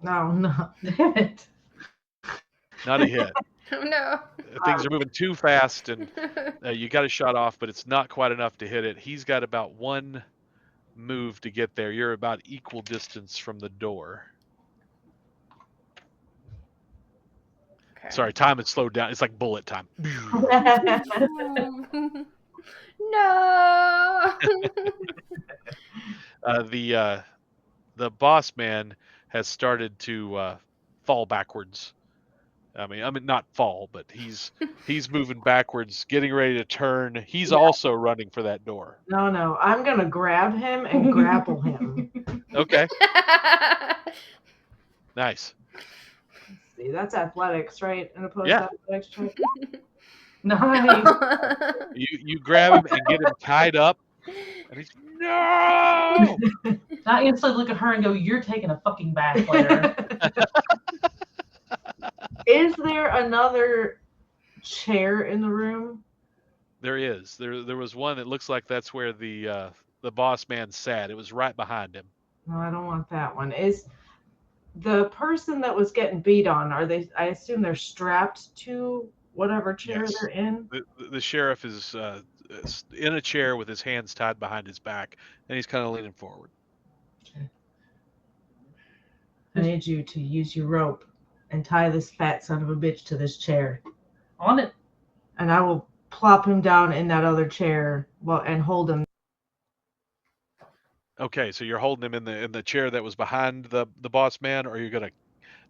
No. Damn it! Not a hit. Oh no. Things are moving too fast, and you got a shot off, but it's not quite enough to hit it. He's got about one move to get there. You're about equal distance from the door. Okay. Sorry, time has slowed down. It's like bullet time. No. The boss man has started to fall backwards. I mean, not fall, but he's moving backwards, getting ready to turn. He's also running for that door. No. I'm gonna grab him and grapple him. Okay, nice. Let's see, that's athletics, right? An opposed Yeah. athletics check. Nice. You grab him and get him tied up, and he's no. I instantly look at her and go, "You're taking a fucking bath later." Is there another chair in the room? There is. There was one that looks like that's where the boss man sat. It was right behind him. No, I don't want that one. Is the person that was getting beat on, are they, I assume they're strapped to whatever chair Yes. they're in? The sheriff is in a chair with his hands tied behind his back, and he's kind of leaning forward. I need you to use your rope and tie this fat son of a bitch to this chair. On it. And I will plop him down in that other chair and hold him. Okay, so you're holding him in the chair that was behind the boss man, or you're gonna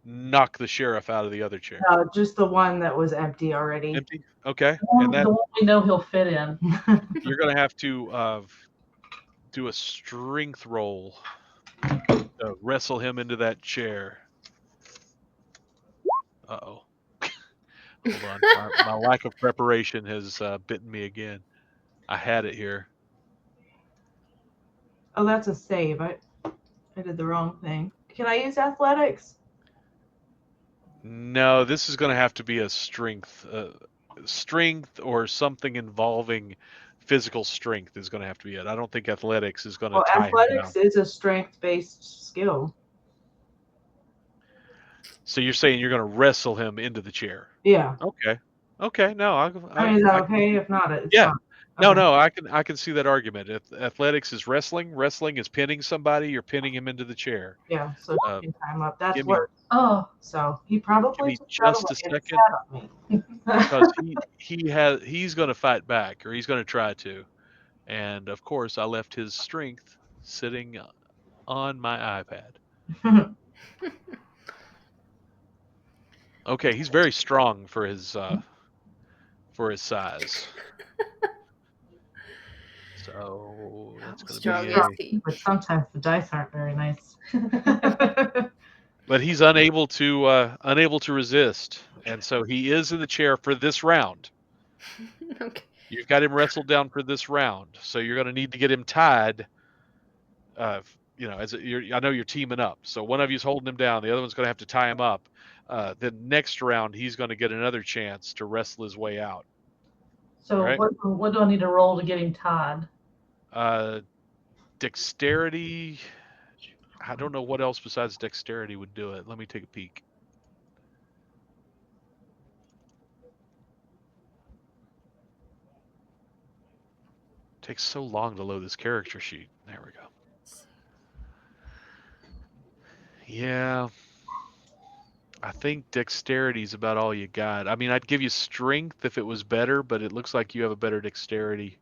knock the sheriff out of the other chair? Just the one that was empty already. Empty. Okay, And and that the one we know he'll fit in. you're gonna have to do a strength roll to wrestle him into that chair. Uh-oh. Hold on. My lack of preparation has bitten me again. I had it here. Oh, that's a save. I did the wrong thing. Can I use athletics? No, this is going to have to be a strength or something involving physical strength is going to have to be it. I don't think athletics is going to tie him down. Athletics is a strength-based skill. So you're saying you're going to wrestle him into the chair? Yeah. Okay. No, I mean, is that okay? If not, it's yeah. fine. Okay. No, I can see that argument. If athletics is wrestling is pinning somebody, you're pinning him into the chair. Yeah, so you can tie him up. That's give me- worse. Oh, So he probably me took that just a away and second. sat on me. because he's going to fight back, or he's going to try to. And of course, I left his strength sitting on my iPad. Okay, he's very strong for his size. So that's going Strong to as be he. But sometimes the dice aren't very nice. But he's unable to resist, and so he is in the chair for this round. Okay. You've got him wrestled down for this round, so you're going to need to get him tied. I know you're teaming up, so one of you's holding him down, the other one's going to have to tie him up. Then next round, he's going to get another chance to wrestle his way out. so Right. what do I need to roll to get him tied? Dexterity. I don't know what else besides dexterity would do it. Let me take a peek. Takes so long to load this character sheet. There we go. Yeah. I think dexterity is about all you got. I mean, I'd give you strength if it was better, but it looks like you have a better dexterity.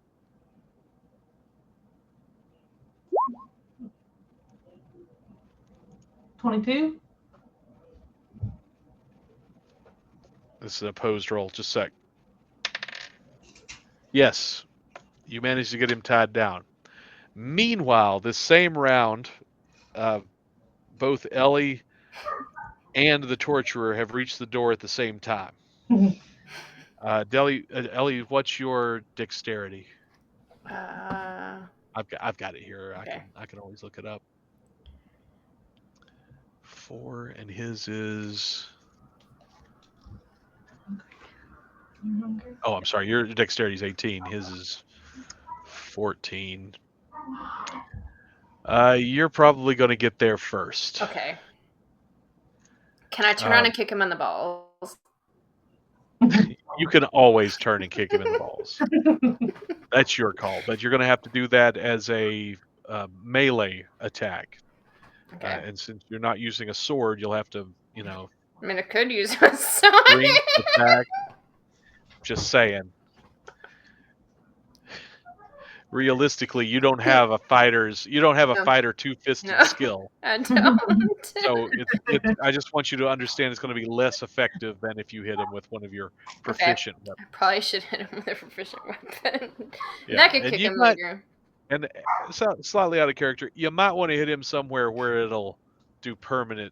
$22. This is an opposed roll. Just a sec. Yes. You managed to get him tied down. Meanwhile, this same round, both Ellie and the torturer have reached the door at the same time. Ellie, what's your dexterity? I've got it here. Okay. I can always look it up. 4, and his is Oh, I'm sorry. Your dexterity is 18. His is 14. You're probably going to get there first. Okay. Can I turn around and kick him in the balls? You can always turn and kick him in the balls. That's your call, but you're going to have to do that as a melee attack. Okay. And since you're not using a sword, you'll have to, I mean, I could use a sword. strength attack. Just saying. Realistically, you don't have a fighter two-fisted No. skill. I don't. So I just want you to understand it's going to be less effective than if you hit him with one of your proficient I weapons. probably should hit him with a proficient weapon. Yeah, I could and kick you him might- later. And slightly out of character, you might want to hit him somewhere where it'll do permanent,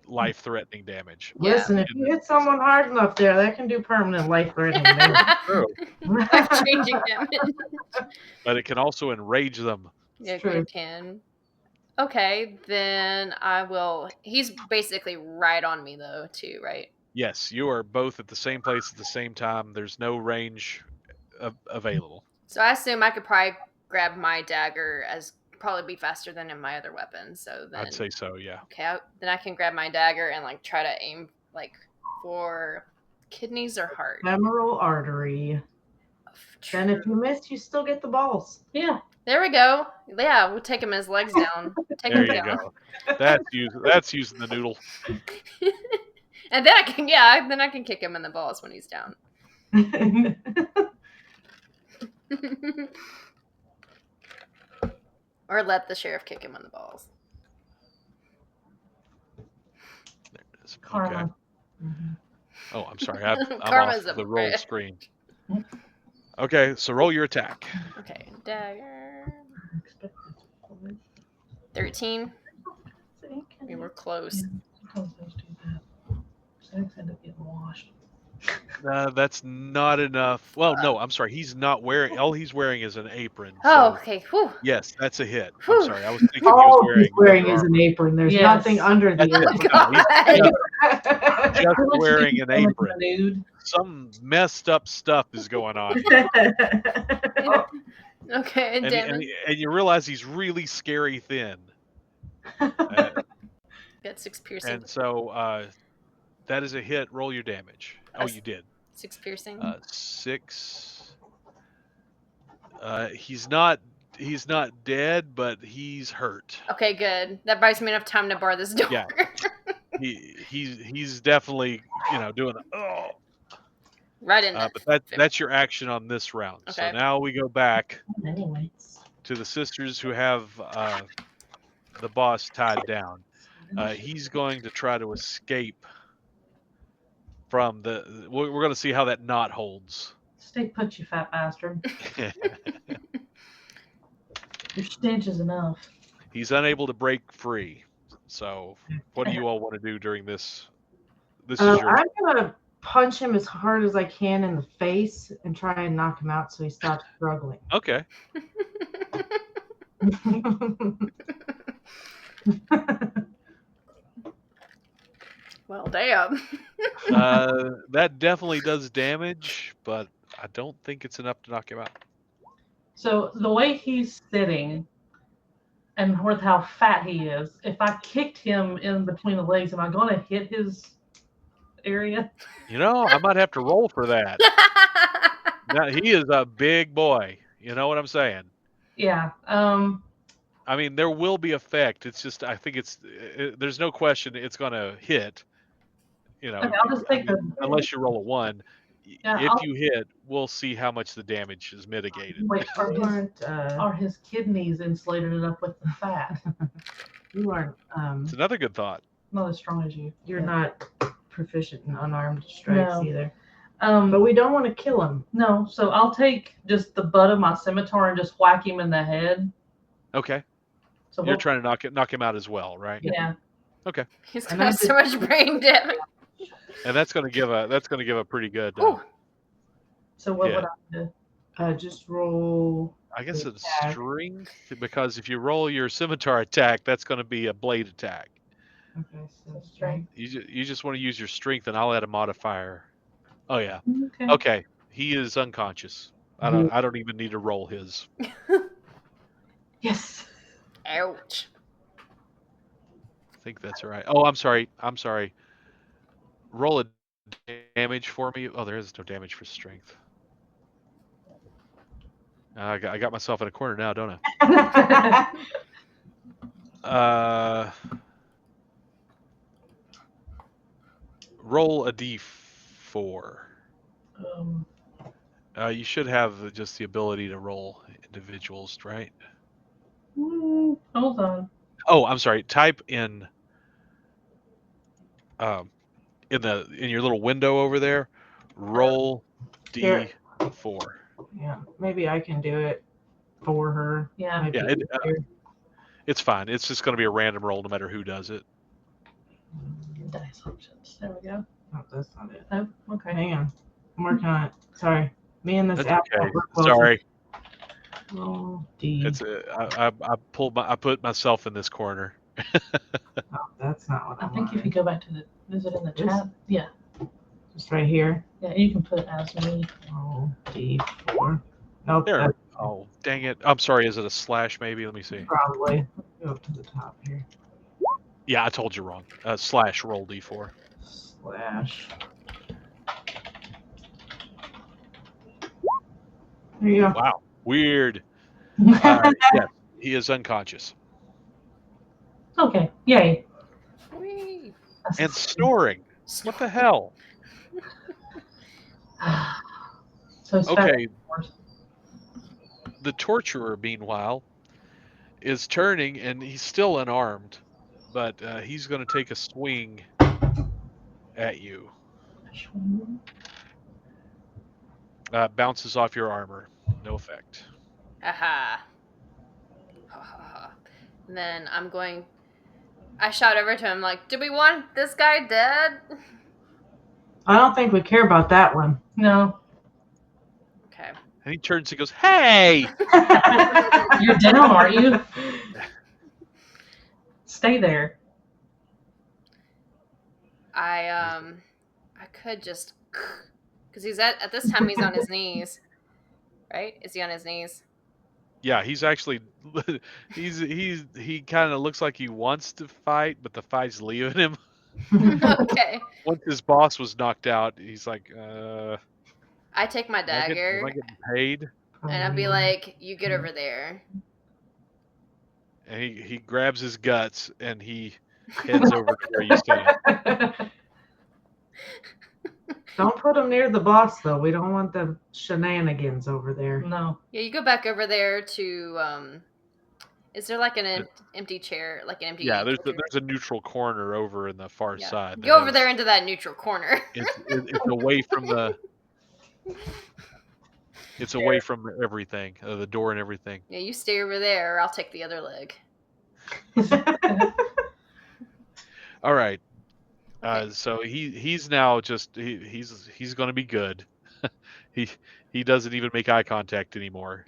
life-threatening damage. Yeah. Listen, if you hit someone hard enough there, that can do permanent life-threatening damage. True, Life-changing damage. but it can also enrage them. Yeah, true. it can. Okay, then I will. He's basically right on me, though, too, right? Yes, you are both at the same place at the same time. There's no range available. So I assume I could probably grab my dagger as probably be faster than in my other weapons. So then I'd say so, yeah. okay, then I can grab my dagger and like try to aim like for kidneys or heart. Femoral artery. Then if you miss, you still get the balls. Yeah. There we go. Yeah, we'll take him his legs down. Take There him you down. go. That's using the noodle. And then I can kick him in the balls when he's down. Or let the sheriff kick him in the balls. There it is. Karma. Okay. Oh, I'm sorry. I'm Karma's off a the roll bitch. screen. Okay, so roll your attack. Okay, dagger. 13. We were close. That's not enough. Well, no, I'm sorry. He's not wearing. All he's wearing is an apron. Oh, so okay. Whew. yes, that's a hit. I'm Whew. sorry. I was thinking he All was he's wearing is armor. an apron. There's Yes. nothing under the That's apron. it. No, he's just Let's wearing get an damage, apron. Dude. Some messed up stuff is going on. Okay, and, damn and, it. and you realize he's really scary thin. Got 6 piercing. And so that is a hit. Roll your damage. Oh, you did. 6 piercing. 6. He's not dead, but he's hurt. Okay, good. That buys me enough time to bar this door. Yeah. He's definitely doing Right in there. but that's your action on this round. Okay. So now we go back Anyways. to the sisters who have the boss tied down. He's going to try to escape from we're going to see how that knot holds. Stay put, you fat bastard. Your stench is enough. He's unable to break free. So what do you all want to do during this? This is your I'm gonna punch him as hard as I can in the face and try and knock him out so he stops struggling. Okay. Well, damn. That definitely does damage, but I don't think it's enough to knock him out. So the way he's sitting and with how fat he is, if I kicked him in between the legs, am I going to hit his area? I might have to roll for that. Now, he is a big boy. You know what I'm saying? Yeah. I mean, there will be effect. It's just, I think there's no question it's going to hit. Okay, I'll just take unless you roll a 1. Yeah, if you hit, we'll see how much the damage is mitigated. Wait, are his kidneys insulated enough with the fat? You aren't. It's another good thought. Not as strong as you. You're not proficient in unarmed strikes either. But But we don't want to kill him. no, so I'll take just the butt of my scimitar and just whack him in the head. Okay. So You're trying to knock him out as well, right? Yeah. Okay. He's got so much brain damage. And that's going to give a pretty good. So what Yeah. would I do? Just roll. I guess Good it's attack. strength, because if you roll your scimitar attack, that's going to be a blade attack. Okay, so Strength. You just want to use your strength, and I'll add a modifier. Oh yeah. Okay. Okay. He is unconscious. I don't even need to roll his. Yes. Ouch. I think that's all right. Oh, I'm sorry. Roll a damage for me. Oh, there is no damage for strength. I got myself in a corner now, don't I? Roll a d4. You should have just the ability to roll individuals, right? Hold on. Oh, I'm sorry. Type in in your little window over there. Roll Here. d4. Yeah, maybe I can do it for her. Yeah. Might be Yeah, easier. it's fine. It's just going to be a random roll, no matter who does it. Dice options. There we go. Oh, that's not it. Oh, okay. Hang on. I'm working on it. Sorry. Me and this That's app okay. don't work well. Sorry. Roll D. It's I put myself in this corner. Oh, that's not what I I think if you wanted. go back to the visit in the This? chat, yeah, Just right here. yeah, you can put as me. Roll D4. Nope. There. That's Oh, dang it. I'm sorry. Is it a slash maybe? Let me see. probably. Go up to the top here. Yeah, I told you wrong. Slash roll d4. Slash. There you go. Wow. Weird. Yes, he is unconscious. Okay, yay. Whee. And snoring. What the hell? So it's Okay. The torturer, meanwhile, is turning, and he's still unarmed, but he's going to take a swing at you. Bounces off your armor. No effect. Aha. Ha, ha, ha. And then I shout over to him like, do we want this guy dead? I don't think we care about that one. No. Okay. And he turns and goes, "Hey!" You're down, aren't you? Stay there. I could just, because he's at this time he's on his knees, right? Is he on his knees? Yeah, he's actually he kind of looks like he wants to fight, but the fight's leaving him. Okay. Once his boss was knocked out, he's like, I take my am I dagger getting paid? and I'll be like, you get over there. And he grabs his guts and he heads over to where you stand. Don't put him near the boss, though. We don't want the shenanigans over there. No. Yeah, you go back over there to is there like an empty chair, like an empty? Yeah, there's a neutral corner over in the far side. Go over there into that neutral corner. It's away from the. It's away from everything, the door and everything. Yeah, you stay over there, or I'll take the other leg. All right. Okay. So he's now just he's going to be good. he doesn't even make eye contact anymore.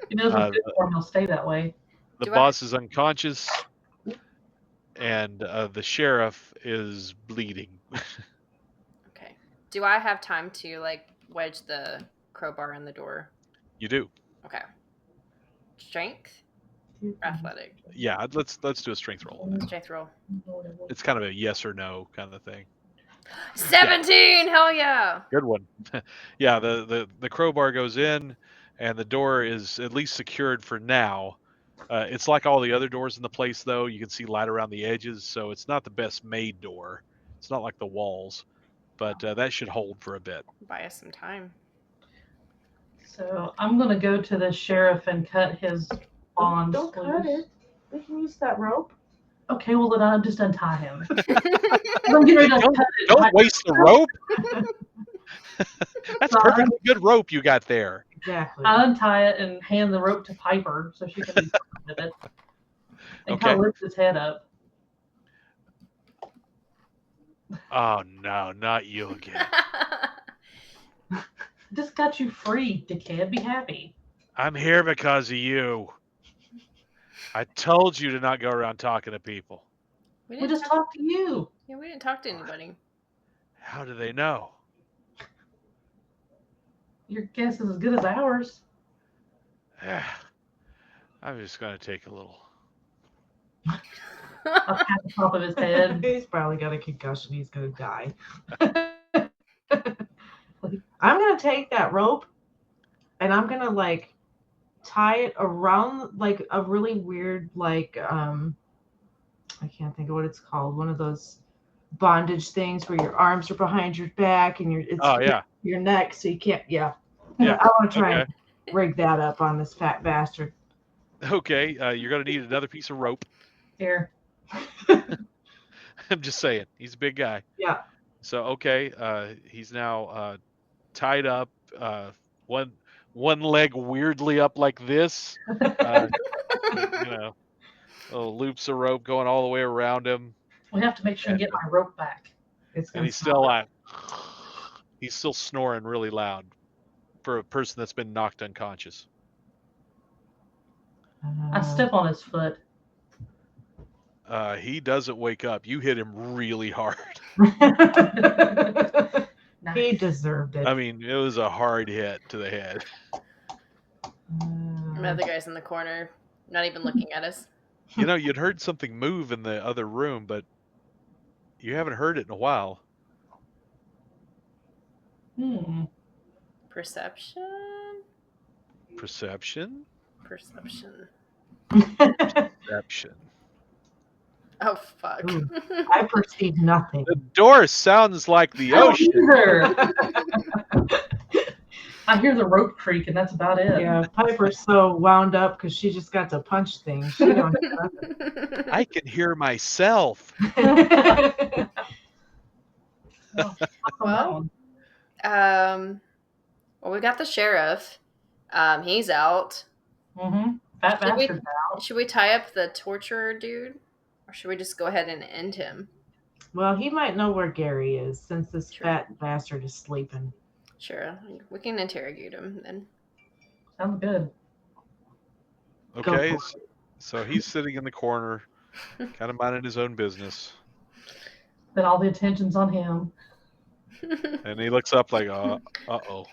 He knows what's good for him. He'll stay that way. The boss is unconscious, and the sheriff is bleeding. Okay. Do I have time to like wedge the crowbar in the door? You do. Okay. Strength? Athletic? Yeah, let's do a strength roll. Strength roll. It's kind of a yes or no kind of thing. 17! Hell yeah! Good one. Yeah, the crowbar goes in, and the door is at least secured for now. It's like all the other doors in the place, though. You can see light around the edges, so it's not the best made door. It's not like the walls, but that should hold for a bit. Buy us some time. So I'm going to go to the sheriff and cut his bonds. Don't cut it. We can use that rope. Okay, well then I'll just untie him. I'm getting ready to cut it. Don't waste the rope. That's perfectly good rope you got there. Exactly. I untie it and hand the rope to Piper so she can be with it. And kind of lift his head up. Oh no, not you again. Just got you free, dickhead. Be happy. I'm here because of you. I told you to not go around talking to people. We just talked to you. Yeah, we didn't talk to anybody. How do they know? Your guess is as good as ours. I'm just gonna take a little. I'll pat the top of his head. He's probably got a concussion. He's gonna die. I'm gonna take that rope and I'm gonna like tie it around like a really weird like I can't think of what it's called. One of those bondage things where your arms are behind your back and Oh yeah, your neck, so you can't. Yeah, yeah. I want to try Okay, and rig that up on this fat bastard. okay. You're gonna need another piece of rope. Here. I'm just saying, he's a big guy. Yeah. So okay, he's now tied up. One leg weirdly up like this. Little loops of rope going all the way around him, We have to make sure and get my rope back. It's and gonna he's still like, he's still snoring really loud for a person that's been knocked unconscious. I step on his foot. He doesn't wake up. You hit him really hard. He deserved it. I mean, it was a hard hit to the head. Another guy's in the corner, not even looking at us. You'd heard something move in the other room, but you haven't heard it in a while. Perception? Perception? Perception. Perception. Oh, fuck. Ooh, I perceive nothing. The door sounds like the ocean. I hear the rope creak, and that's about it. Yeah, Piper's so wound up because she just got to punch things. She don't hear nothing. I can hear myself. Well, we got the sheriff. He's out. Fat bastard's out. Should we tie up the torturer dude? Or should we just go ahead and end him? Well, he might know where Gary is since this fat bastard is sleeping. Sure, we can interrogate him then. Sounds good. Okay, so he's sitting in the corner, kind of minding his own business. Then all the attention's on him. And he looks up like, uh-oh.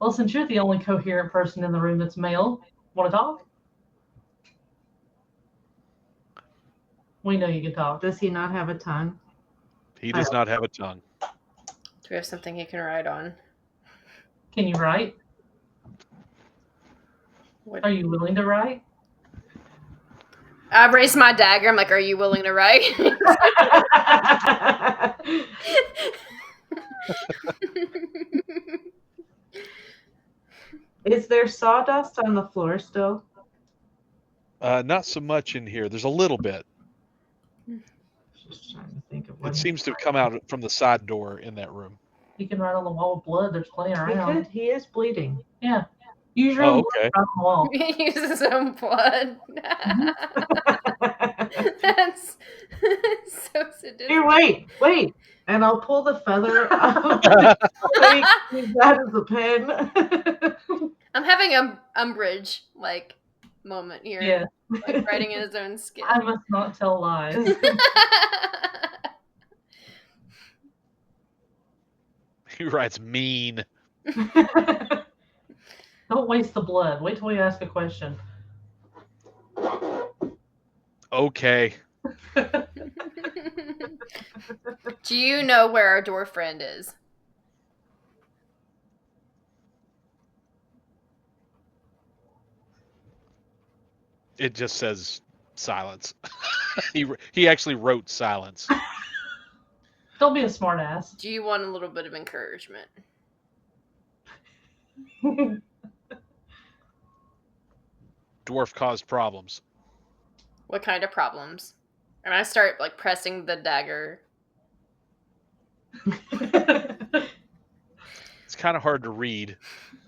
Well, since you're the only coherent person in the room that's male, want to talk? We know you can talk. Does he not have a tongue? He does not have a tongue. Do we have something he can ride on? Can you write? What? Are you willing to write? I raised my dagger. I'm like, are you willing to write? Is there sawdust on the floor still? Not so much in here. There's a little bit. Just trying to think of what It seems to have come out from the side door in that room. He can write on the wall with blood. There's plenty around. He is bleeding. Yeah. Use your Oh, own okay. blood on the wall. He uses his own blood. That's so sadistic. Here, wait. And I'll pull the feather out. Use that as a pen. I'm having a Umbridge like moment here. Yeah. Like writing in his own skin. I must not tell lies. He writes mean. Don't waste the blood. Wait till we ask a question. Okay. Do you know where our dwarf friend is? It just says silence. He actually wrote silence. Don't be a smart ass. Do you want a little bit of encouragement? Dwarf caused problems. What kind of problems? And I start like pressing the dagger. It's kind of hard to read.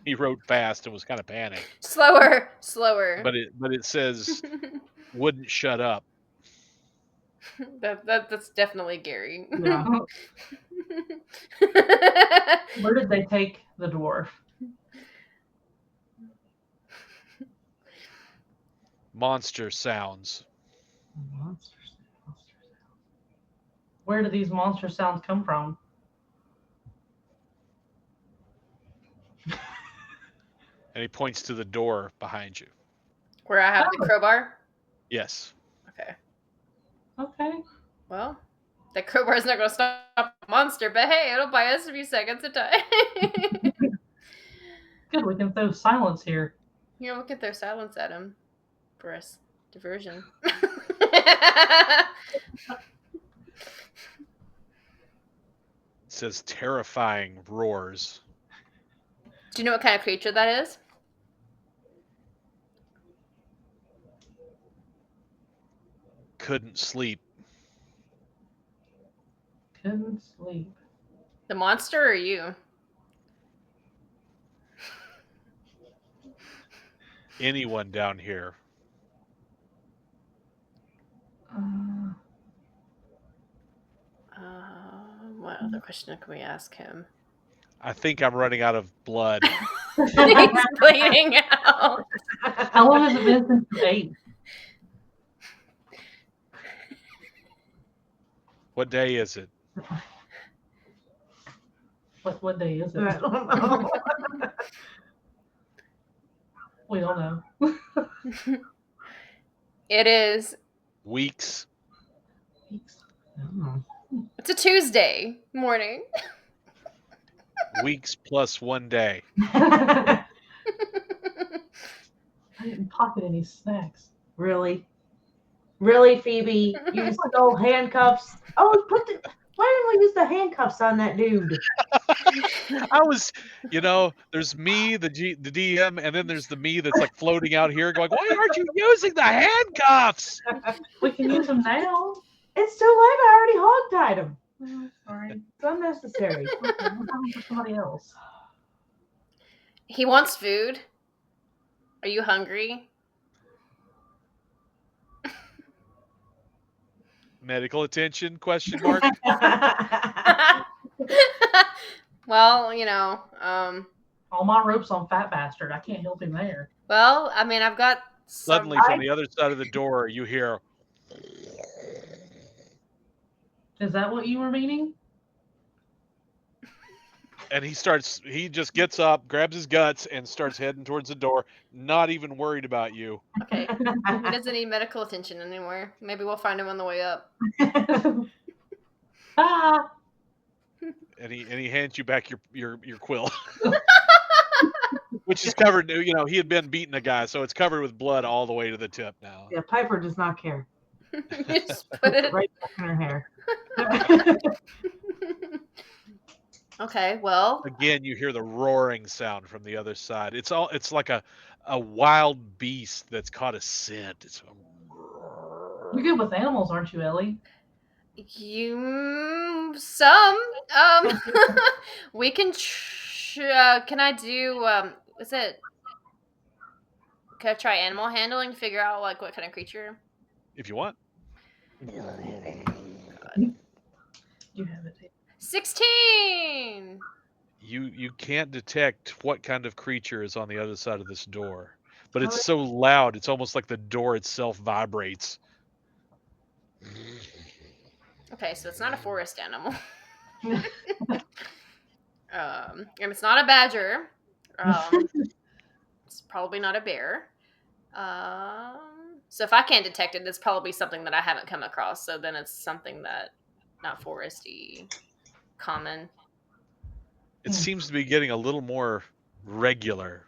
He wrote fast and was kind of panicked. Slower. But it says wouldn't shut up. That's definitely Gary. Yeah. Where did they take the dwarf? Monster sounds. Where do these monster sounds come from? And he points to the door behind you. Where I have the crowbar? Yes. Okay. Okay. Well, the crowbar's not going to stop the monster, but hey, it'll buy us a few seconds of time. Good, we can throw silence here. You know, we can throw silence at him for us. Diversion. It says terrifying roars. Do you know what kind of creature that is? Couldn't sleep. Couldn't sleep. The monster or you? Anyone down here. What other question can we ask him? I think I'm running out of blood. He's bleeding out. How long has it been since you ate? What day is it? What day is I it? don't know. We don't know. It is. Weeks. Oh. It's a Tuesday morning. Weeks plus 1 day. I didn't pocket any snacks. Really? Really, Phoebe? You stole handcuffs? Oh, why didn't we use the handcuffs on that dude? I was, there's me, the DM, and then there's the me that's like floating out here going, why aren't you using the handcuffs? We can use them now. It's too late. I already hogtied him. Oh, sorry. It's unnecessary. Okay, we'll have them for somebody else. He wants food. Are you hungry? Medical attention, question mark? Well, All my rope's on Fat Bastard. I can't help him there. well, I mean, I've got some. Suddenly from the other side of the door, you hear, Is that what you were meaning? and he just gets up, grabs his guts, and starts heading towards the door, not even worried about you. Okay. He doesn't need medical attention anymore. Maybe we'll find him on the way up. Ah! And he hands you back your quill. Which is covered, he had been beating a guy, so it's covered with blood all the way to the tip now. Yeah, Piper does not care. You just put it. Right back in her hair. Okay, well, Again, you hear the roaring sound from the other side. It's like a wild beast that's caught a scent. It's You're good with animals, aren't you, Ellie? we can. Can I do? Can I try animal handling? Figure out like what kind of creature. if you want. You have it. 16. You can't detect what kind of creature is on the other side of this door. But it's so loud, it's almost like the door itself vibrates. Okay, so it's not a forest animal. And it's not a badger. It's probably not a bear. So if I can't detect it, it's probably something that I haven't come across. So then it's something that not foresty, common. It seems to be getting a little more regular.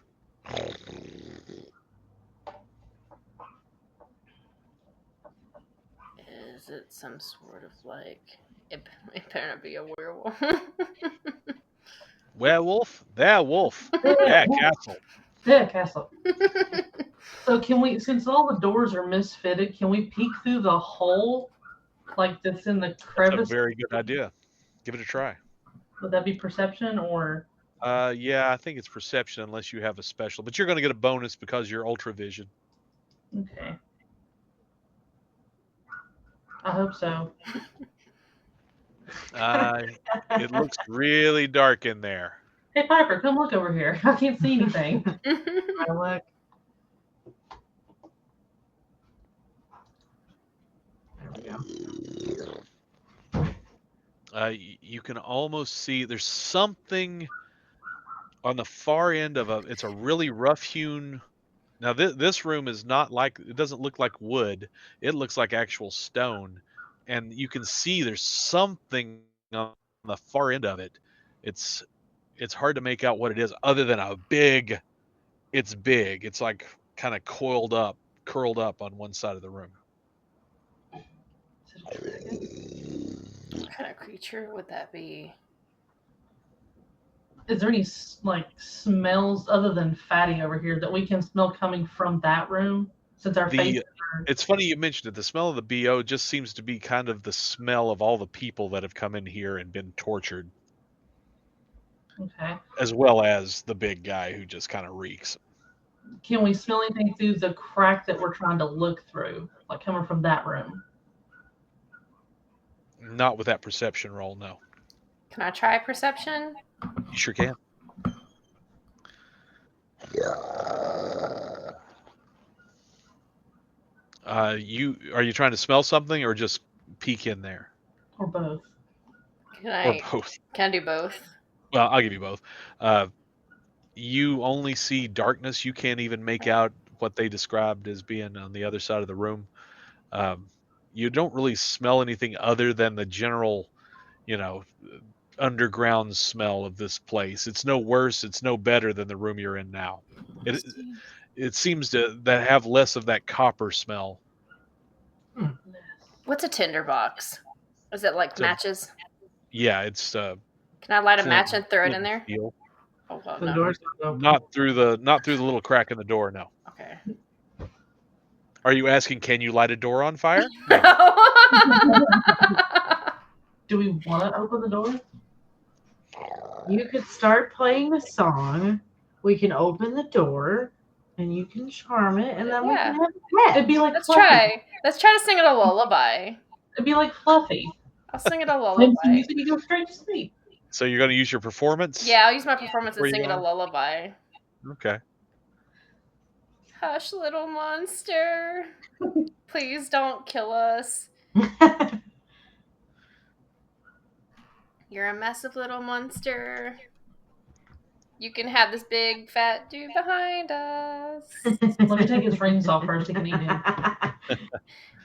Is it some sort of like? It better not be a werewolf. Werewolf? There, wolf. Yeah, castle. Yeah, castle. So can we, since all the doors are misfitted, can we peek through the hole, like that's in the That's crevice? a very good idea. Give it a try. Would that be perception or? Yeah, I think it's perception unless you have a special. But you're going to get a bonus because you're ultra vision. Okay. I hope so. It looks really dark in there. Hey, Piper, come look over here. I can't see anything. I look. There we go. You can almost see there's something on the far end of it's a really rough-hewn. Now this room is not like, it doesn't look like wood. It looks like actual stone, and you can see there's something on the far end of it. It's hard to make out what it is, other than a big. It's big. It's like kind of curled up on one side of the room. Is it a dragon? What kind of creature would that be? Is there any like smells other than fatty over here that we can smell coming from that room? Since our faces are... It's funny you mentioned it. The smell of the BO just seems to be kind of the smell of all the people that have come in here and been tortured, Okay. as well as the big guy who just kind of reeks. Can we smell anything through the crack that we're trying to look through, like coming from that room? Not with that perception roll, no. Can I try perception? You sure can. Are you trying to smell something or just peek in there? Or both? Or both? Can I do both? Well, I'll give you both. You only see darkness. You can't even make out what they described as being on the other side of the room. You don't really smell anything other than the general, underground smell of this place. It's no worse. It's no better than the room you're in now. It seems to have less of that copper smell. What's a tinderbox? Is it like matches? Yeah, it's. Can I light a match and throw it in there? Steel. Oh, well, The no. door's not open. Not through the little crack in the door. No. Okay. Are you asking, can you light a door on fire? Do we want to open the door? You could start playing the song. We can open the door, and you can charm it, and then we can have a pet. It'd be like Let's Fluffy. try. Let's try to sing it a lullaby. It'd be like Fluffy. I'll sing it a When lullaby. you use it, you go straight to sleep. So you're going to use your performance? Yeah, I'll use my performance and Where sing you it a are? lullaby. Okay. Hush, little monster. Please don't kill us. You're a massive little monster. You can have this big fat dude behind us. Let me take his rings off first. He can eat him.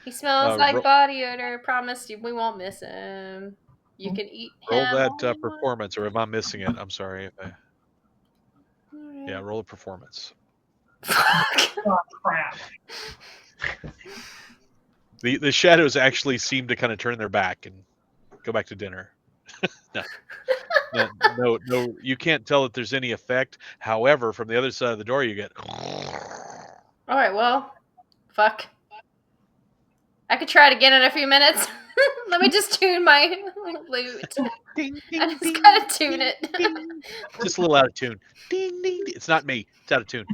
He smells like ro- body odor. Promise you we won't miss him. You can eat Roll him. that all you want. performance, or am I missing it? I'm sorry. Yeah, roll a performance. Fuck. Oh, crap. The shadows actually seem to kind of turn their back and go back to dinner. No, you can't tell that there's any effect. However, from the other side of the door, you get. All right, well, fuck. I could try it again in a few minutes. Let me just tune my lute. Ding, ding, I just ding, gotta tune ding, it. ding. Just a little out of tune. Ding, ding, ding. It's not me. It's out of tune.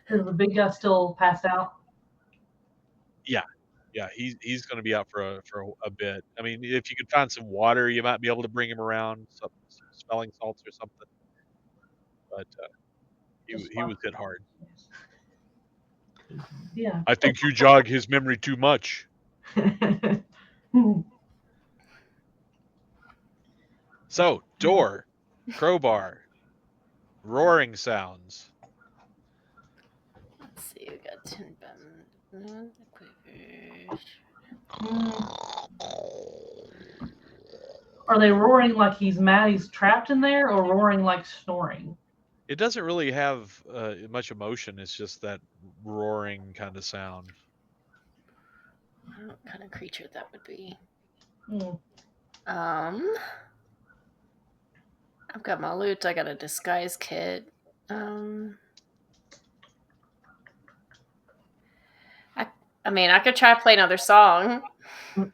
Is the big guy still passed out? Yeah, he's going to be out for a bit. I mean, if you could find some water, you might be able to bring him around, some smelling salts or something. But he was hit hard. Yeah. I think you jog his memory too much. So, door, crowbar, roaring sounds. Let's see, we got 10 buttons. Are they roaring like he's mad he's trapped in there, or roaring like snoring? It doesn't really have much emotion. It's just that roaring kind of sound. I don't know what kind of creature that would be. Hmm. I've got my lute. I got a disguise kit. I mean, I could try to play another song. Go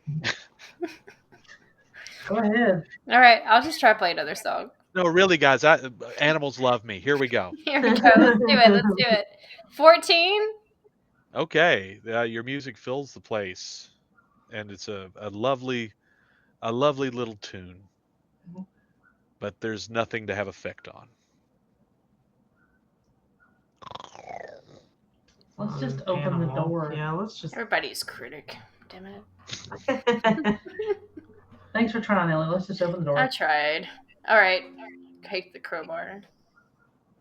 ahead. All right, I'll just try to play another song. No, really, guys, animals love me. Here we go. Here we go. Let's do it. 14? Okay, your music fills the place, and it's a lovely little tune, but there's nothing to have effect on. Let's just open the door. Yeah, let's just. Everybody's critic. Damn it. Thanks for trying, Ellie. Let's just open the door. I tried. All right. Take the crowbar.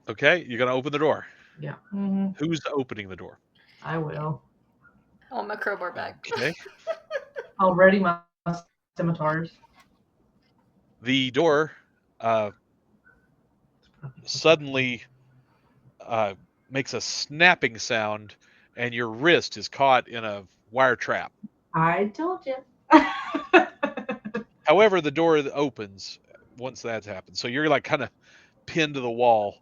Okay, you're gonna open the door. Yeah, Who's opening the door? I will. I want my crowbar back. Okay. I'll ready my scimitars. The door suddenly makes a snapping sound, and your wrist is caught in a wire trap. I told you. However, the door opens once that's happened. So you're like kind of pinned to the wall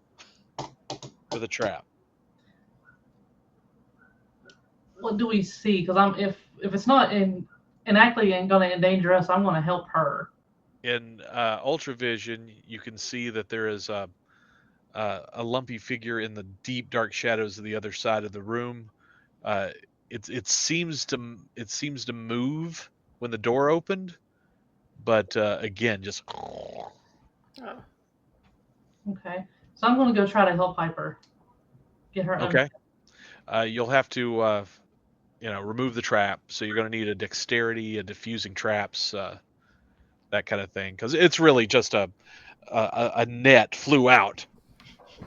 with a trap. What do we see? Because if it's not inactly and going to endanger us, I'm going to help her. In ultravision, you can see that there is a lumpy figure in the deep dark shadows of the other side of the room. It seems to move when the door opened, but again, just Oh. Okay. So I'm going to go try to help Piper. Get her. okay. You'll have to remove the trap. So you're going to need a dexterity, a diffusing traps, that kind of thing, because it's really just a net flew out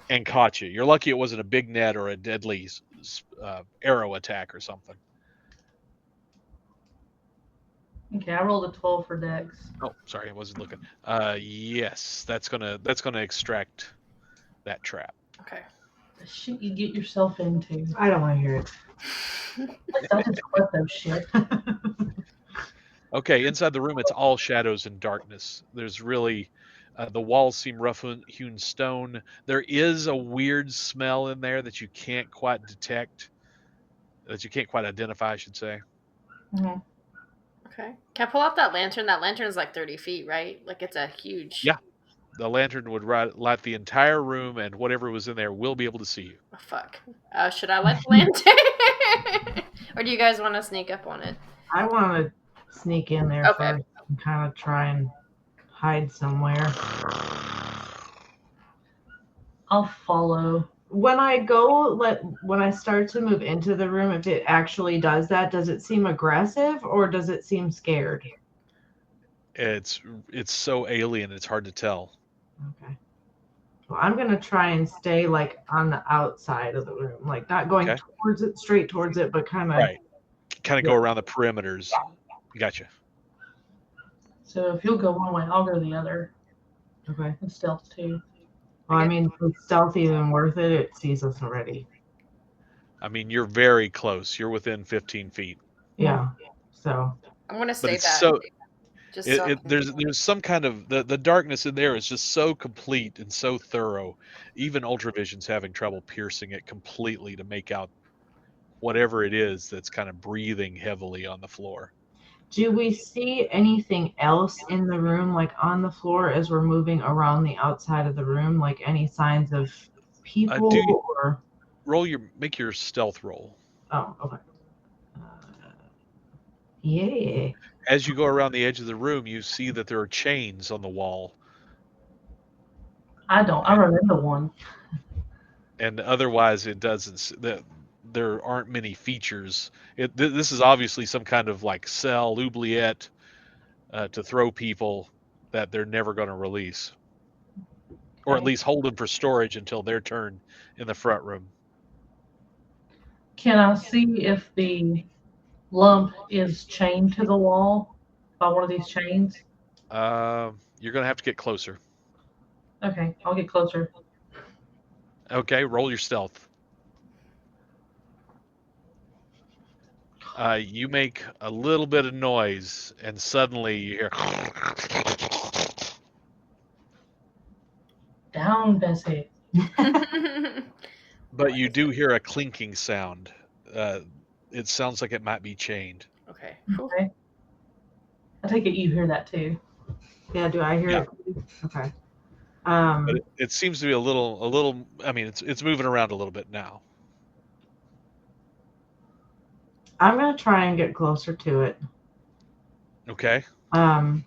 and caught you. You're lucky it wasn't a big net or a deadly arrow attack or something. Okay, I rolled a 12 for Dex. Oh, sorry, I wasn't looking. Yes, that's gonna extract that trap. Okay. The shit you get yourself into. I don't want to hear it. I'll just quit those shit. Okay, inside the room, it's all shadows and darkness. There's really, the walls seem rough-hewn stone. There is a weird smell in there that you can't quite detect, that you can't quite identify, I should say. Mhm. Okay. Can I pull out that lantern? That lantern's like 30 feet, right? Like it's a huge. Yeah. The lantern would light the entire room, and whatever was in there will be able to see you. Oh, fuck. Should I light the lantern? Or do you guys want to sneak up on it? I want to sneak in there Okay. first and kind of try and hide somewhere. I'll follow. When I start to move into the room, if it actually does that, does it seem aggressive or does it seem scared? It's so alien, it's hard to tell. Okay. Well, I'm gonna try and stay like on the outside of the room, like not going towards it, straight towards it, but kind of Right. Kind of go around the perimeters. Gotcha. So if you'll go one way, I'll go the other. Okay. And stealth too. Well, I mean, is stealth even worth it? It sees us already. I mean, you're very close. You're within 15 feet. Yeah. So I'm gonna But save it's that. so Just so there's some kind of the darkness in there is just so complete and so thorough. Even ultravision's having trouble piercing it completely to make out whatever it is that's kind of breathing heavily on the floor. do we see anything else in the room, like on the floor as we're moving around the outside of the room, like any signs of people or? Make your stealth roll. Oh, okay. Yeah. As you go around the edge of the room, you see that there are chains on the wall. I don't. I run into one. And otherwise, it doesn't. There aren't many features. This is obviously some kind of like cell oubliette to throw people that they're never going to release, or at least hold them for storage until their turn in the front room. Can I see if the lump is chained to the wall by one of these chains? You're going to have to get closer. Okay, I'll get closer. Okay, roll your stealth. You make a little bit of noise, and suddenly you hear. Down, Bessie. But you do hear a clinking sound. It sounds like it might be chained. Okay. Okay. I take it you hear that too. Yeah, do I hear it? Okay. But it seems to be a little. I mean, it's moving around a little bit now. I'm gonna try and get closer to it. Okay. And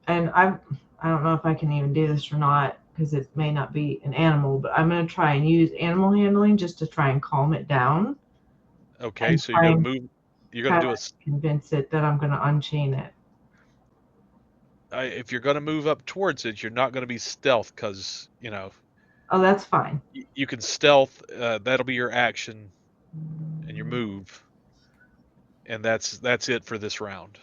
I don't know if I can even do this or not because it may not be an animal, but I'm gonna try and use animal handling just to try and calm it down. Okay, so you're gonna try and- move. You're gonna do a. Convince it that I'm gonna unchain it. Okay. You're gonna do a. Okay. s- if you're going to move up towards it, you're not going to be stealth because Oh, that's fine. you can stealth. That'll be your action and your move, and that's it for this round.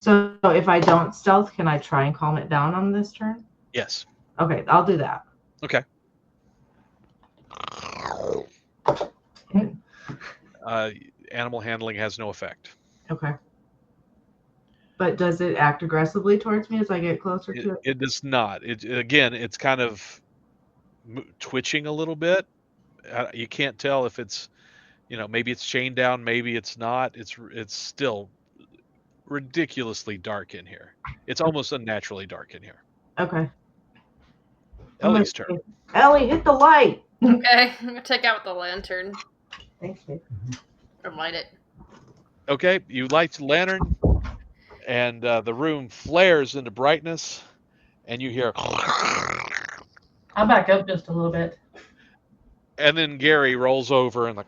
So if I don't stealth, can I try and calm it down on this turn? Yes. Okay, I'll do that. Okay. Animal handling has no effect. Okay. But does it act aggressively towards me as I get closer to it? It does not. It's kind of twitching a little bit. You can't tell if it's, maybe it's chained down, maybe it's not. It's still ridiculously dark in here. It's almost unnaturally dark in here. Okay. Ellie's turn. Ellie, hit the light. Okay, I'm gonna take out the lantern Thanks, babe. or light it. Okay, you light the lantern, and the room flares into brightness, and you hear. I'll back up just a little bit. And then Gary rolls over and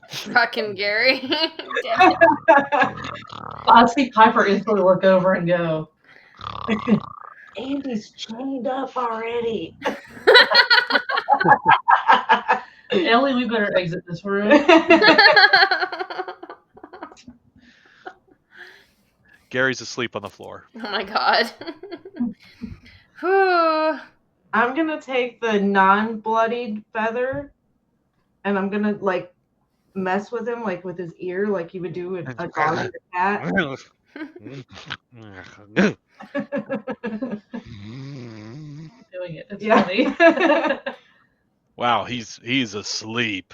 Fucking Gary. Damn it. I see Piper instantly look over and go, Andy's chained up already. Ellie, we better exit this room. Gary's asleep on the floor. Oh my god. Whew. I'm gonna take the non-bloodied feather, and I'm gonna mess with him with his ear, like you would do with a dog or a cat. Doing it. It's Yeah. funny. Wow, he's asleep.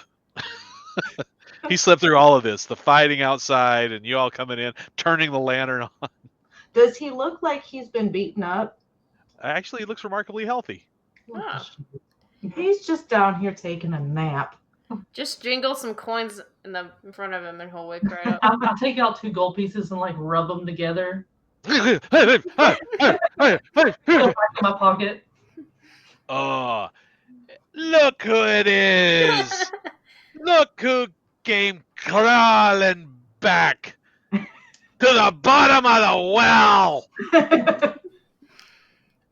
He slept through all of this, the fighting outside and you all coming in, turning the lantern on. Does he look like he's been beaten up? Actually, he looks remarkably healthy. Oh. He's just down here taking a nap. Just jingle some coins in front of him and he'll wake right up. I'll take out 2 gold pieces and rub them together. Put them back in my pocket. Oh, look who it is! Look who came crawling back to the bottom of the well!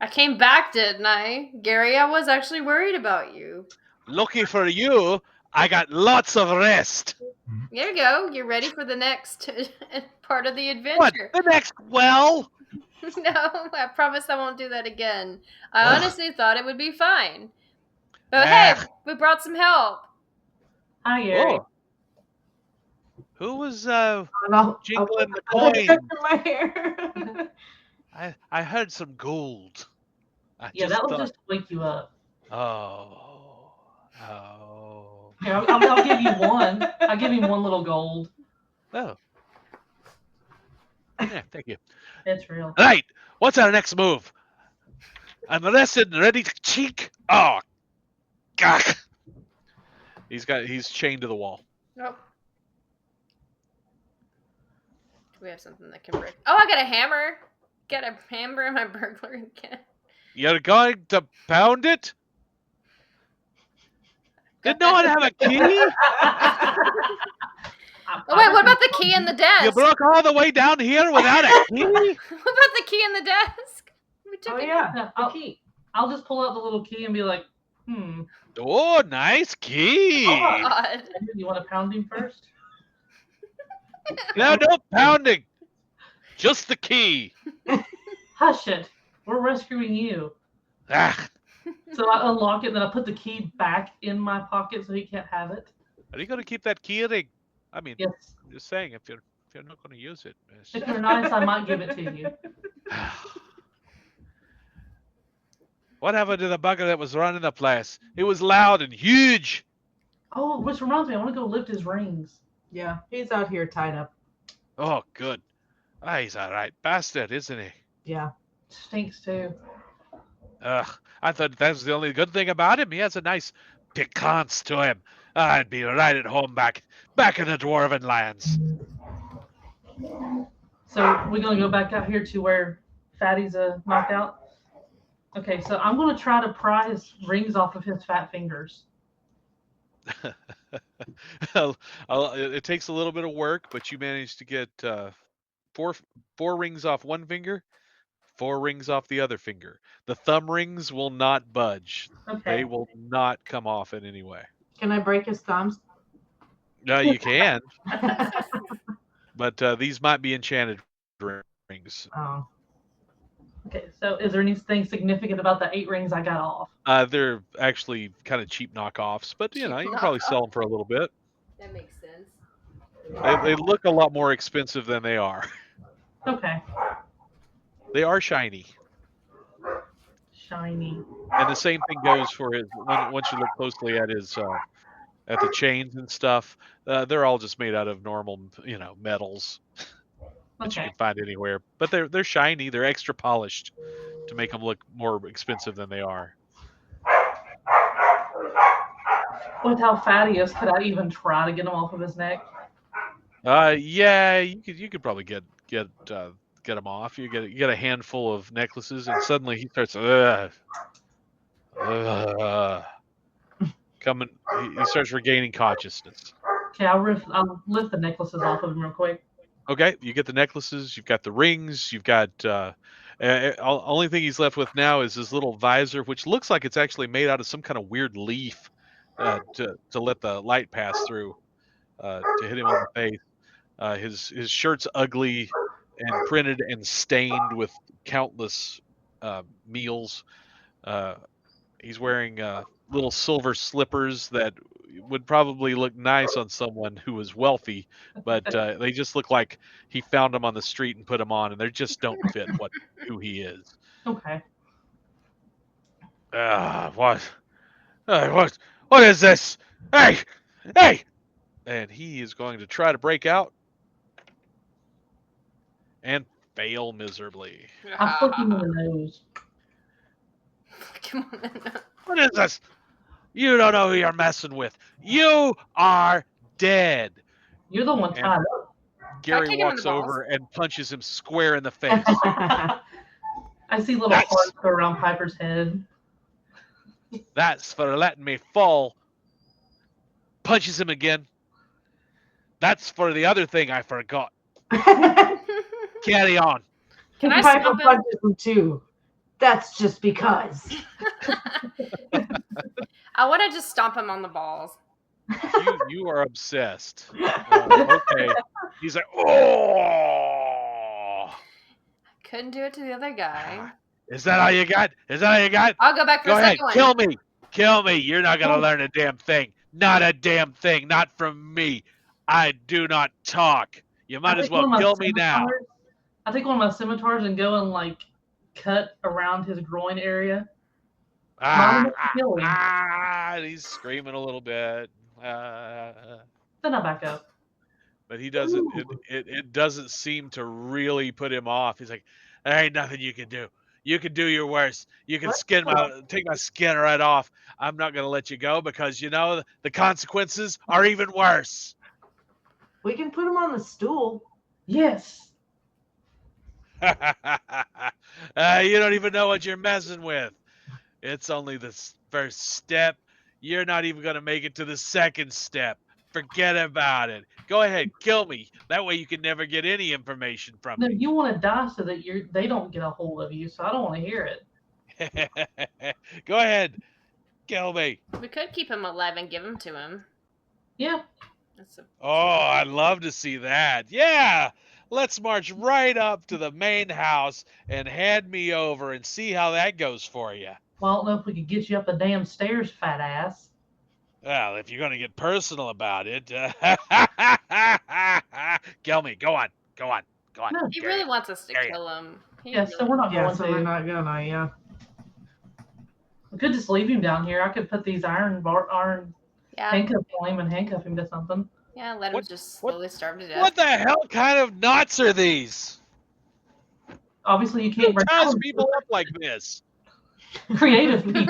I came back, didn't I? Gary, I was actually worried about you. Lucky for you, I got lots of rest. There you go. You're ready for the next part of the What? adventure. The next well? No, I promise I won't do that again. I honestly thought it would be fine. But hey, we brought some help. Hi, Gary. Oh. Who was Jingling the coin? my hair. I heard some gold. Yeah, that was just to wake you up. Oh. Here, I'll give you one. I'll give him 1 little gold. Oh. Yeah, thank you. It's real. Right. What's our next move? I'm rested and ready to cheek. Oh, God. He's chained to the wall. Nope. We have something that can break. Oh, I got a hammer. Get a hammer in my burglary kit. You're going to pound it? Did no one have a key? Oh wait, what about the key in the desk? You broke all the way down here without a key? What about the key in the desk? We took it. Yeah, the key. I'll just pull out the little key and be like, Oh, nice key. Oh God. You want to pound him first? No pounding. Just the key. Hush it. We're rescuing you. Ah. So I unlock it, and then I put the key back in my pocket so he can't have it. Are you going to keep that key ring? I mean, yes. I'm just saying, if you're not going to use it. If you're nice, I might give it to you. What happened to the bugger that was running the place? It was loud and huge. Oh, which reminds me, I want to go lift his rings. Yeah, he's out here tied up. Oh, good. He's all right bastard, isn't he? Yeah. Stinks too. Ugh, I thought that was the only good thing about him. He has a nice piquance to him. I'd be right at home back in the Dwarven lands. So we're going to go back out here to where Fatty's knocked out? Okay, so I'm going to try to pry his rings off of his fat fingers. It takes a little bit of work, but you managed to get four rings off one finger, 4 rings off the other finger. The thumb rings will not budge. Okay. They will not come off in any way. Can I break his thumbs? No, you can, but these might be enchanted rings. Oh. Okay, so is there anything significant about the 8 rings I got off? They're actually kind of cheap knockoffs, but you Cheap can probably sell them for a little bit. That makes sense. They look a lot more expensive than they are. Okay. They are shiny. Shiny. And the same thing goes for his. Once you look closely at his, at the chains and stuff, they're all just made out of normal, metals that you Okay. can find anywhere. But they're shiny. They're extra polished to make them look more expensive than they are. With how fat he is, could I even try to get him off of his neck? Yeah, you could probably get them off. You get a handful of necklaces, and suddenly he starts coming. He starts regaining consciousness. Okay, I'll lift the necklaces off of him real quick. Okay, you get the necklaces. You've got the rings. You've got. Only thing he's left with now is his little visor, which looks like it's actually made out of some kind of weird leaf to let the light pass through to hit him on the face. His shirt's ugly and printed and stained with countless meals. He's wearing little silver slippers that would probably look nice on someone who was wealthy, but they just look like he found them on the street and put them on, and they just don't fit who he is. Okay. What is this? Hey! And he is going to try to break out and fail miserably. I'll flick him in the nose. Come on. What is this? You don't know who you're messing with. You are dead. You're the one tied up. Gary kick him in walks the balls? over and punches him square in the face. I see little That's- hearts go around Piper's head. That's for letting me fall. Punches him again. That's for the other thing I forgot. Carry on. Can I Piper stomp him? punches him too. That's just because. I want to just stomp him on the balls. You are obsessed. Okay. He's like, oh. Couldn't do it to the other guy. Is that all you got? I'll go back for Go the ahead. second one. Kill me. Kill me. You're not going to learn a damn thing. Not a damn thing. Not from me. I do not talk. You might as well kill me now. I take one of my scimitars and go and cut around his groin area. He's screaming a little bit. Then I back up. But he doesn't. It doesn't seem to really put him off. He's like, there ain't nothing you can do. You can do your worst. You can take my skin right off. I'm not gonna let you go because the consequences are even worse. We can put him on the stool. Yes. You don't even know what you're messing with. It's only the first step. You're not even gonna make it to the second step. Forget about it. Go ahead, kill me. That way you can never get any information from No, me. you want to die so that they don't get a hold of you. So I don't want to hear it. Go ahead, kill me. We could keep him alive and give him to him. Yeah. Oh, I'd love to see that. Yeah, let's march right up to the main house and hand me over and see how that goes for you. Well, I don't know if we could get you up the damn stairs, fat ass. Well, if you're going to get personal about it, kill me. Go on. No. He really wants us to Carry kill him. Yeah, so we're not Yeah, going so to. we're not gonna, yeah. We could just leave him down here. I could put these iron Yeah, handcuffs on him and handcuff him to something. yeah. Let him just slowly starve to death. What the hell kind of knots are these? Obviously, you Who can't bring ties people up like this? creative people.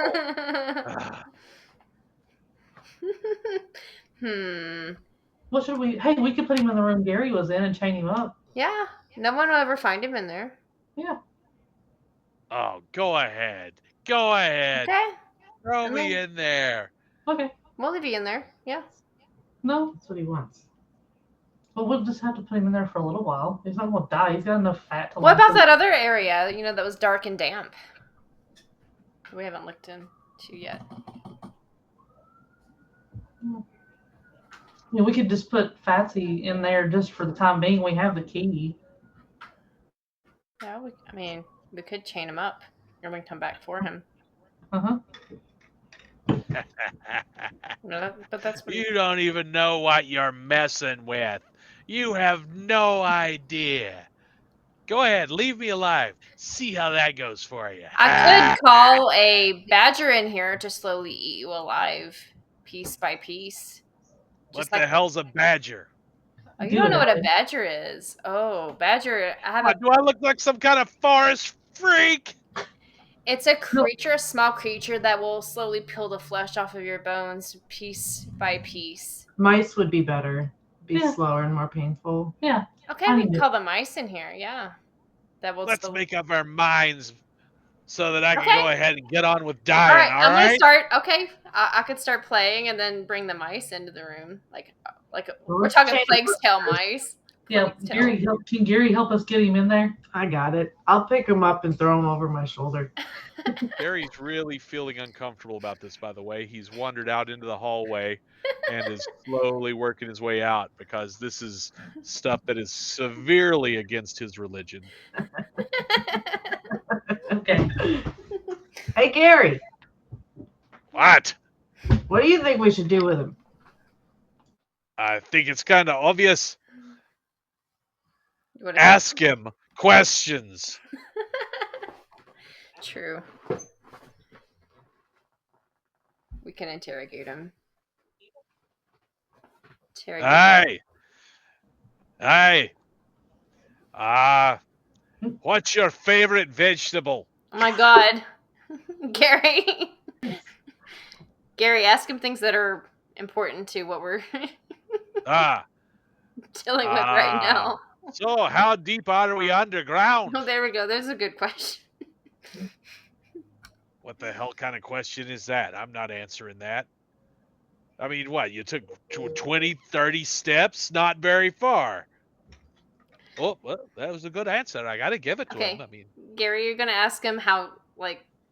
What should we? Hey, we could put him in the room Gary was in and chain him up. Yeah. No one will ever find him in there. Yeah. Oh, go ahead. Okay. Throw me in there. Okay. We'll leave you in there. Yeah. No. That's what he wants. But we'll just have to put him in there for a little while. He's not going to die. He's got enough fat to What last about that other area, that was dark and damp? We haven't looked into yet. We could just put Fatsy in there just for the time being. We have the key. Yeah, we could chain him up, and we can come back for him. Uh-huh. But that's what You don't even know what you're messing with. You have no idea. Go ahead, leave me alive. See how that goes for you. I could call a badger in here to slowly eat you alive, piece by piece. What the hell's a badger? Oh, you don't know what a badger is? Oh, badger! Do I look like some kind of forest freak? It's a creature, a small creature that will slowly peel the flesh off of your bones, piece by piece. Mice would be better. Be slower and more painful. Yeah. Okay, we can call the mice in here. Yeah, that will. Let's make up our minds so that I can go ahead and get on with dying. All right, I'm right? gonna start. Okay, I could start playing and then bring the mice into the room. Like we're talking Plague's Tale mice. Yeah, Gary, can Gary help us get him in there? I got it. I'll pick him up and throw him over my shoulder. Gary's really feeling uncomfortable about this, by the way. He's wandered out into the hallway and is slowly working his way out because this is stuff that is severely against his religion. Okay. Hey, Gary. What? What do you think we should do with him? I think it's kind of obvious. Ask him questions. True. We can interrogate him. Hey. What's your favorite vegetable? Oh my God. Gary. Gary, ask him things that are important to what we're dealing with right now. So, how deep are we underground? Oh, there we go. There's a good question. What the hell kind of question is that? I'm not answering that. I mean, what? You took 20, 30 steps? Not very far. Oh, well, that was a good answer. I got to give it to him. I mean, Gary, you're going to ask him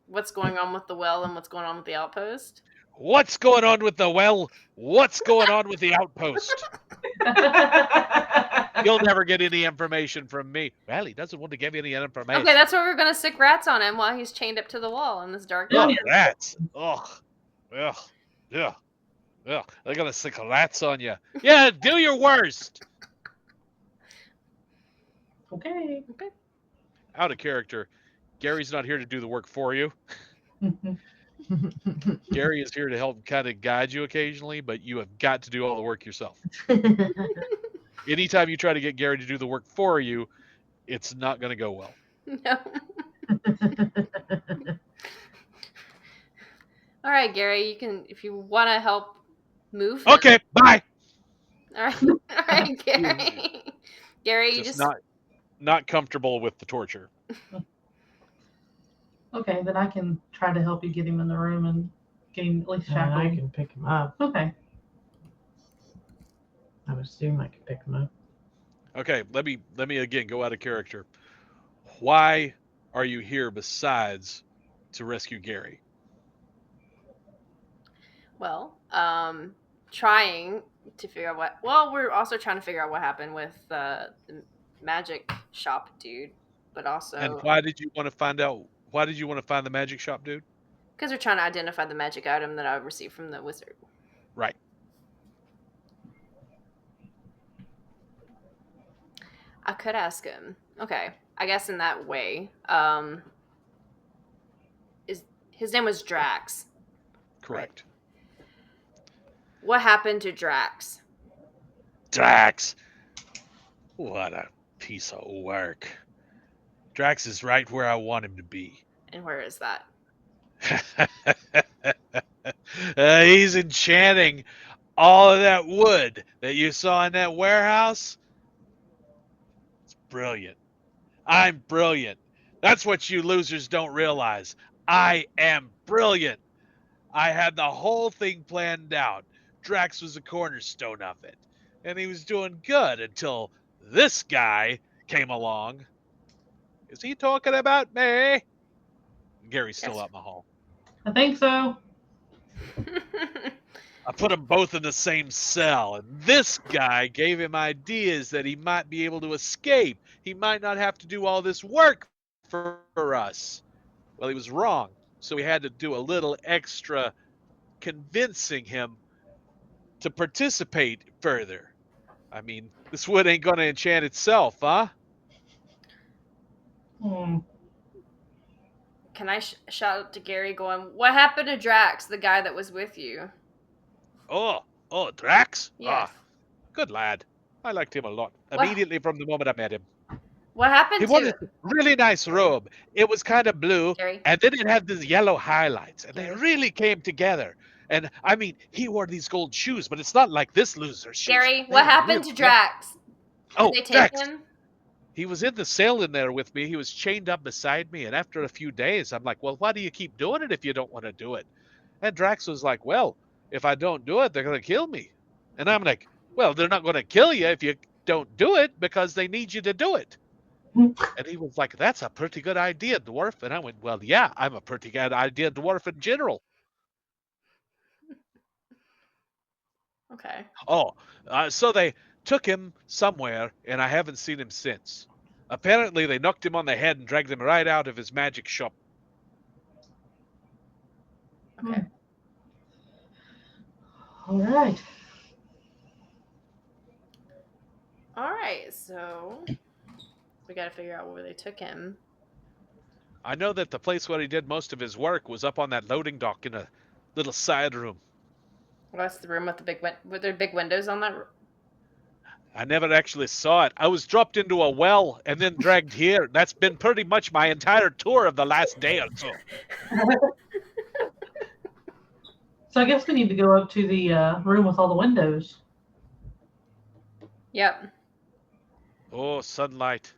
what's going on with the well and what's going on with the outpost? What's going on with the well? What's going on with the outpost? You'll never get any information from me. Well, he doesn't want to give you any information. Okay, that's why we're going to stick rats on him while he's chained up to the wall in this dark room. Rats? Ugh. Ugh. Yeah. Ugh. They're going to stick rats on you. Yeah, do your worst. Okay. Out of character. Gary's not here to do the work for you. Gary is here to help kind of guide you occasionally, but you have got to do all the work yourself. Anytime you try to get Gary to do the work for you, it's not going to go well. No. All right, Gary, you can, if you want to help move. Okay, bye. All right, Gary. Gary, you just not comfortable with the torture. Okay, then I can try to help you get him in the room and get him at least shackled. I can pick him up. Okay. I would assume I could pick him up. Okay, let me again go out of character. Why are you here besides to rescue Gary? Well, trying to figure out what. Well, we're also trying to figure out what happened with the magic shop dude, but also. And why did you want to find out? Why did you want to find the magic shop dude? Because we're trying to identify the magic item that I received from the wizard. Right. I could ask him. Okay, I guess in that way. His name was Drax. Correct. Right. What happened to Drax? Drax. What a piece of work. Drax is right where I want him to be. And where is that? He's enchanting all of that wood that you saw in that warehouse. It's brilliant. I'm brilliant. That's what you losers don't realize. I am brilliant. I had the whole thing planned out. Drax was the cornerstone of it. and he was doing good until this guy came along. Is he talking about me? Gary's still Yes. out in the hall. I think so. I put them both in the same cell, and this guy gave him ideas that he might be able to escape. He might not have to do all this work for us. Well, he was wrong, so we had to do a little extra convincing him to participate further. I mean, this wood ain't gonna enchant itself, huh? Hmm. Can I shout out to Gary going, what happened to Drax, the guy that was with you? Oh, Drax? Yes. Ah, good lad. I liked him a lot. What- Immediately from the moment I met him. What happened He wore this to really nice robe. It was kind of blue, Gary? and then it had these yellow highlights, and they Gary? really came together. And I mean, he wore these gold shoes, but it's not like this loser's shoes. Gary, They what are happened to really- Drax? Oh, Did they take Drax. him? He was in the cell in there with me. He was chained up beside me. And after a few days, I'm like, well, why do you keep doing it if you don't want to do it? And Drax was like, well, if I don't do it, they're going to kill me. And I'm like, well, they're not going to kill you if you don't do it because they need you to do it. And he was like, that's a pretty good idea, Dwarf. And I went, well, yeah, I'm a pretty good idea, Dwarf in general. Okay. Oh, so they took him somewhere, and I haven't seen him since. Apparently, they knocked him on the head and dragged him right out of his magic shop. Okay. All right. All right. So we got to figure out where they took him. I know that the place where he did most of his work was up on that loading dock in a little side room. Well, that's the room with the big windows on that. I never actually saw it. I was dropped into a well and then dragged here. That's been pretty much my entire tour of the last day or so. So I guess we need to go up to the room with all the windows. Yep. Oh, sunlight.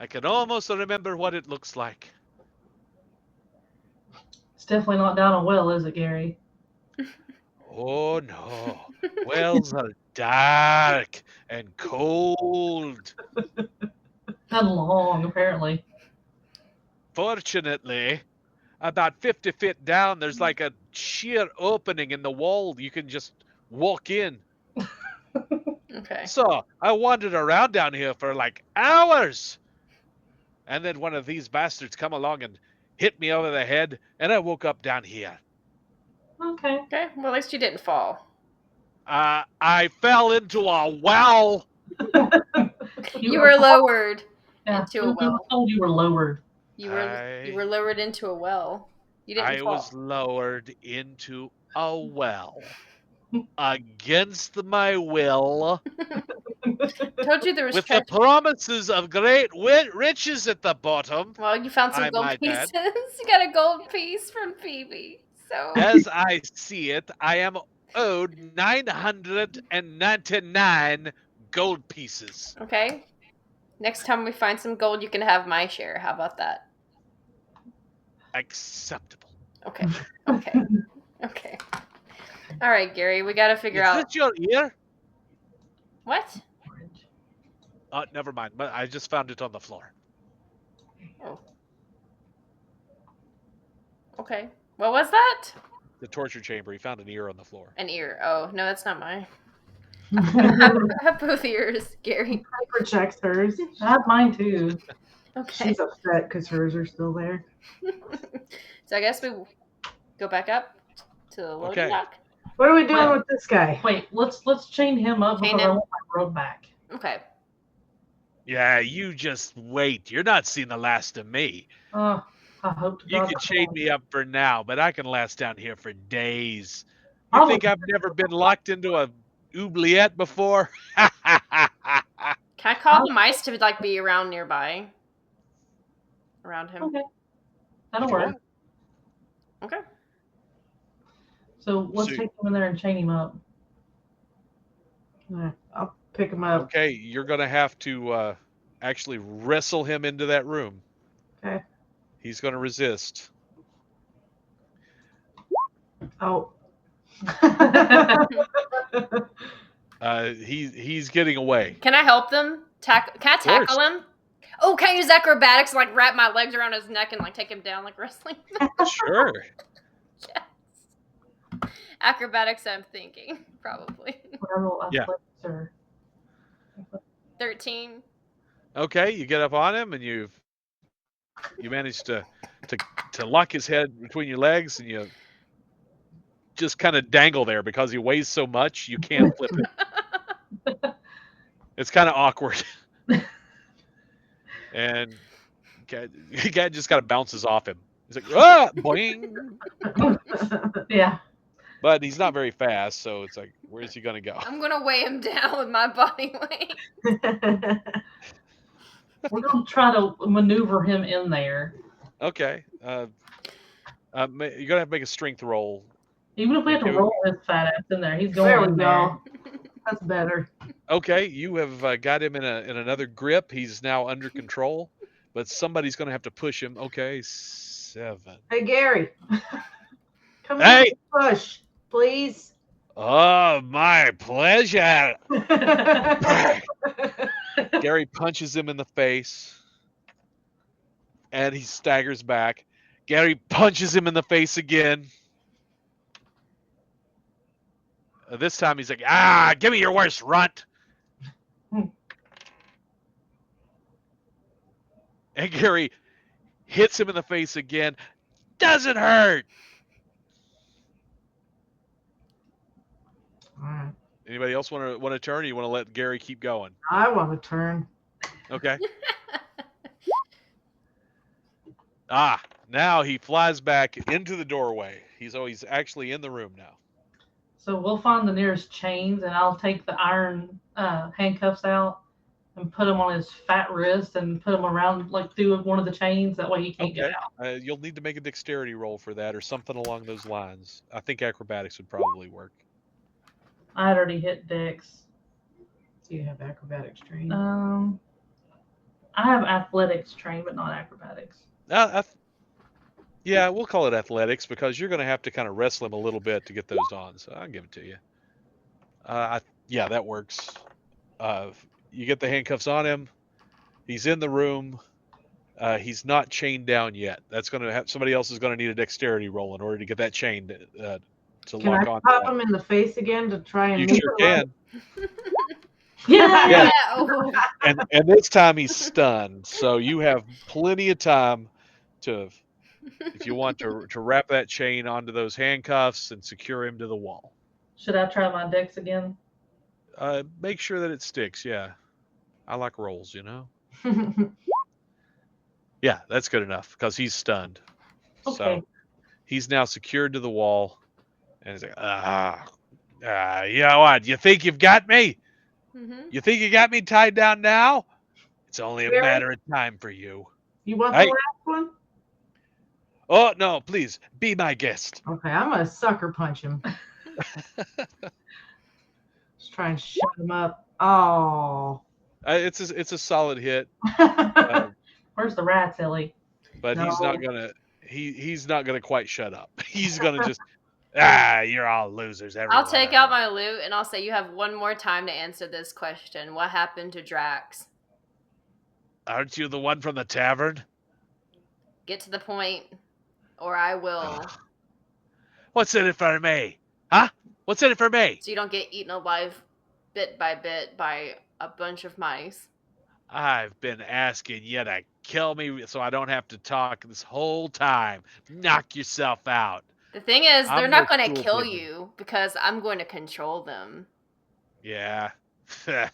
I can almost remember what it looks like. It's definitely not down a well, is it, Gary? Oh, no. Wells are dark and cold. And long, apparently. Fortunately, about 50 feet down, there's like a sheer opening in the wall. You can just walk in. Okay. So I wandered around down here for like hours. And then one of these bastards come along and hit me over the head, and I woke up down here. Okay. Okay. Well, at least you didn't fall. I fell into a well. You were lowered Yeah, into a we were well. told you were lowered. You were lowered into a well. You didn't I fall. was lowered into a well against my will, Told you there was with treasure. the promises of great riches at the bottom. Well, you found some I gold might pieces. add. You got a gold piece from Phoebe. So As I see it, I am owed 999 gold pieces. okay. Next time we find some gold, you can have my share. How about that? Acceptable. Okay. Okay. Okay. All right, Gary. We got to figure Is out this your ear? what. Never mind. But I just found it on the floor. Oh. Okay. What was that? The torture chamber. He found an ear on the floor. An ear. Oh no, that's not mine. I have both ears, Gary. Piper checks hers. I have mine too. Okay. She's upset because hers are still there. So I guess we go back up to the loading Okay. dock. What are we doing Well- with this guy? Wait, let's chain him up Chain because I him. want my robe back. Okay. Yeah, you just wait. You're not seeing the last of me. I hope to You God can that's chain all. me up for now, but I can last down here for days. You Probably. think I've never been locked into a oubliette before? Can I call the mice to like be around nearby? Around him. Okay. That'll If you work. want. Okay. So let's So- take him in there and chain him up. I'll pick him up. Okay, you're going to have to actually wrestle him into that room. Okay. He's going to resist. Oh. He's getting away. Can I help them? Can I tackle him? Oh, can I use acrobatics, like wrap my legs around his neck and like take him down like wrestling? Sure. Yes. Acrobatics, I'm thinking probably. Yeah. 13. Okay, you get up on him and you manage to lock his head between your legs, and you just kind of dangle there because he weighs so much you can't flip it. It's kind of awkward. And guy just kind of bounces off him. He's like, ah, boing. Yeah. But he's not very fast, so it's like, where's he gonna go? I'm gonna weigh him down with my body weight. We're gonna try to maneuver him in there. Okay. You're gonna have to make a strength roll. Even if we have to roll his fat ass in there, he's going There we in go. there. That's better. Okay, you have got him in another grip. He's now under control, but somebody's gonna have to push him. Okay, 7. Hey, Gary. Come Hey! here, push, please. Oh, my pleasure. Gary punches him in the face, and he staggers back. Gary punches him in the face again. This time he's like, give me your worst runt. And Gary hits him in the face again. Doesn't hurt. All right. Anybody else want to turn, or you want to let Gary keep going? I want to turn. Okay. Now he flies back into the doorway. He's actually in the room now. So we'll find the nearest chains, and I'll take the iron handcuffs out and put them on his fat wrist and put them around, like through one of the chains. That way he can't get out. You'll need to make a dexterity roll for that, or something along those lines. I think acrobatics would probably work. I had already hit Dex. Do you have acrobatics trained? I have athletics trained, but not acrobatics. Yeah, we'll call it athletics because you're going to have to kind of wrestle him a little bit to get those on. So I'll give it to you. Yeah, that works. You get the handcuffs on him. He's in the room. He's not chained down yet. That's going to have somebody else is going to need a dexterity roll in order to get that chain to Can lock I on. pop him in the face again to try and? You sure can. Yeah. And this time he's stunned, so you have plenty of time to, if you want to wrap that chain onto those handcuffs and secure him to the wall. Should I try my Dex again? Make sure that it sticks. Yeah, I like rolls, you know. Yeah, that's good enough because he's stunned. Okay. So he's now secured to the wall, and he's like, you know what? You think you've got me? Mm-hmm. You think you got me tied down now? It's only a Gary? matter of time for you. You want Hey. the last one? Oh, no, please, be my guest. Okay, I'm gonna sucker punch him. Just try and shut him up. Oh. It's a solid hit, Where's the rats, Ellie? but No. he's not gonna he's not gonna quite shut up. He's gonna just you're all losers. I'll take out my loot and I'll say you have one more time to answer this question. What happened to Drax? Aren't you the one from the tavern? Get to the point, or I will. What's in it for me? Huh? What's in it for me? So you don't get eaten alive bit by bit by a bunch of mice. I've been asking you to kill me so I don't have to talk this whole time. Knock yourself out. The thing is, they're I'm not more going to cool kill than you because I'm going to control them. Yeah. Yeah,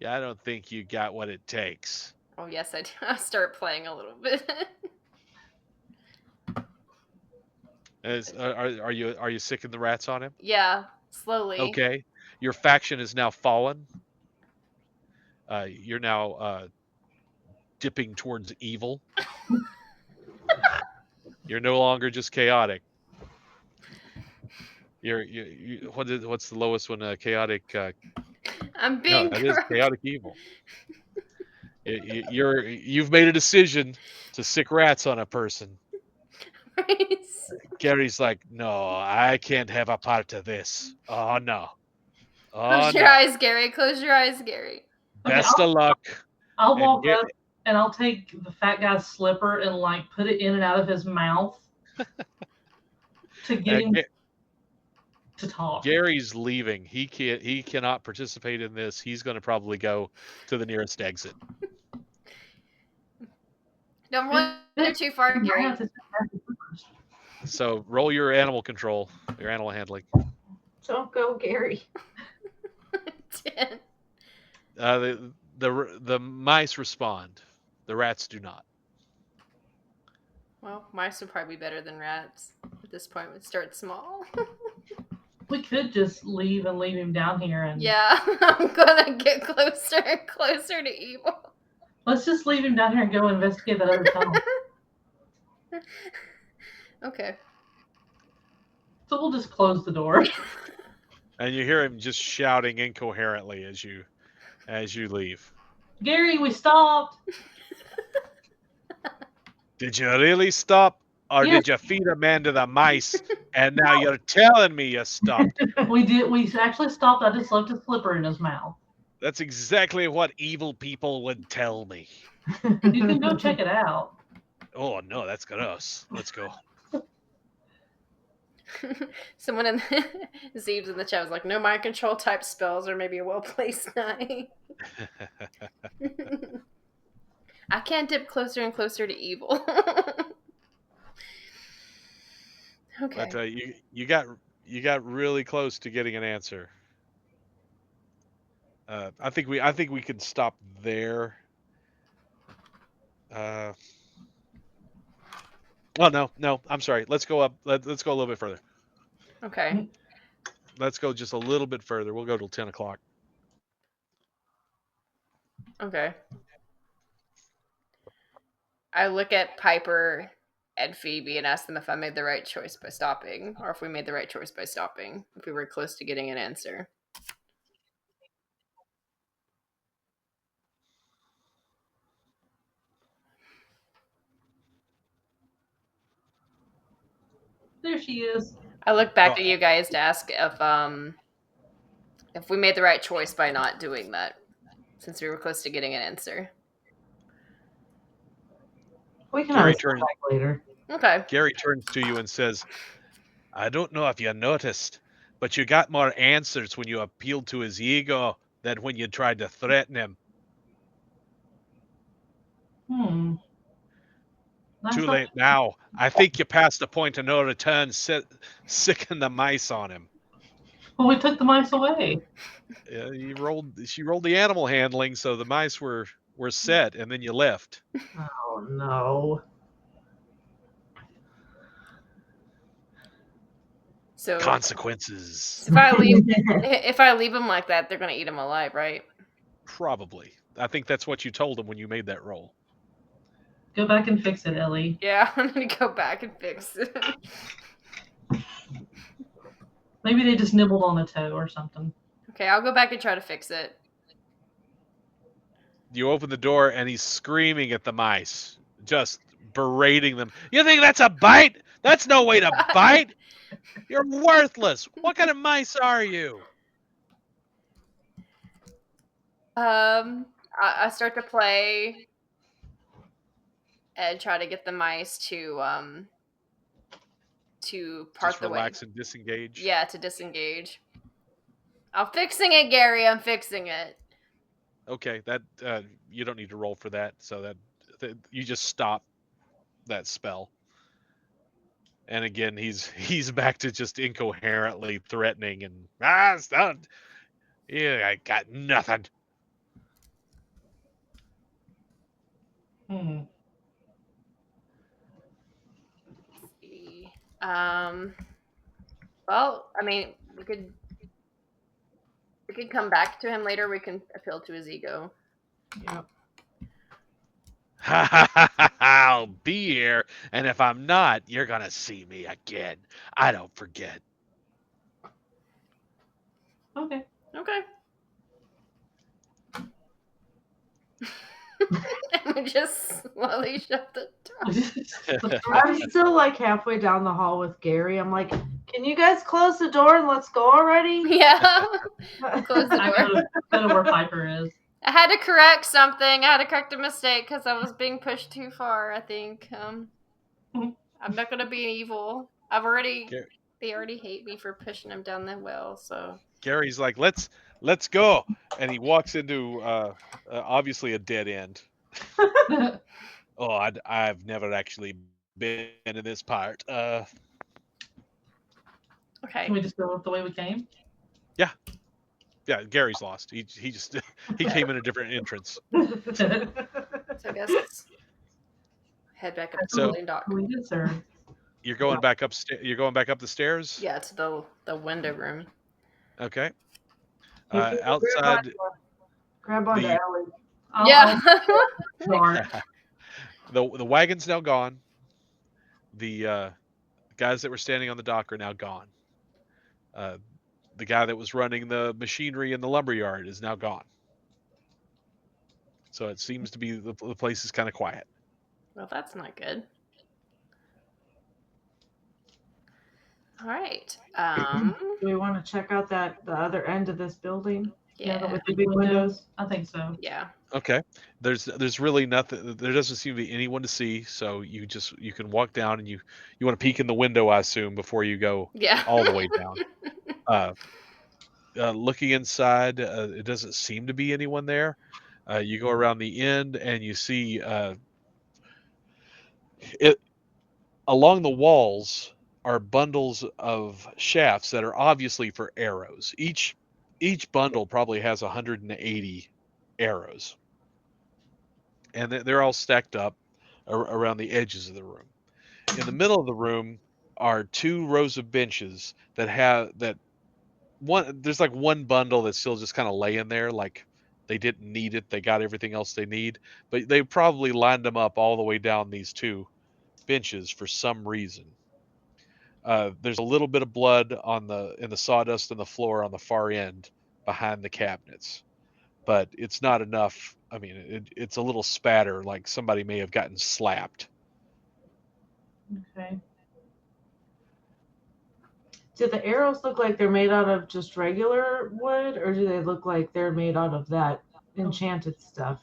I don't think you got what it takes. Oh yes, I do. I'll start playing a little bit. Are you sicking the rats on him? Yeah, slowly. Okay. Your faction is now fallen. You're now dipping towards evil. You're no longer just chaotic. What's the lowest one? Chaotic. I'm being. That is chaotic evil. You've made a decision to sick rats on a person. Gary's like, no, I can't have a part of this. Oh no. Close your no. eyes, Gary. Close your eyes, Gary. Best of luck. I'll And walk Ga- up and I'll take the fat guy's slipper and like put it in and out of his mouth to get him to talk. Gary's leaving. He cannot participate in this. He's going to probably go to the nearest exit. Don't wander too far, Gary. So roll your animal control, your animal handling. Don't go, Gary. 10. The mice respond. The rats do not. Well, mice would probably be better than rats. At this point, we'd start small. We could just leave and leave him down here and Yeah, I'm gonna get closer and closer to evil. let's just leave him down here and go investigate that other tunnel. Okay. So we'll just close the door. And you hear him just shouting incoherently as you leave. Gary, we stopped. Did you really stop? Or Yes. did you feed a man to the mice and now you're telling me you stopped? We did. We actually stopped. I just left a slipper in his mouth. That's exactly what evil people would tell me. You can go check it out. Oh no, that's gross. Let's go. Someone in Zeebs in the chat was like, no mind control type spells or maybe a well-placed night. I can't dip closer and closer to evil. Okay. But you got really close to getting an answer. I think we could stop there. Oh no, I'm sorry. Let's go up. Let's go a little bit further. Okay. Let's go just a little bit further. We'll go till 10 o'clock. Okay. I look at Piper and Phoebe and ask them if I made the right choice by stopping, or if we made the right choice by stopping, if we were close to getting an answer. There she is. I look back at you guys to ask if we made the right choice by not doing that, since we were close to getting an answer. We can Gary always turns- come back later. Okay. Gary turns to you and says, I don't know if you noticed, but you got more answers when you appealed to his ego than when you tried to threaten him. That's Too not- late now. I think you passed the point of no return, sicking the mice on him. Well, we took the mice away. She rolled the animal handling, so the mice were set, and then you left. Oh no. So Consequences. if I leave them like that, they're gonna eat them alive, right? Probably. I think that's what you told them when you made that roll. Go back and fix it, Ellie. Yeah, I'm gonna go back and fix it. Maybe they just nibbled on a toe or something. Okay, I'll go back and try to fix it. You open the door, and he's screaming at the mice, just berating them. You think that's a bite? That's no way to bite. You're worthless. What kind of mice are you? I start to play and try to get the mice to part Just the way. relax and disengage. Yeah, to disengage. I'm fixing it, Gary. I'm fixing it. Okay, that you don't need to roll for that. So that you just stop that spell. And again, he's back to just incoherently threatening and stop. Yeah, I got nothing. Well, I mean, we could come back to him later. We can appeal to his ego. Yep. I'll be here, and if I'm not, you're gonna see me again. I don't forget. Okay. Okay. And we just slowly shut the door. I'm still like halfway down the hall with Gary. I'm like, Can you guys close the door and let's go already? Yeah. Close the I door. go to where Piper is. I had to correct something. I had to correct a mistake because I was being pushed too far, I think. I'm not going to be evil. They already hate me for pushing them down the well, so. Gary's like, let's go, and he walks into obviously a dead end. Oh, I've never actually been in this part. Okay. Can we just go the way we came? Yeah, Gary's lost. He just he came in a different entrance. So I guess head back up to the So- building dock. We did, sir. You're going back upstairs. You're going back up the stairs. Yeah, to the window room. Okay. You can Outside, grab onto the- Ellie. Yeah. Sorry. the wagon's now gone. The guys that were standing on the dock are now gone. The guy that was running the machinery in the lumberyard is now gone. So it seems to be the place is kind of quiet. Well, that's not good. All right. Do we want to check out the other end of this building? Yeah. With the big windows? I think so. Yeah. Okay. There's really nothing. There doesn't seem to be anyone to see. So you can walk down and you want to peek in the window, I assume, before you go Yeah. all the way down. Looking inside, it doesn't seem to be anyone there. You go around the end and you see it along the walls are bundles of shafts that are obviously for arrows. Each bundle probably has 180 arrows, and they're all stacked up around the edges of the room. In the middle of the room are 2 rows of benches that one. There's like one bundle that's still just kind of laying there, like they didn't need it. They got everything else they need, but they probably lined them up all the way down these 2 benches for some reason. There's a little bit of blood in the sawdust on the floor on the far end behind the cabinets, but it's not enough. I mean, it's a little spatter, like somebody may have gotten slapped. Okay. Do the arrows look like they're made out of just regular wood, or do they look like they're made out of that enchanted stuff?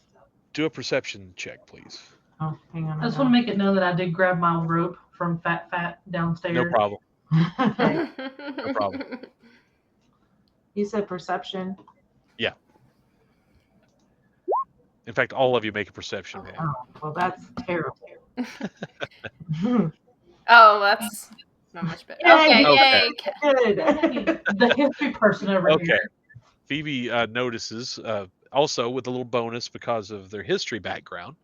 Do a perception check, please. Oh, hang on. I just want to make it known that I did grab my rope from Fat downstairs. No problem. Okay. No problem. You said perception. In fact, all of you make a perception roll. Oh, well, that's terrible. Oh, that's not much better. Yay. Okay, Okay. yay. Good. The history person over Okay. here. Phoebe notices, also with a little bonus because of their history background,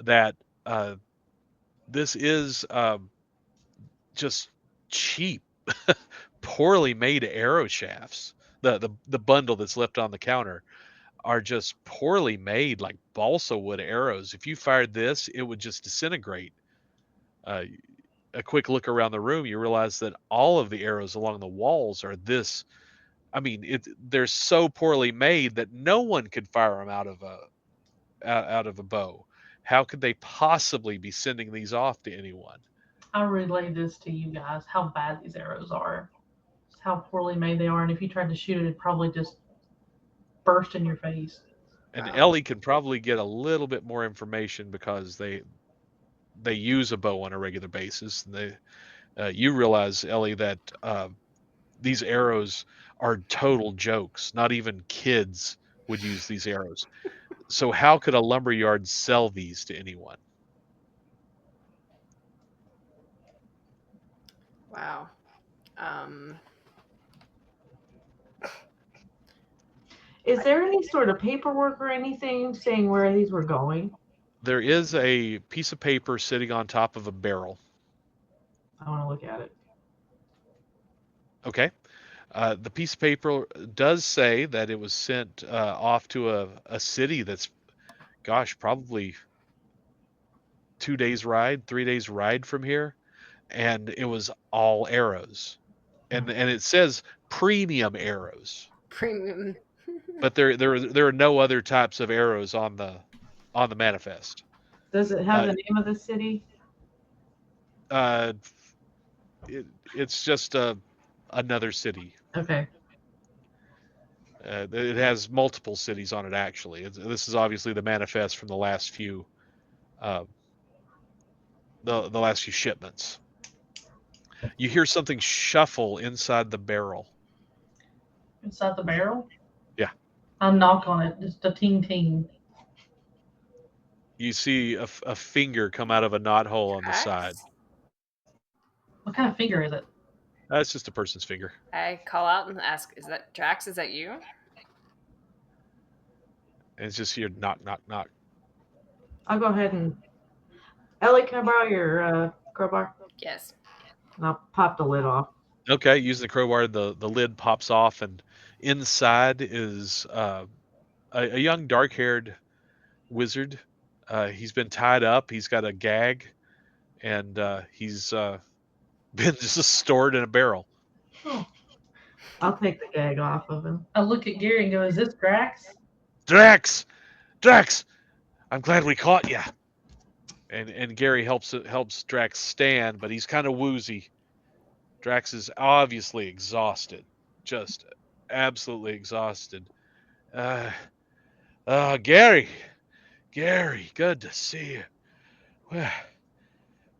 that this is just cheap, poorly made arrow shafts. The bundle that's left on the counter are just poorly made, like balsa wood arrows. If you fired this, it would just disintegrate. A quick look around the room, you realize that all of the arrows along the walls are this. I mean, they're so poorly made that no one could fire them out of a bow. How could they possibly be sending these off to anyone? I'll relay this to you guys, how bad these arrows are. Just how poorly made they are, and if you tried to shoot it, it'd probably just burst in your face. And Wow. Ellie can probably get a little bit more information because they use a bow on a regular basis. And you realize, Ellie, that these arrows are total jokes. Not even kids would use these arrows. So how could a lumberyard sell these to anyone? Wow. Is there any sort of paperwork or anything saying where these were going? There is a piece of paper sitting on top of a barrel. I want to look at it. Okay. The piece of paper does say that it was sent off to a city that's, gosh, probably 2 days ride, 3 days ride from here, and it was all arrows, and it says premium arrows, Premium. but there are no other types of arrows on the manifest. Does it have the name of the city? It's just another city. Okay. It has multiple cities on it. Actually, this is obviously the manifest from the last few, uh, the last few shipments. You hear something shuffle inside the barrel. Inside the barrel? Yeah. I knock on it, just a ting ting. You see a finger come out of a knothole on the side. Drax? What kind of finger is it? That's just a person's finger. I call out and ask, "Is that Drax? Is that you?" And it's just here, knock, knock, knock. I'll go ahead and Ellie, can I borrow your crowbar? Yes. And I'll pop the lid off. Okay, using the crowbar, the lid pops off, and inside is a young dark-haired wizard. He's been tied up. He's got a gag, and he's been just stored in a barrel. Oh. I'll take the gag off of him. I look at Gary and go, "Is this Drax?" Drax, Drax, I'm glad we caught you. And Gary helps Drax stand, but he's kind of woozy. Drax is obviously exhausted, just absolutely exhausted. Gary, good to see you. Well,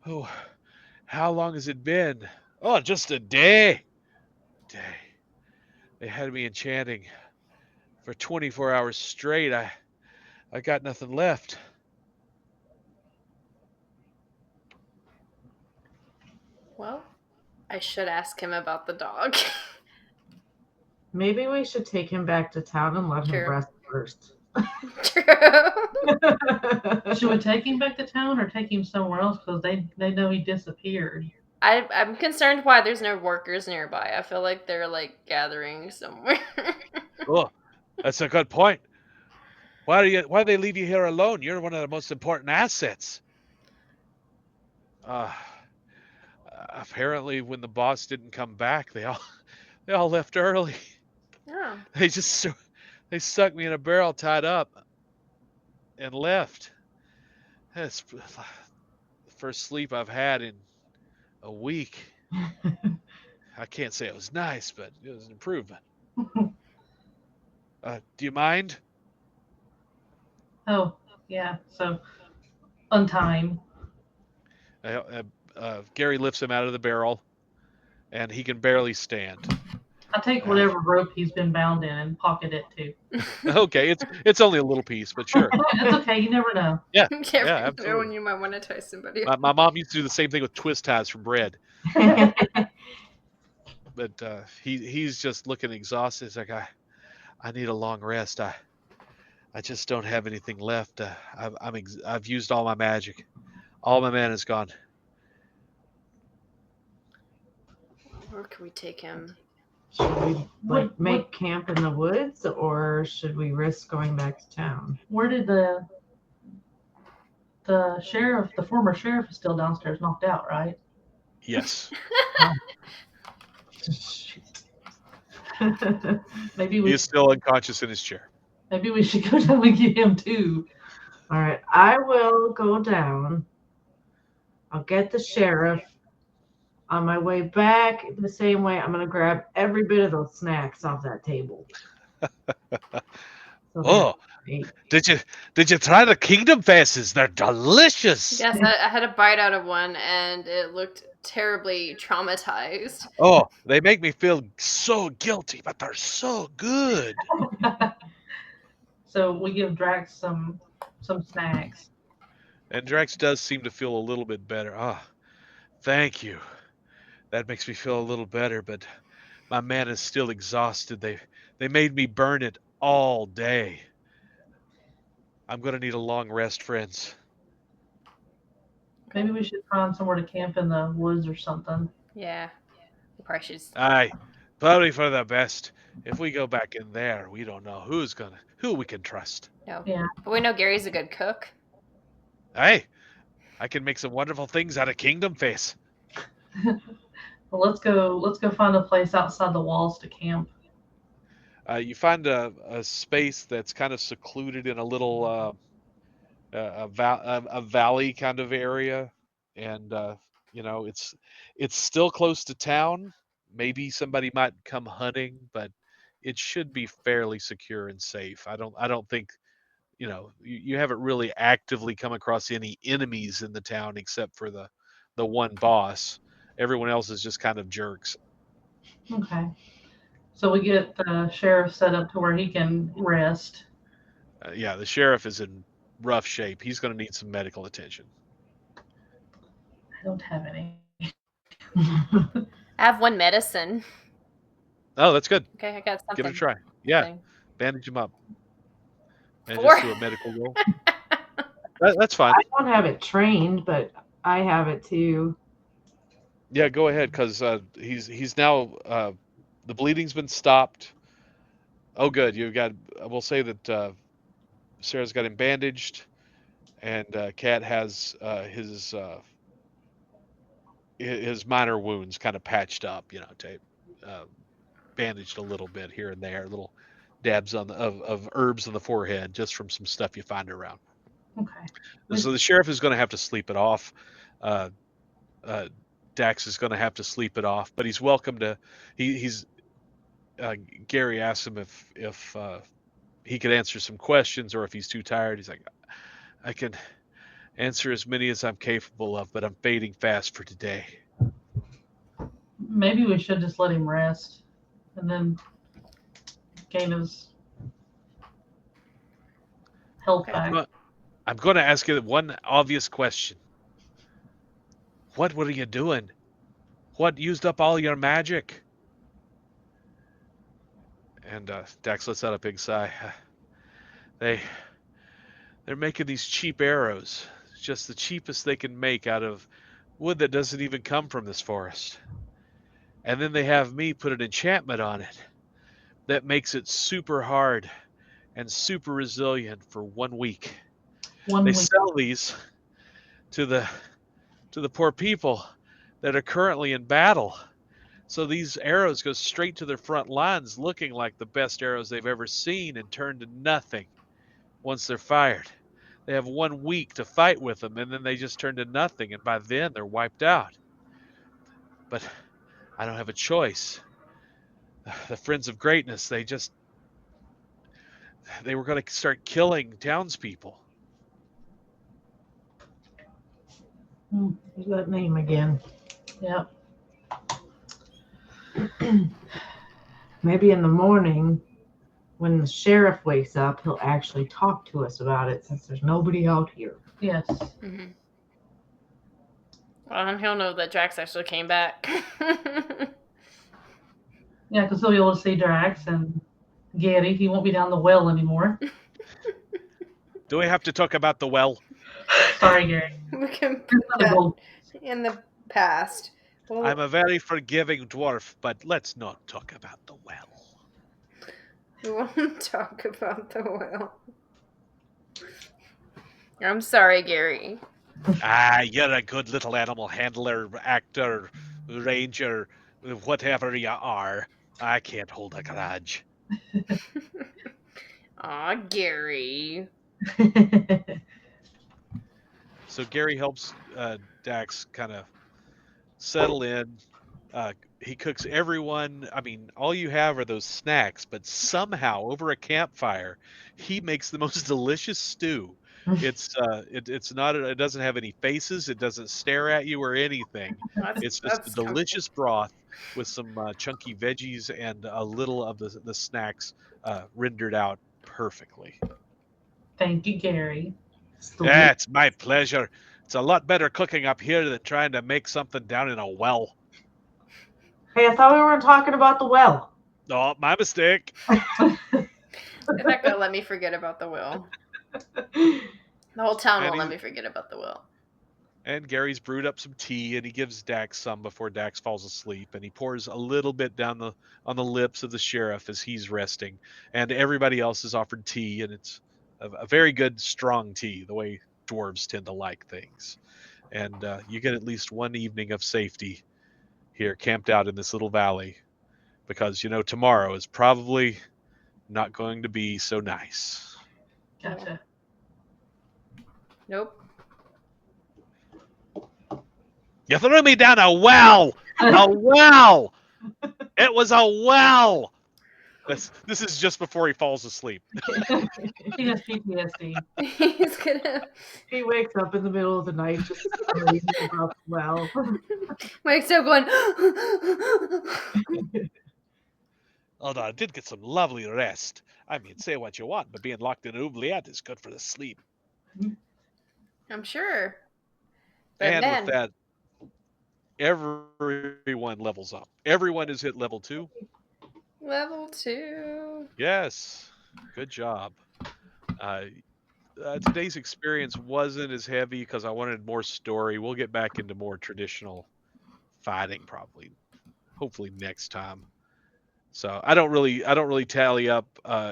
oh, how long has it been? Oh, just a day. They had me enchanting for 24 hours straight. I got nothing left. Well, I should ask him about the dog. Maybe we should take him back to town and let True. him rest first. True. Should we take him back to town or take him somewhere else because they know he disappeared? I'm concerned why there's no workers nearby. I feel like they're like gathering somewhere. Oh, that's a good point. Why do they leave you here alone? You're one of the most important assets. Apparently, when the boss didn't come back, they all left early. Oh. They stuck me in a barrel tied up and left. That's the first sleep I've had in a week. I can't say it was nice, but it was an improvement. Do you mind? Oh, yeah. So, untie him. Gary lifts him out of the barrel, and he can barely stand. I take whatever rope he's been bound in and pocket it too. Okay, it's only a little piece, but sure. It's okay. You never know. Yeah, Yeah, absolutely. when you might want to tie somebody. My mom used to do the same thing with twist ties from bread. But he's just looking exhausted. It's like I need a long rest. I just don't have anything left. I've used all my magic. All my mana is gone. Where can we take him? Should we make camp in the woods, or should we risk going back to town? Where did the sheriff, the former sheriff, is still downstairs, knocked out, right? Yes. Maybe He is still unconscious in his chair. Maybe we should go down and get him too. All right, I will go down. I'll get the sheriff. On my way back, the same way, I'm going to grab every bit of those snacks off that table. Did you try the Kingdom Faces? They're delicious. Yes, I had a bite out of one, and it looked terribly traumatized. Oh, they make me feel so guilty, but they're so good. So we give Drax some snacks. And Drax does seem to feel a little bit better. Thank you. That makes me feel a little better, but my man is still exhausted. They made me burn it all day. I'm going to need a long rest, friends. Maybe we should find somewhere to camp in the woods or something. Yeah. We probably should. Aye. Probably for the best. If we go back in there, we don't know who we can trust. No. Yeah. But we know Gary's a good cook. Hey, I can make some wonderful things out of Kingdom Face. Well, let's go find a place outside the walls to camp. You find a space that's kind of secluded in a little a valley kind of area, and it's still close to town, maybe somebody might come hunting, but it should be fairly secure and safe. I don't think you haven't really actively come across any enemies in the town except for the one boss. Everyone else is just kind of jerks. Okay. So we get the sheriff set up to where he can rest. Yeah, the sheriff is in rough shape. He's going to need some medical attention. I don't have any. I have one medicine. Oh, that's good. Okay, I got something. Give it a try. Yeah, Something. bandage him up and Four. just do a medical roll. That's fine. I don't have it trained, but I have it too. Yeah, go ahead, because he's now the bleeding's been stopped. Oh, good. You got. We'll say that Sarah's got him bandaged, and Kat has his minor wounds kind of patched up. Tape, bandaged a little bit here and there, little dabs of herbs on the forehead, just from some stuff you find around. Okay. So the sheriff is going to have to sleep it off. Uh, Dax is going to have to sleep it off, but he's welcome to. He's Gary asked him if he could answer some questions, or if he's too tired. He's like, I can answer as many as I'm capable of, but I'm fading fast for today. Maybe we should just let him rest and then gain his health back. I'm going to ask you one obvious question. What were you doing? What used up all your magic? And Dax lets out a big sigh. They're making these cheap arrows. It's just the cheapest they can make out of wood that doesn't even come from this forest. And then they have me put an enchantment on it that makes it super hard and super resilient for 1 week. They sell these to the poor people that are currently in battle. So these arrows go straight to their front lines, looking like the best arrows they've ever seen, and turn to nothing once they're fired. They have 1 week to fight with them, and then they just turn to nothing, and by then they're wiped out. But I don't have a choice. The Friends of Greatness, they were going to start killing townspeople. There's that name again. Yep. Maybe in the morning, when the sheriff wakes up, he'll actually talk to us about it, since there's nobody out here. Yes. Mm-hmm. Well, and he'll know that Drax actually came back. Yeah, because he'll be able to see Drax and Gary. He won't be down the well anymore. Do we have to talk about the well? Sorry, Gary. We can put that in the past. Well, I'm a very forgiving dwarf, but let's not talk about the well. we won't talk about the well. I'm sorry, Gary. You're a good little animal handler, actor, ranger, whatever you are. I can't hold a grudge. Aw, Gary. So Gary helps Dax kind of settle in. He cooks everyone. I mean, all you have are those snacks, but somehow over a campfire, he makes the most delicious stew. It's not. It doesn't have any faces. It doesn't stare at you or anything. It's just a delicious broth with some chunky veggies and a little of the snacks rendered out perfectly. Thank you, Gary. Yeah, it's my pleasure. It's a lot better cooking up here than trying to make something down in a well. Hey, I thought we weren't talking about the well. Oh, my mistake. They're not gonna let me forget about the will. The whole town won't let me forget about the will. And Gary's brewed up some tea, and he gives Dax some before Dax falls asleep, and he pours a little bit down on the lips of the sheriff as he's resting, and everybody else is offered tea, and it's a very good strong tea, the way dwarves tend to like things. And you get at least one evening of safety here, camped out in this little valley, because tomorrow is probably not going to be so nice. Gotcha. Nope. You threw me down a well! A well! It was a well. This is just before he falls asleep. He has PTSD. He's gonna He wakes up in the middle of the night just reading about the well. wakes up going. Although I did get some lovely rest. I mean, say what you want, but being locked in an oubliette is good for the sleep. I'm sure. But And man, with that, everyone levels up. Everyone is hit level 2. level 2. Yes, good job. Today's experience wasn't as heavy because I wanted more story. We'll get back into more traditional fighting probably, hopefully next time. So I don't really tally up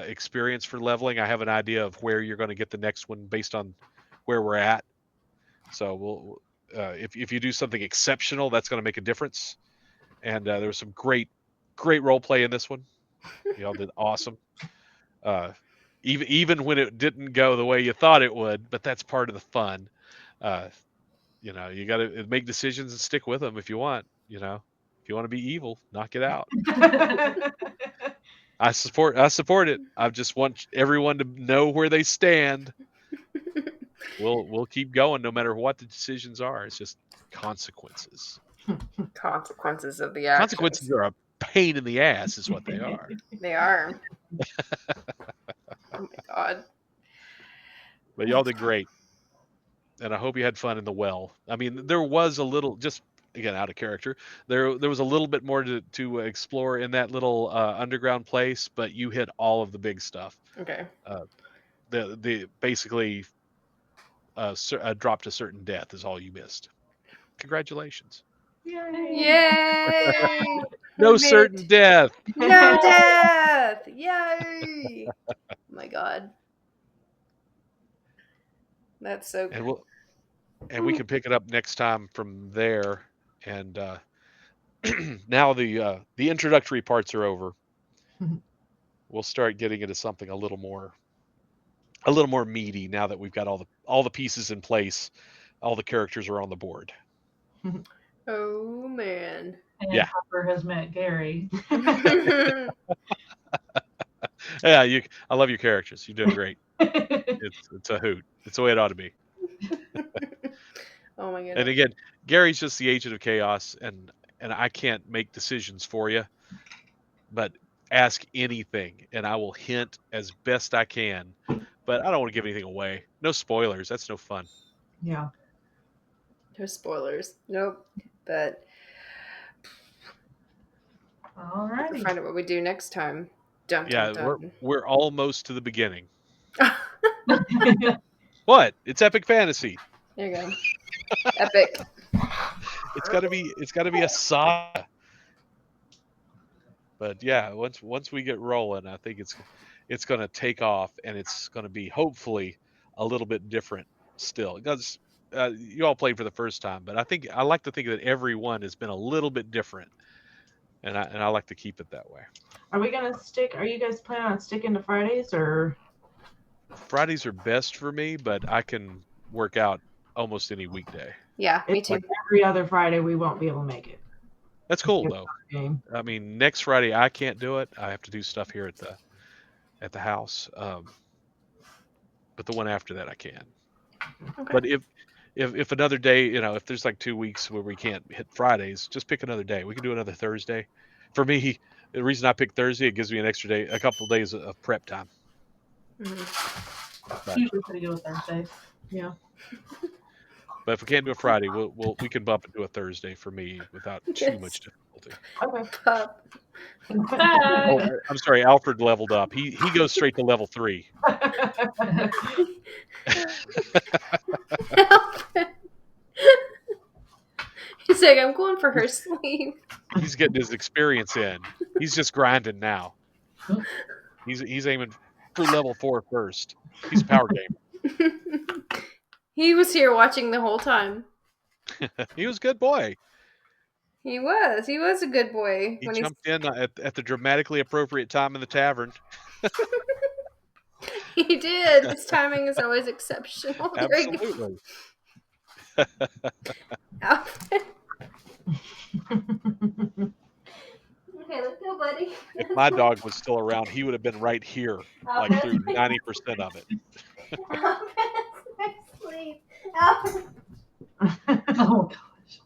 experience for leveling. I have an idea of where you're going to get the next one based on where we're at. So we'll if you do something exceptional, that's going to make a difference. And there was some great role play in this one. Y'all did awesome. Uh, even when it didn't go the way you thought it would, but that's part of the fun. Uh, you got to make decisions and stick with them if you want. If you want to be evil, knock it out. I support it. I just want everyone to know where they stand. We'll keep going no matter what the decisions are. It's just consequences. Consequences of the actions. Consequences are a pain in the ass, is what they are. They are. Oh my god. But y'all did great, and I hope you had fun in the well. I mean, there was a little, just again out of character. There was a little bit more to explore in that little underground place, but you hit all of the big stuff. Okay. The basically dropped a certain death is all you missed. Congratulations. Yay! No We made certain it. death. No death! Yay! Oh my god. That's so And good. we can pick it up next time from there. And now the introductory parts are over. We'll start getting into something a little more meaty now that we've got all the pieces in place. All the characters are on the board. Oh man. And Yeah. Harper has met Gary. Yeah, I love your characters. You're doing great. It's a hoot. It's the way it ought to be. Oh my goodness. And again, Gary's just the agent of chaos, and I can't make decisions for you, but ask anything, and I will hint as best I can. But I don't want to give anything away. No spoilers. That's no fun. Yeah. No spoilers. Nope. But All we'll righty. find out what we do next time. Dun, Yeah, dun, dun. we're almost to the beginning. What? It's epic fantasy. There you go. Epic. It's got to be a saga. But yeah, once we get rolling, I think it's going to take off, and it's going to be hopefully a little bit different still. Because you all played for the first time, but I like to think that every one has been a little bit different, and I like to keep it that way. Are we gonna stick? Are you guys planning on sticking to Fridays or? Fridays are best for me, but I can work out almost any weekday. Yeah, me It's too. like every other Friday we won't be able to make it. That's cool though. Game. I mean, next Friday I can't do it. I have to do stuff here at the house. But the one after that I can. Okay. But if another day, if there's like 2 weeks where we can't hit Fridays, just pick another day. We can do another Thursday. For me, the reason I pick Thursday, it gives me an extra day, a couple of days of prep time. Mhm. Usually pretty good with Thursdays. Yeah. But if we can't do a Friday, we can bump it to a Thursday for me without too Yes. much difficulty. Okay. Pup. Oh, I'm sorry, Alfred leveled up. He goes straight to level 3. He's like, I'm going for her sleep. He's getting his experience in. He's just grinding now. He's aiming for level 4 first. He's a power gamer. He was here watching the whole time. He was a good boy. He was a good boy. He jumped in at the dramatically appropriate time in the tavern. He did. His timing is always exceptional. Absolutely. Okay, let's go, buddy. If my dog was still around, he would have been right here, like through 90% of it. Sleep. Oh gosh.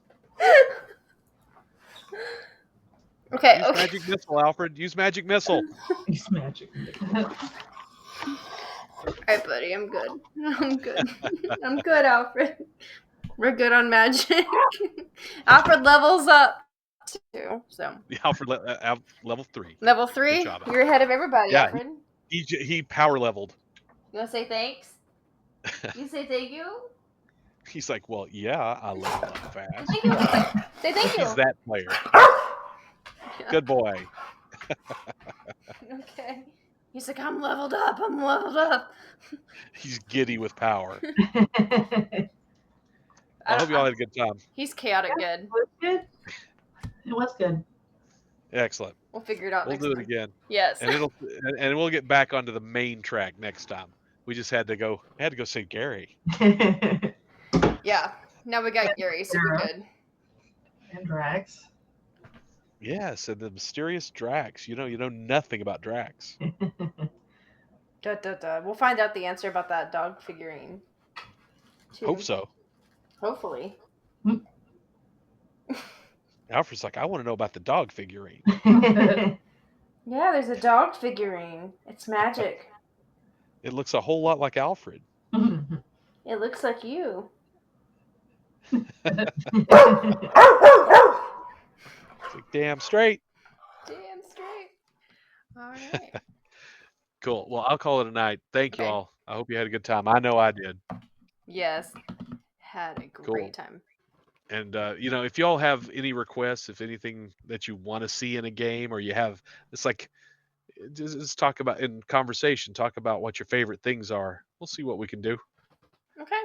Okay, Use okay. magic missile, Alfred. Use magic missile. It's magic. Alright, buddy, I'm good. I'm good. I'm good, Alfred. We're good on magic. Alfred levels up too. So Alfred level 3. level Good 3, job. you're ahead of everybody, Yeah, Alfred. he power leveled. You wanna say thanks? You say thank you? He's like, well, yeah, I leveled up fast. Thank you. Say thank you. He's that player. Good boy. Okay. He's like, I'm leveled up. I'm leveled up. He's giddy with power. I hope you all had a good time. He's chaotic good. Was good? It was good. Excellent. We'll figure it out. We'll next do it time. again. Yes. And we'll get back onto the main track next time. We just had to go save Gary. Yeah. Now we got Gary, so we're good. And Drax. Yes, and the mysterious Drax. You know nothing about Drax. We'll find out the answer about that dog figurine. Too. Hope so. Hopefully. Alfred's like, I want to know about the dog figurine. Yeah, there's a dog figurine. It's magic. It looks a whole lot like Alfred. It looks like you. It's like, damn straight. Damn straight. All right. Cool. Well, I'll call it a night. Thank you Okay. all. I hope you had a good time. I know I did. Yes. Had a great Cool. time. And if y'all have any requests, if anything that you want to see in a game, or you have, it's like, just talk about in conversation. Talk about what your favorite things are. We'll see what we can do. Okay.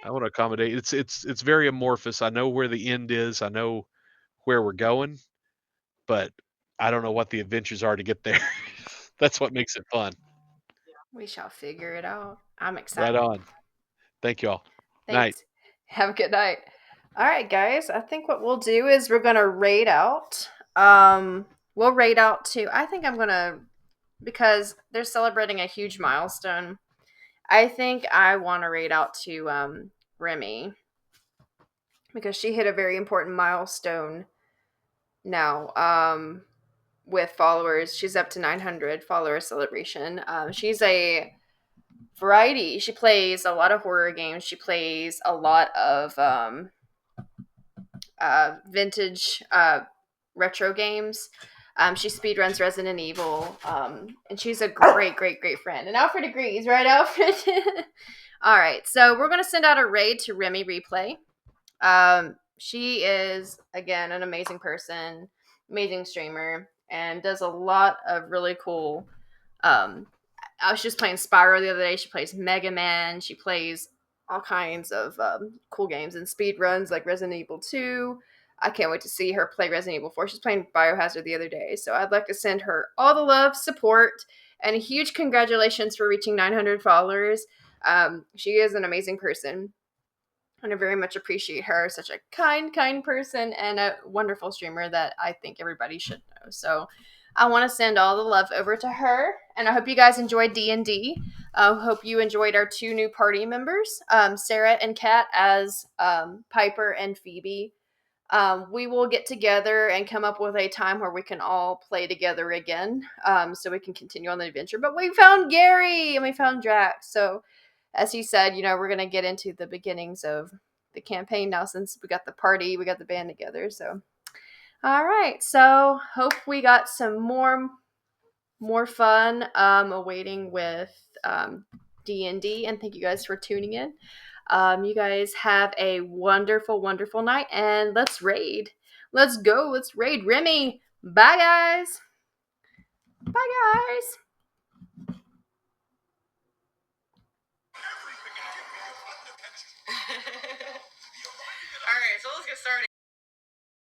I want to accommodate. It's very amorphous. I know where the end is. I know where we're going, but I don't know what the adventures are to get there. That's what makes it fun. We shall figure it out. I'm excited. Right on. Thank you all. Thanks. Night. Have a good night. All right, guys. I think what we'll do is we're gonna raid out. We'll raid out to. I think I'm gonna, because they're celebrating a huge milestone. I think I want to raid out to Remy, because she hit a very important milestone now. With followers, she's up to 900 follower celebration. She's a variety. She plays a lot of horror games. She plays a lot of vintage retro games. She speedruns Resident Evil, and she's a great friend. And Alfred agrees, right, Alfred? All right, so we're going to send out a raid to Remy Replay. She is, again, an amazing person, amazing streamer, and does a lot of really cool. I was just playing Spyro the other day. She plays Mega Man. She plays all kinds of cool games and speed runs like Resident Evil 2. I can't wait to see her play Resident Evil 4. She's playing Biohazard the other day. So I'd like to send her all the love, support, and a huge congratulations for reaching 900 followers. She is an amazing person, and I very much appreciate her. Such a kind person and a wonderful streamer that I think everybody should know. So I want to send all the love over to her, and I hope you guys enjoyed D&D. I hope you enjoyed our 2 new party members, Sarah and Kat as Piper and Phoebe. We will get together and come up with a time where we can all play together again, so we can continue on the adventure. But we found Gary and we found Drax. So as he said, we're going to get into the beginnings of the campaign now, since we got the party, we got the band together. So all right, so hope we got some more fun awaiting with D&D, and thank you guys for tuning in. You guys have a wonderful night, and let's raid. Let's go. Let's raid Remy. Bye, guys. Bye, guys. Alright, so let's get started.